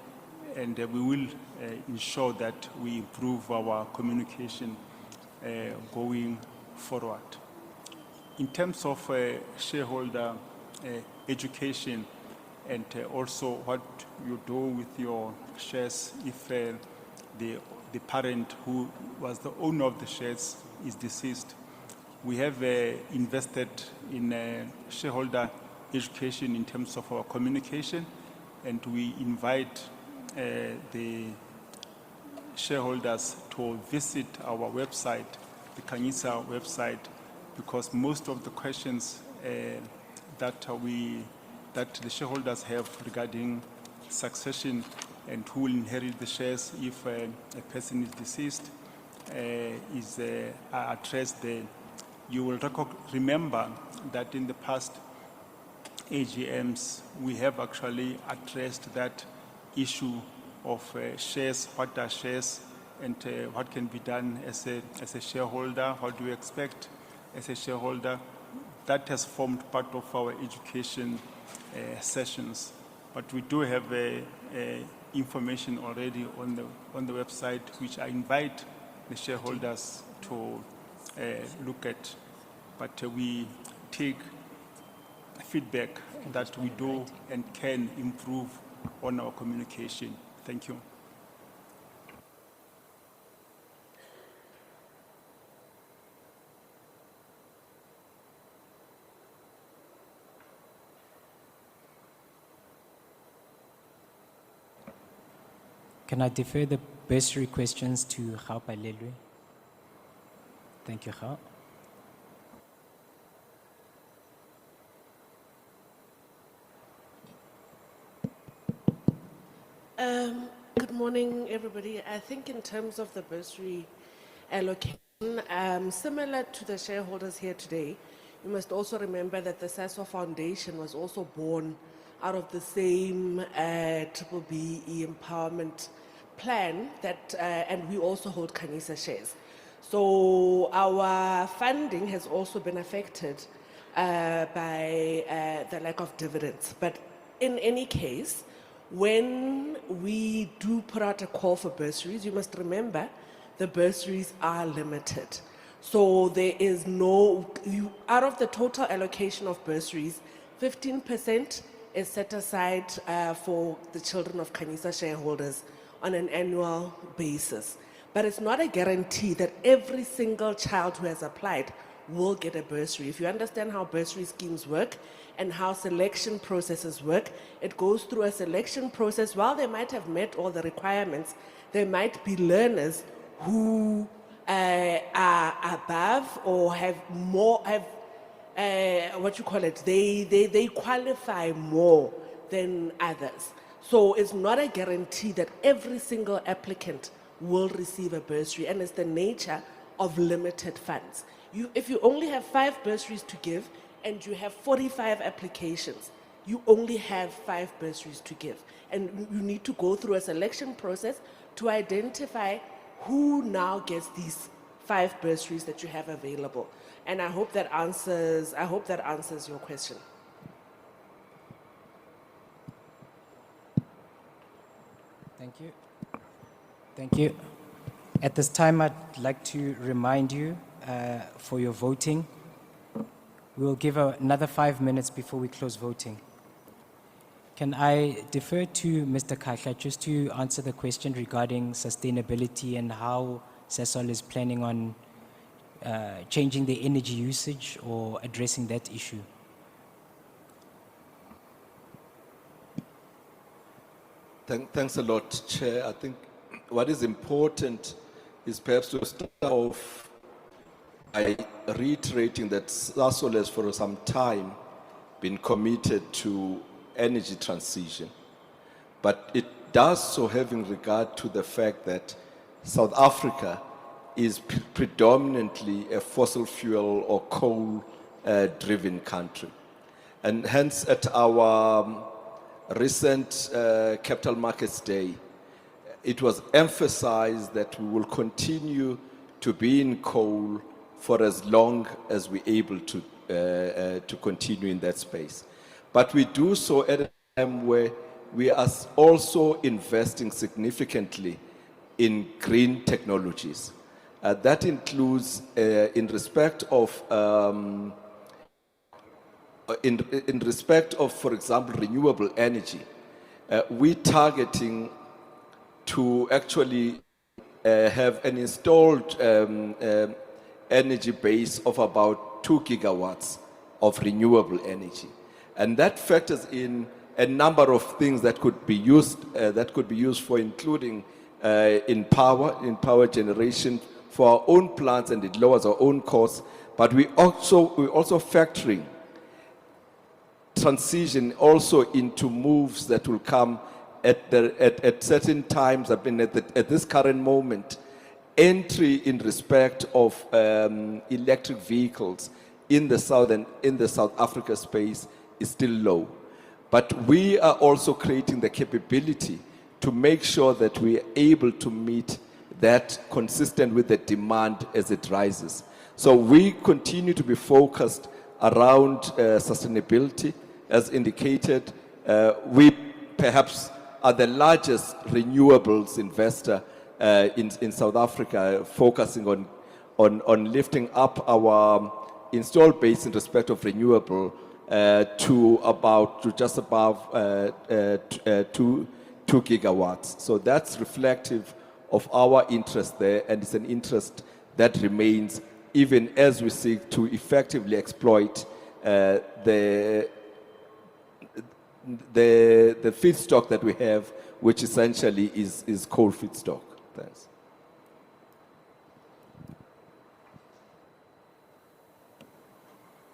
and we will ensure that we improve our communication going forward. In terms of shareholder education and also what you do with your shares if the parent who was the owner of the shares is deceased, we have invested in shareholder education in terms of our communication, and we invite the shareholders to visit our website, the Khanyisa website, because most of the questions that the shareholders have regarding succession and who will inherit the shares if a person is deceased is addressed there. You will remember that in the past AGMs, we have actually addressed that issue of shares, what are shares, and what can be done as a shareholder, what do you expect as a shareholder. That has formed part of our education sessions. But we do have information already on the website, which I invite the shareholders to look at. But we take feedback that we do and can improve on our communication. Thank you. Can I defer the bursary questions to Khao Palelwe? Thank you, Khao. Good morning, everybody. I think in terms of the bursary allocation, similar to the shareholders here today, you must also remember that the Sasol Foundation was also born out of the same BBBE empowerment plan that, and we also hold Khanyisa shares. So our funding has also been affected by the lack of dividends. But in any case, when we do put out a call for bursaries, you must remember the bursaries are limited. So there is no, out of the total allocation of bursaries, 15% is set aside for the children of Khanyisa shareholders on an annual basis. But it's not a guarantee that every single child who has applied will get a bursary. If you understand how bursary schemes work and how selection processes work, it goes through a selection process. While they might have met all the requirements, there might be learners who are above or have more, they qualify more than others. So it's not a guarantee that every single applicant will receive a bursary, and it's the nature of limited funds. If you only have 5 bursaries to give and you have 45 applications, you only have 5 bursaries to give. And you need to go through a selection process to identify who now gets these 5 bursaries that you have available. And I hope that answers your question. Thank you. Thank you. At this time, I'd like to remind you for your voting. We'll give another 5 minutes before we close voting. Can I defer to Mr. Khahla just to answer the question regarding sustainability and how Sasol is planning on changing the energy usage or addressing that issue? Thanks a lot, Chair. I think what is important is perhaps to start off by reiterating that Sasol has for some time been committed to energy transition. But it does so having regard to the fact that South Africa is predominantly a fossil fuel or coal-driven country. And hence at our recent Capital Markets Day, it was emphasized that we will continue to be in coal for as long as we're able to continue in that space. But we do so at a time where we are also investing significantly in green technologies. That includes, in respect of, for example, renewable energy. We're targeting to actually have an installed energy base of about 2 gigawatts of renewable energy. And that factors in a number of things that could be used, for, including in power generation for our own plants, and it lowers our own costs. But we're also factoring transition also into moves that will come at certain times. I mean, at this current moment, entry in respect of electric vehicles in the South and in the South Africa space is still low. But we are also creating the capability to make sure that we are able to meet that consistent with the demand as it rises. So we continue to be focused around sustainability. As indicated, we perhaps are the largest renewables investor in South Africa, focusing on lifting up our installed base in respect of renewable to just above 2 gigawatts. So that's reflective of our interest there, and it's an interest that remains even as we seek to effectively exploit the feedstock that we have, which essentially is coal feedstock. Thanks.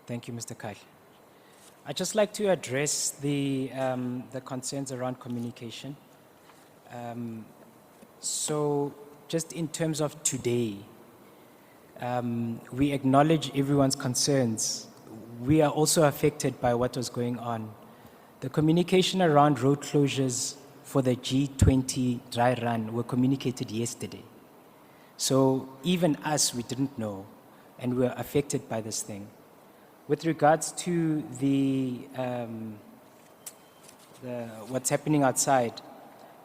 Thank you, Mr. Kyle. I'd just like to address the concerns around communication. So just in terms of today, we acknowledge everyone's concerns. We are also affected by what was going on. The communication around road closures for the G20 dry run were communicated yesterday. So even us, we didn't know, and we were affected by this thing. With regards to what's happening outside,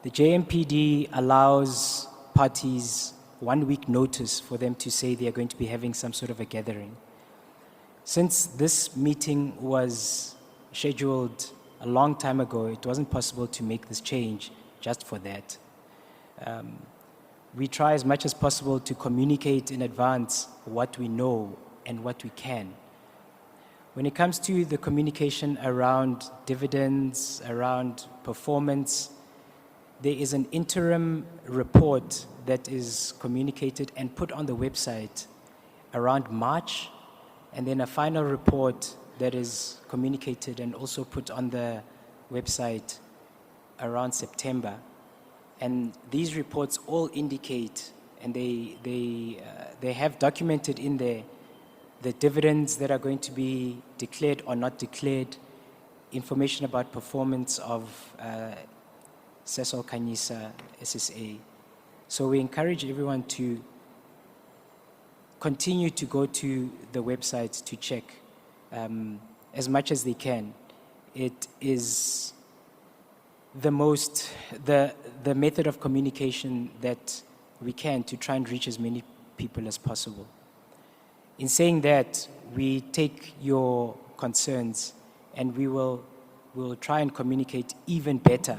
the JMPD allows parties 1 week notice for them to say they are going to be having some sort of a gathering. Since this meeting was scheduled a long time ago, it wasn't possible to make this change just for that. We try as much as possible to communicate in advance what we know and what we can. When it comes to the communication around dividends, around performance, there is an interim report that is communicated and put on the website around March, and then a final report that is communicated and also put on the website around September. And these reports all indicate, and they have documented in there, the dividends that are going to be declared or not declared, information about performance of Sasol Khanyisa SSA. So we encourage everyone to continue to go to the website to check as much as they can. It is the method of communication that we can to try and reach as many people as possible. In saying that, we take your concerns and we'll try and communicate even better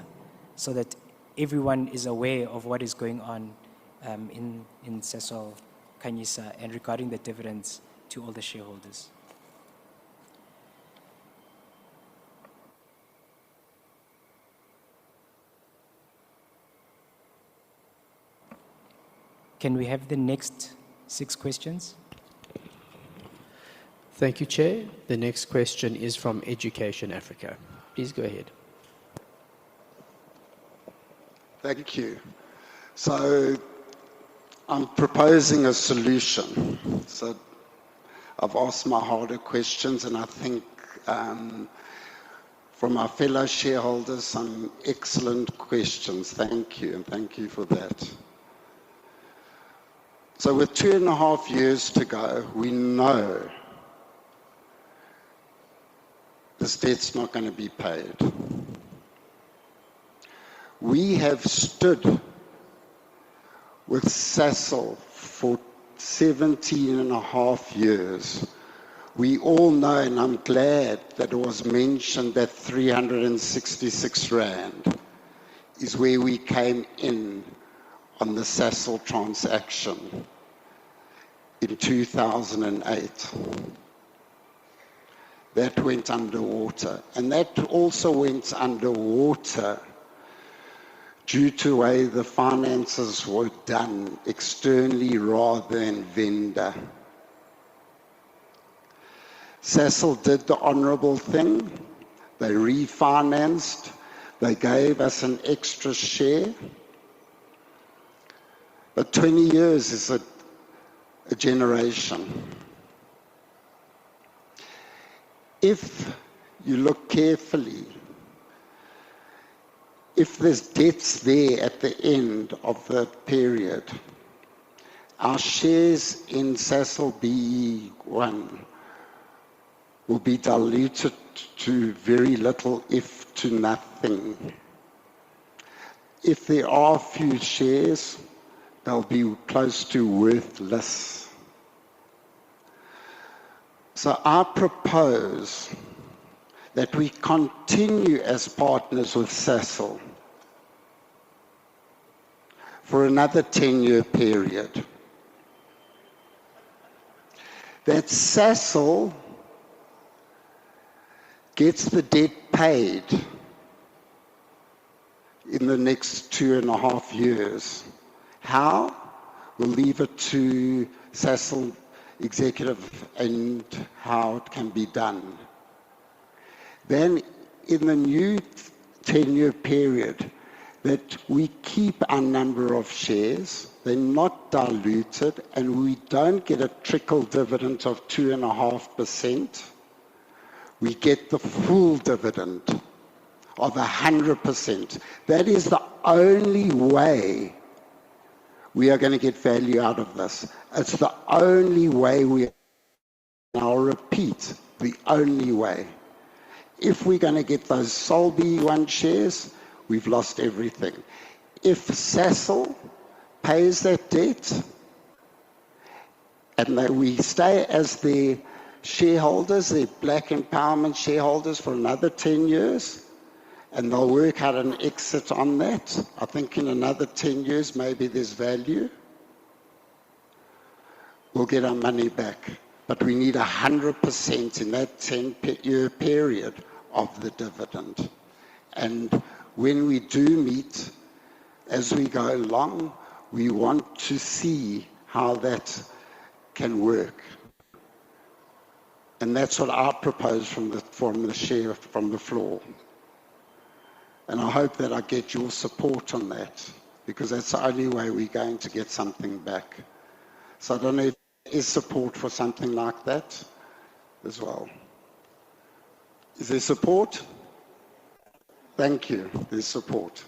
so that everyone is aware of what is going on in Sasol Khanyisa and regarding the dividends to all the shareholders. Can we have the next 6 questions? Thank you, Chair. The next question is from Education Africa. Please go ahead. Thank you. So I'm proposing a solution. So I've asked my harder questions, and I think from our fellow shareholders, some excellent questions. Thank you, and thank you for that. So with 2.5 years to go, we know the this debt's not going to be paid. We have stood with Sasol for 17 and a half years. We all know, and I'm glad that it was mentioned, that 366 Rand is where we came in on the Sasol transaction in 2008. That went underwater. And that also went underwater due to the way the finances were done externally rather than vendor. Sasol did the honorable thing. They refinanced. They gave us an extra share. But 20 years is a generation. If you look carefully, if there's debts there at the end of the period, our shares in Sasol BE1 will be diluted to very little, if to nothing. If there are a few shares, they'll be close to worthless. So I propose that we continue as partners with Sasol for another 10-year period. That Sasol gets the debt paid in the next 2.5 years. How? We'll leave it to Sasol executive and how it can be done. Then in the new 10-year period, that we keep our number of shares, they're not diluted, and we don't get a trickle dividend of 2.5%. We get the full dividend of 100%. That is the only way we are going to get value out of this. It's the only way and I'll repeat, the only way. If we're going to get those Sol B1 shares, we've lost everything. If Sasol pays that debt, and that we stay as their shareholders, their black empowerment shareholders for another 10 years, and they'll work out an exit on that. I think in another 10 years, maybe there's value. We'll get our money back. But we need 100% in that 10-year period of the dividend. And when we do meet, as we go along, we want to see how that can work. And that's what I propose from the share from the floor. And I hope that I get your support on that, because that's the only way we're going to get something back. So I don't know if there is support for something like that as well. Is there support? Thank you. There's support.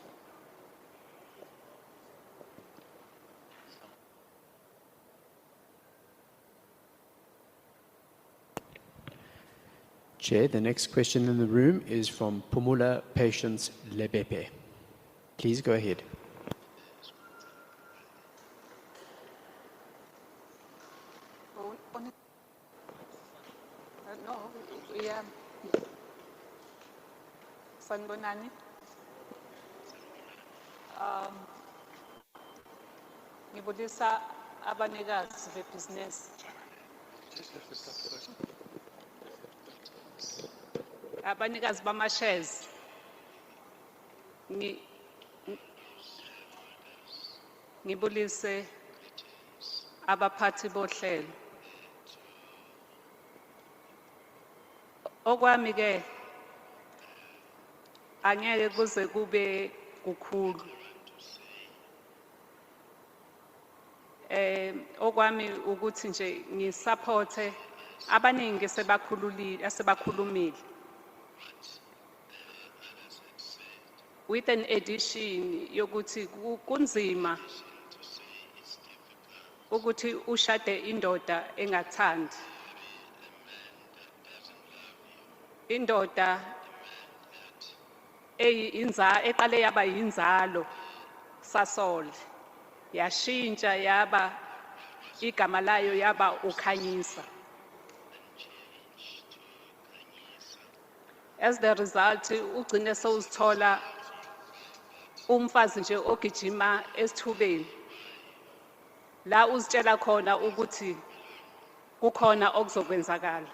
Chair, the next question in the room is from Pumula Patience Lebepe. Please go ahead. Sanibonani. Ngibulisa abanikazi bebhizinisi. Abanikazi bama-shares. Ngibulise abaphathi bohlelo. Okwami ke angeke kuze kube kukhulu. Okwami ukuthi nje ngisupporte abaningi sebakhulumile. With an addition yokuthi kunzima ukuthi ushade indoda engathandi. indoda eqale yaba yinzalo Sasol yashintsha yaba igama layo yaba uKhanyisa. As the result ugcine sewuzithola umfazi nje ogijima esithubeni la uzitshela khona ukuthi kukhona okuzokwenzakala.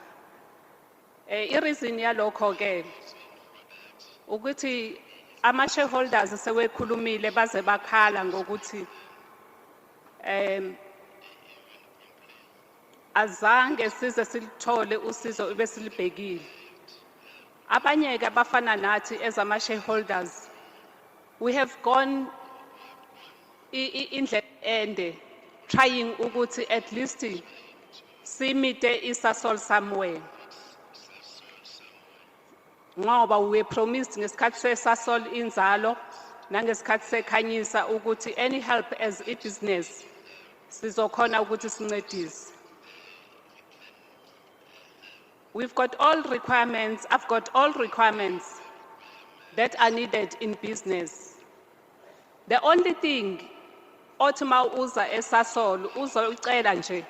I-reason yalokho ke ukuthi ama-shareholders sewekhulumile baze bakhala ngokuthi azange size silithole usizo ebesilibhekile. Abanye ke abafana nathi as ama-shareholders we have gone indlela ende trying ukuthi at least simite iSasol somewhere. Ngoba we promised ngesikhathi seSasol inzalo nangesikhathi seKhanyisa ukuthi any help as a business sizokhona ukuthi sincedise. We've got all requirements, I've got all requirements that are needed in business. The only thing othuma uza eSasol uzocela nje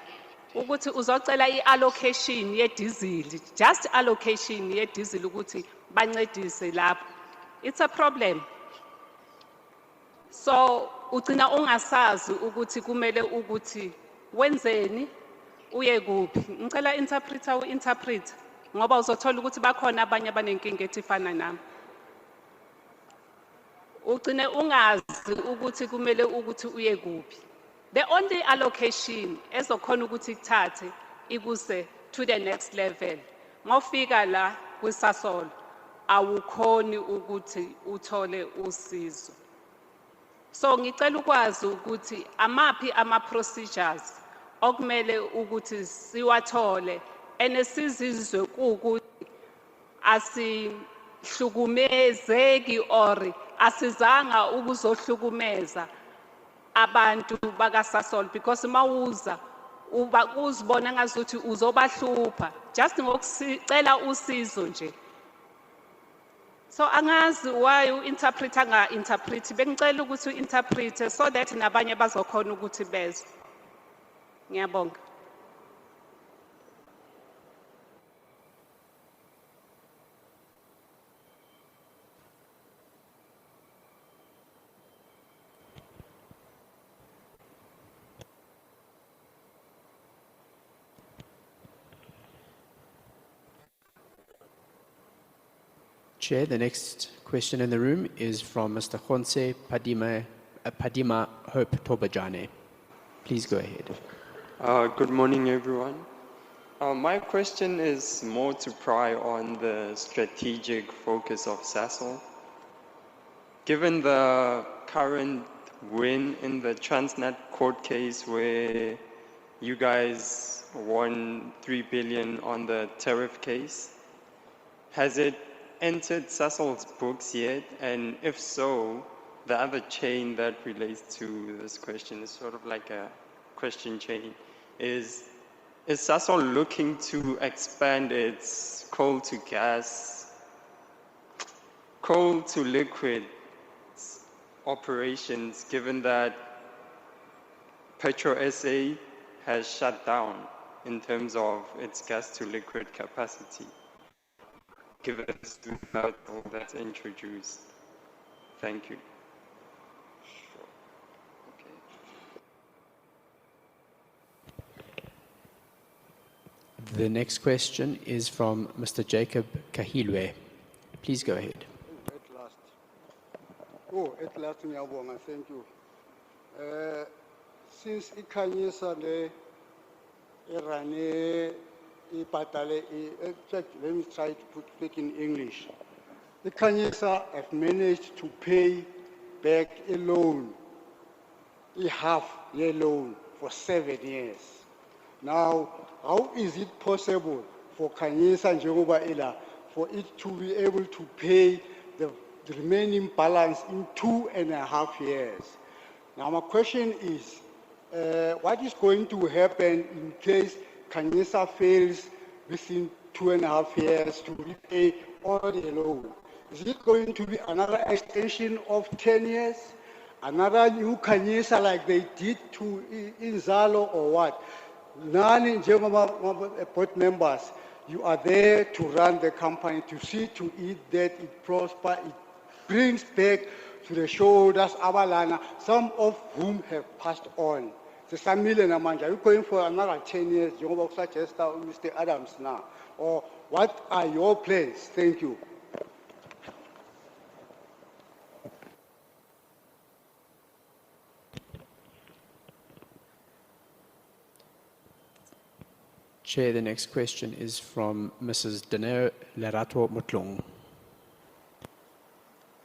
ukuthi uzocela i-allocation ye-diesel, just allocation ye-diesel ukuthi bancedise lapho. It's a problem. So ugcina ungasazi ukuthi kumele ukuthi wenzeni uye kuphi. Ngicela interpreter u-interpret ngoba uzothola ukuthi bakhona abanye abanenkinga etifana nami. Ugcine ungazi ukuthi kumele ukuthi uye kuphi. The only allocation ezokhona ukuthi ikuthathe ikuse to the next level. Mawufika la kwiSasol awukhoni ukuthi uthole usizo. So ngicela ukwazi ukuthi amaphi ama-procedures okumele ukuthi siwathole enesizizwe ukuthi asihlukumezeki or asizanga ukuzohlukumeza abantu bakaSasol because mawuza uzibona ngazuthi uzobahlupha just ngokucela usizo nje. So angazi why u-interpreter nga-interpreti. Bengicela ukuthi u-interprete so that nabanye bazokhona ukuthi bezwe. Ngiyabonga. Chair, the next question in the room is from Mr. Khonse Padima Hope Tobajane. Please go ahead. Good morning, everyone. My question is more to pry on the strategic focus of Sasol. Given the current win in the Transnet court case where you guys won 3 billion on the tariff case, has it entered Sasol's books yet? And if so, the other chain that relates to this question is sort of like a question chain. Is Sasol looking to expand its coal to liquid operations, given that Petro SA has shut down in terms of its gas to liquid capacity, given this new model that's introduced? Thank you. The next question is from Mr. Jacob Kahilwe. Please go ahead. At last, ngiyabonga, thank you. Since iKhanyisa le irane ibhatale, in fact, let me try to speak in English. iKhanyisa have managed to pay back a loan, a half-year loan for 7 years. Now, how is it possible for Khanyisa njengoba ila for it to be able to pay the remaining balance in 2.5 years? Now, my question is, what is going to happen in case Khanyisa fails within 2.5 years to repay all the loan. Is it going to be another extension of 10 years? Another new Khanyisa like they did to Inzalo or what? None board members, you are there to run the company, to see to it that it prosper, it brings back to the shoulders Abalana, some of whom have passed on. The some million amount, are you going for another 10 years? You suggest Mr. Adams now. Or what are your plans? Thank you. Chair, the next question is from Mrs. Dene Lerato Mutlong.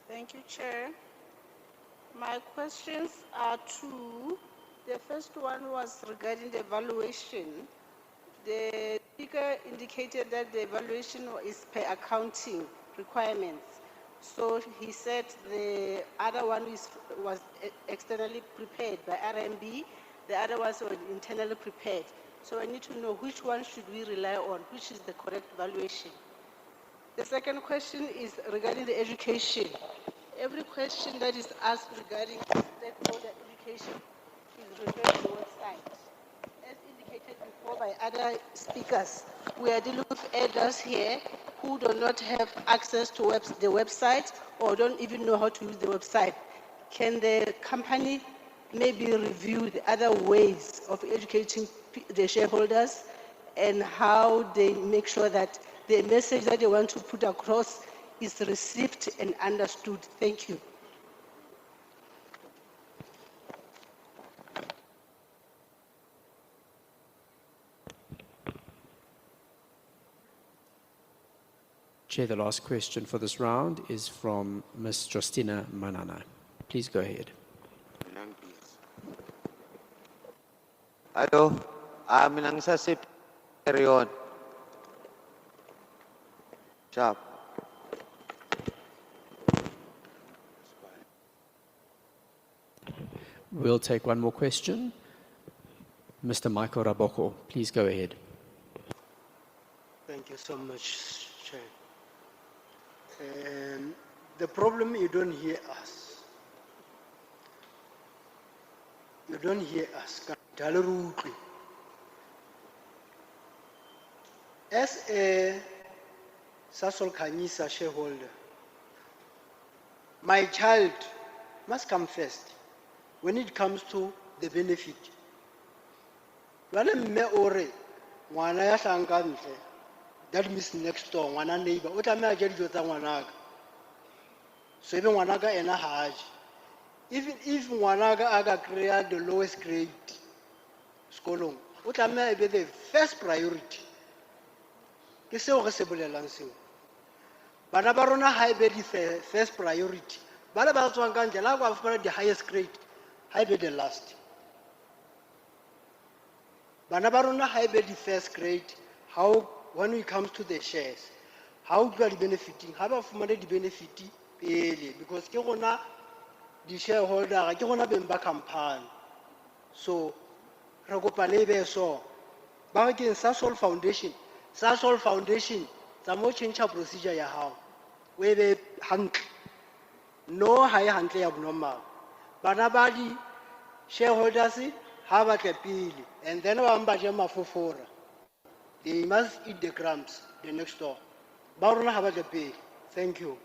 Thank you, Chair. My questions are two. The first one was regarding the valuation. The speaker indicated that the evaluation is per accounting requirements. So he said the other one was externally prepared by RMB, the other was internally prepared. So I need to know which one should we rely on, which is the correct valuation. The second question is regarding the education. Every question that is asked regarding stakeholder education is referred to the website. As indicated before by other speakers, we are dealing with elders here who do not have access to the website or don't even know how to use the website. Can the company maybe review the other ways of educating the shareholders and how they make sure that the message that they want to put across is received and understood? Thank you. Chair, the last question for this round is from Ms. Justina Manana. Please go ahead. Hello, mina ngisasip carry on. Sharp. We'll take one more question. Mr. Michael Raboko, please go ahead. Thank you so much, Chair. The problem, you don't hear us. You don't hear us. As a Sasol Khanyisa shareholder, my child must come first when it comes to the benefit. That means next door, one neighbor. What am I getting with Wanaga? So even Wanaga and a Haj. Even if Wanaga aga create the lowest grade school, what am I be the first priority? But Banabarona high be the first priority. Banabarona the highest grade, high be the last. Banabarona high be the first grade, how when it comes to the shares, how do you benefiting? How about the benefiting? Because the shareholder, member campaign. So, Ragopalebe so, back in Sasol Foundation, the more change of procedure ya how, where they hunt, no high huntly abnormal. Banabadi shareholders have a capil, and then one bajama for. They must eat the crumbs, the next door. Barona have a pay. Thank you.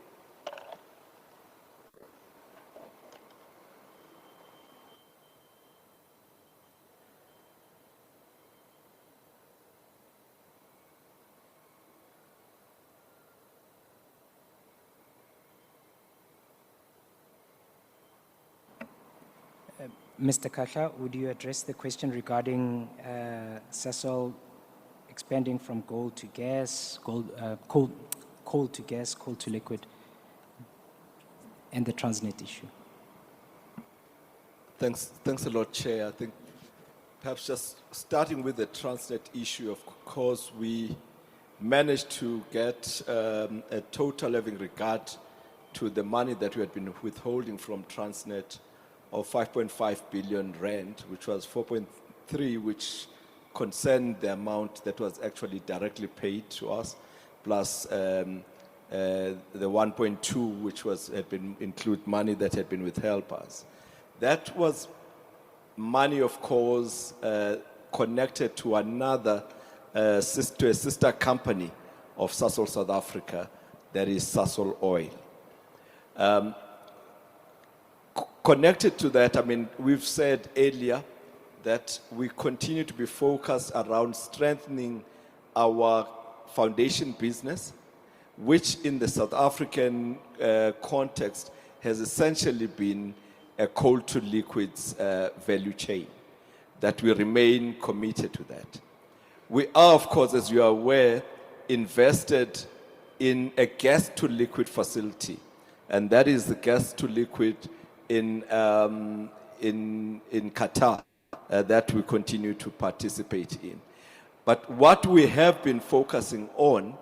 Mr. Kahla, would you address the question regarding Sasol expanding from coal to gas, coal to gas, coal to liquid, and the Transnet issue? Thanks a lot, Chair. I think perhaps just starting with the Transnet issue, of course, we managed to get a total having regard to the money that we had been withholding from Transnet of 5.5 billion rand, which was 4.3, which concerned the amount that was actually directly paid to us, plus the 1.2, which had been include money that had been withheld by us. That was money, of course, connected to another to a sister company of Sasol South Africa, that is Sasol Oil. Connected to that, I mean, we've said earlier that we continue to be focused around strengthening our foundation business, which in the South African context has essentially been a coal to liquids value chain, that we remain committed to that. We are, of course, as you are aware, invested in a gas to liquid facility, and that is the gas to liquid in Qatar that we continue to participate in. But what we have been focusing on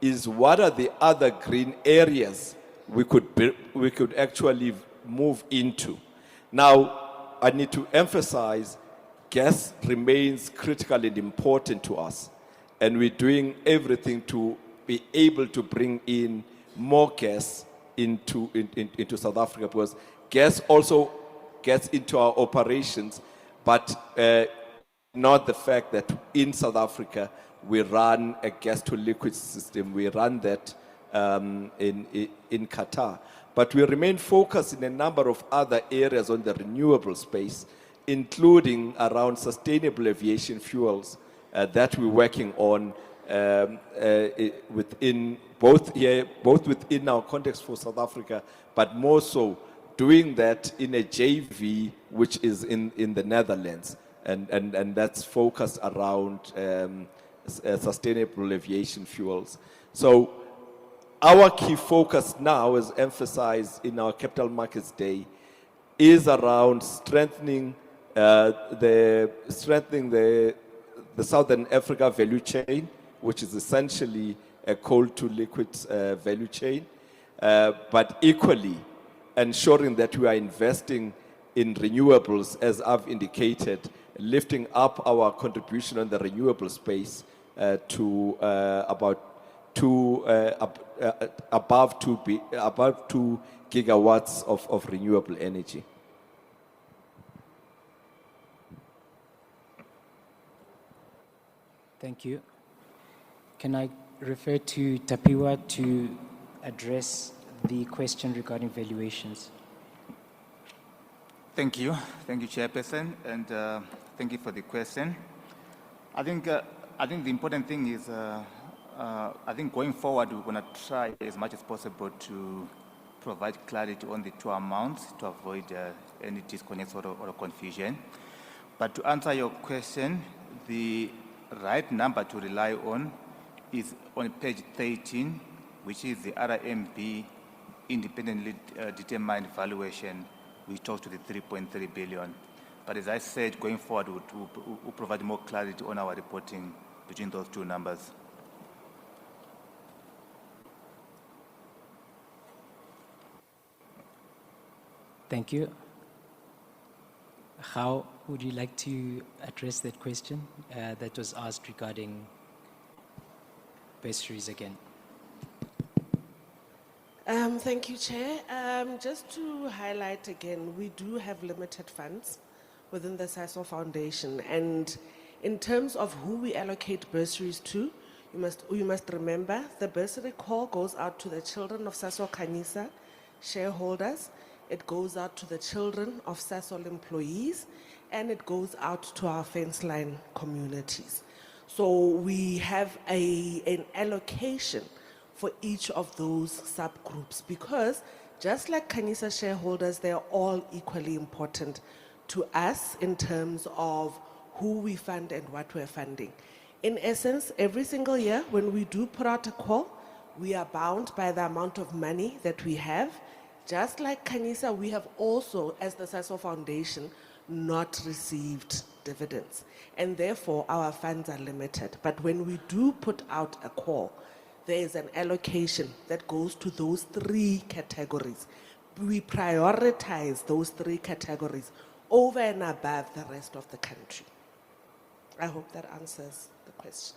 is what are the other green areas we could actually move into. Now, I need to emphasize, gas remains critical and important to us, and we're doing everything to be able to bring in more gas into South Africa, because gas also gets into our operations, but not the fact that in South Africa we run a gas to liquid system. We run that in Qatar. But we remain focused in a number of other areas on the renewable space, including around sustainable aviation fuels that we're working on within both within our context for South Africa, but more so doing that in a JV which is in the Netherlands, and that's focused around sustainable aviation fuels. So our key focus now, as emphasized in our Capital Markets Day, is around strengthening the Southern Africa value chain, which is essentially a coal to liquids value chain, but equally ensuring that we are investing in renewables, as I've indicated, lifting up our contribution on the renewable space to above 2 gigawatts of renewable energy. Thank you. Can I refer to Tapiwa to address the question regarding valuations? Thank you, Chairperson, and thank you for the question. I think the important thing is, I think going forward, we're going to try as much as possible to provide clarity on the two amounts to avoid any disconnects or confusion. But to answer your question, the right number to rely on is on page 13, which is the RMB independently determined valuation, which talks to the 3.3 billion. But as I said, going forward, we'll provide more clarity on our reporting between those two numbers. Thank you. How would you like to address that question that was asked regarding bursaries again? Thank you, Chair. Just to highlight again, we do have limited funds within the Sasol Foundation, and in terms of who we allocate bursaries to, you must remember the bursary call goes out to the children of Sasol Khanyisa shareholders, it goes out to the children of Sasol employees, and it goes out to our fence line communities. So we have an allocation for each of those subgroups, because just like Khanyisa shareholders, they are all equally important to us in terms of who we fund and what we're funding. In essence, every single year when we do put out a call, we are bound by the amount of money that we have. Just like Khanyisa, we have also, as the Sasol Foundation, not received dividends, and therefore our funds are limited. But when we do put out a call, there is an allocation that goes to those three categories. We prioritize those three categories over and above the rest of the country. I hope that answers the question.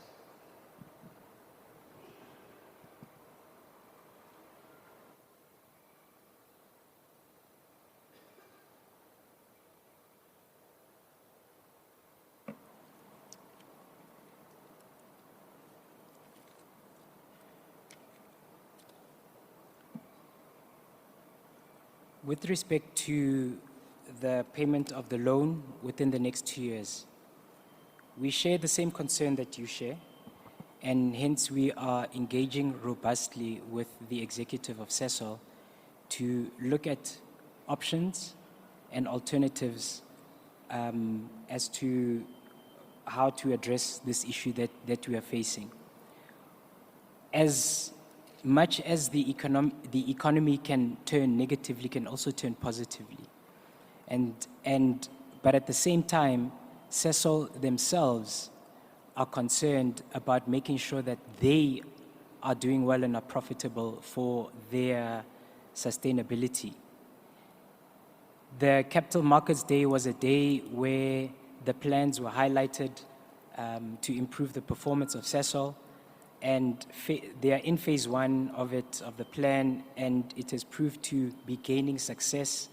With respect to the payment of the loan within the next 2 years, we share the same concern that you share, and hence we are engaging robustly with the executive of Sasol to look at options and alternatives as to how to address this issue that we are facing. As much as the economy can turn negatively, can also turn positively. But at the same time, Sasol themselves are concerned about making sure that they are doing well and are profitable for their sustainability. The Capital Markets Day was a day where the plans were highlighted to improve the performance of Sasol, and they are in phase one of the plan, and it has proved to be gaining success.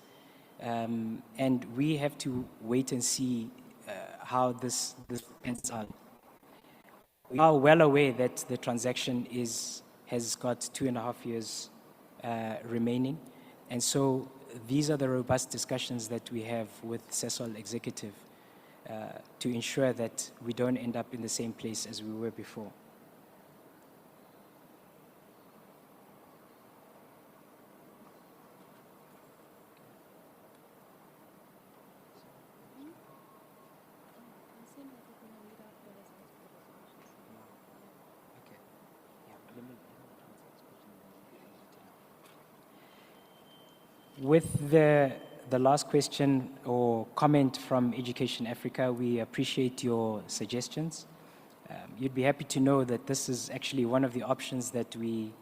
And we have to wait and see how this ends out. We are well aware that the transaction has got 2.5 years remaining, and so these are the robust discussions that we have with Sasol executive to ensure that we don't end up in the same place as we were before. With the last question or comment from Education Africa, we appreciate your suggestions. You'd be happy to know that this is actually one of the options that we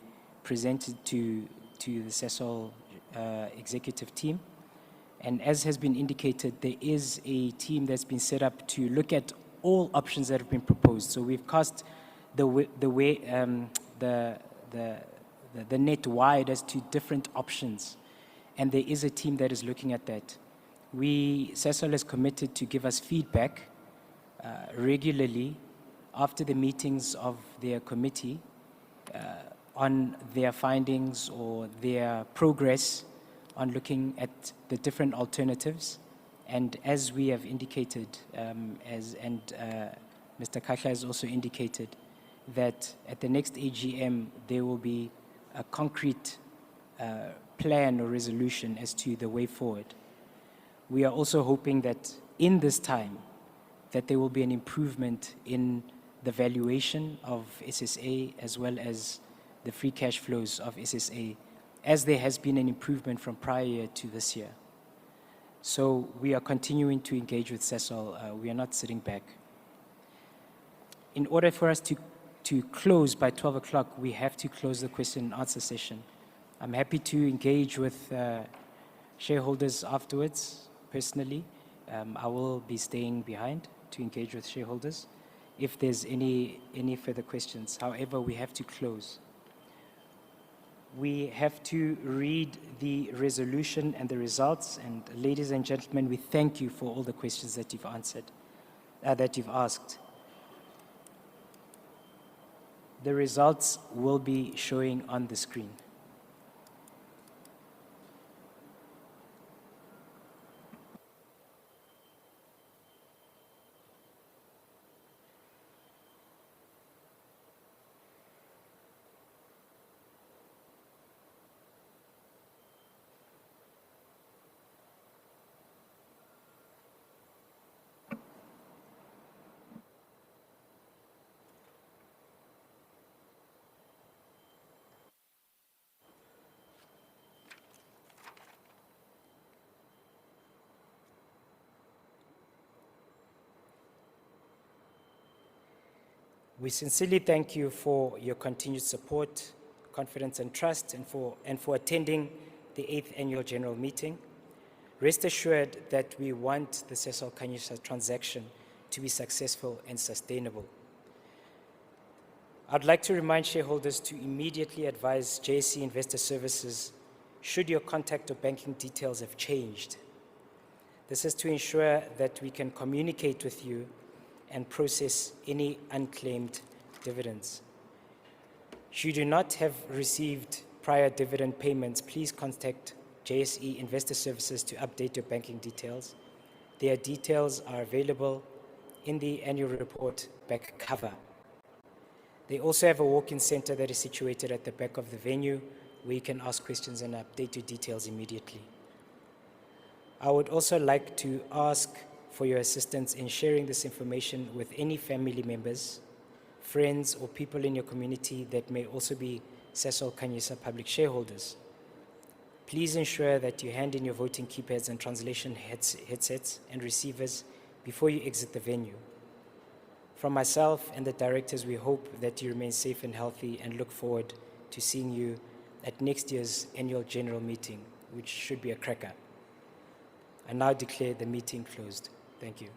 presented to the Sasol executive team. And as has been indicated, there is a team that's been set up to look at all options that have been proposed. So we've cast the net wide as to different options. And there is a team that is looking at that. Sasol is committed to give us feedback regularly after the meetings of their committee on their findings or their progress on looking at the different alternatives. And as we have indicated, Mr. Khahla has also indicated, that at the next AGM, there will be a concrete plan or resolution as to the way forward. We are also hoping that in this time, that there will be an improvement in the valuation of SSA as well as the free cash flows of SSA, as there has been an improvement from prior year to this year. So we are continuing to engage with Sasol. We are not sitting back. In order for us to close by 12 o'clock, we have to close the question and answer session. I'm happy to engage with shareholders afterwards, personally. I will be staying behind to engage with shareholders if there's any further questions. However, we have to close. We have to read the resolution and the results. And ladies and gentlemen, we thank you for all the questions that you've answered, that you've asked. The results will be showing on the screen. We sincerely thank you for your continued support, confidence and trust, and for attending the 8th Annual General Meeting. Rest assured that we want the Sasol Khanyisa transaction to be successful and sustainable. I'd like to remind shareholders to immediately advise JSE Investor Services should your contact or banking details have changed. This is to ensure that we can communicate with you and process any unclaimed dividends. Should you do not have received prior dividend payments, please contact JSE Investor Services to update your banking details. Their details are available in the annual report back cover. They also have a walk-in center that is situated at the back of the venue where you can ask questions and update your details immediately. I would also like to ask for your assistance in sharing this information with any family members, friends, or people in your community that may also be Sasol Khanyisa public shareholders. Please ensure that you hand in your voting keypads and translation headsets and receivers before you exit the venue. From myself and the directors, we hope that you remain safe and healthy and look forward to seeing you at next year's annual general meeting, which should be a cracker. I now declare the meeting closed. Thank you.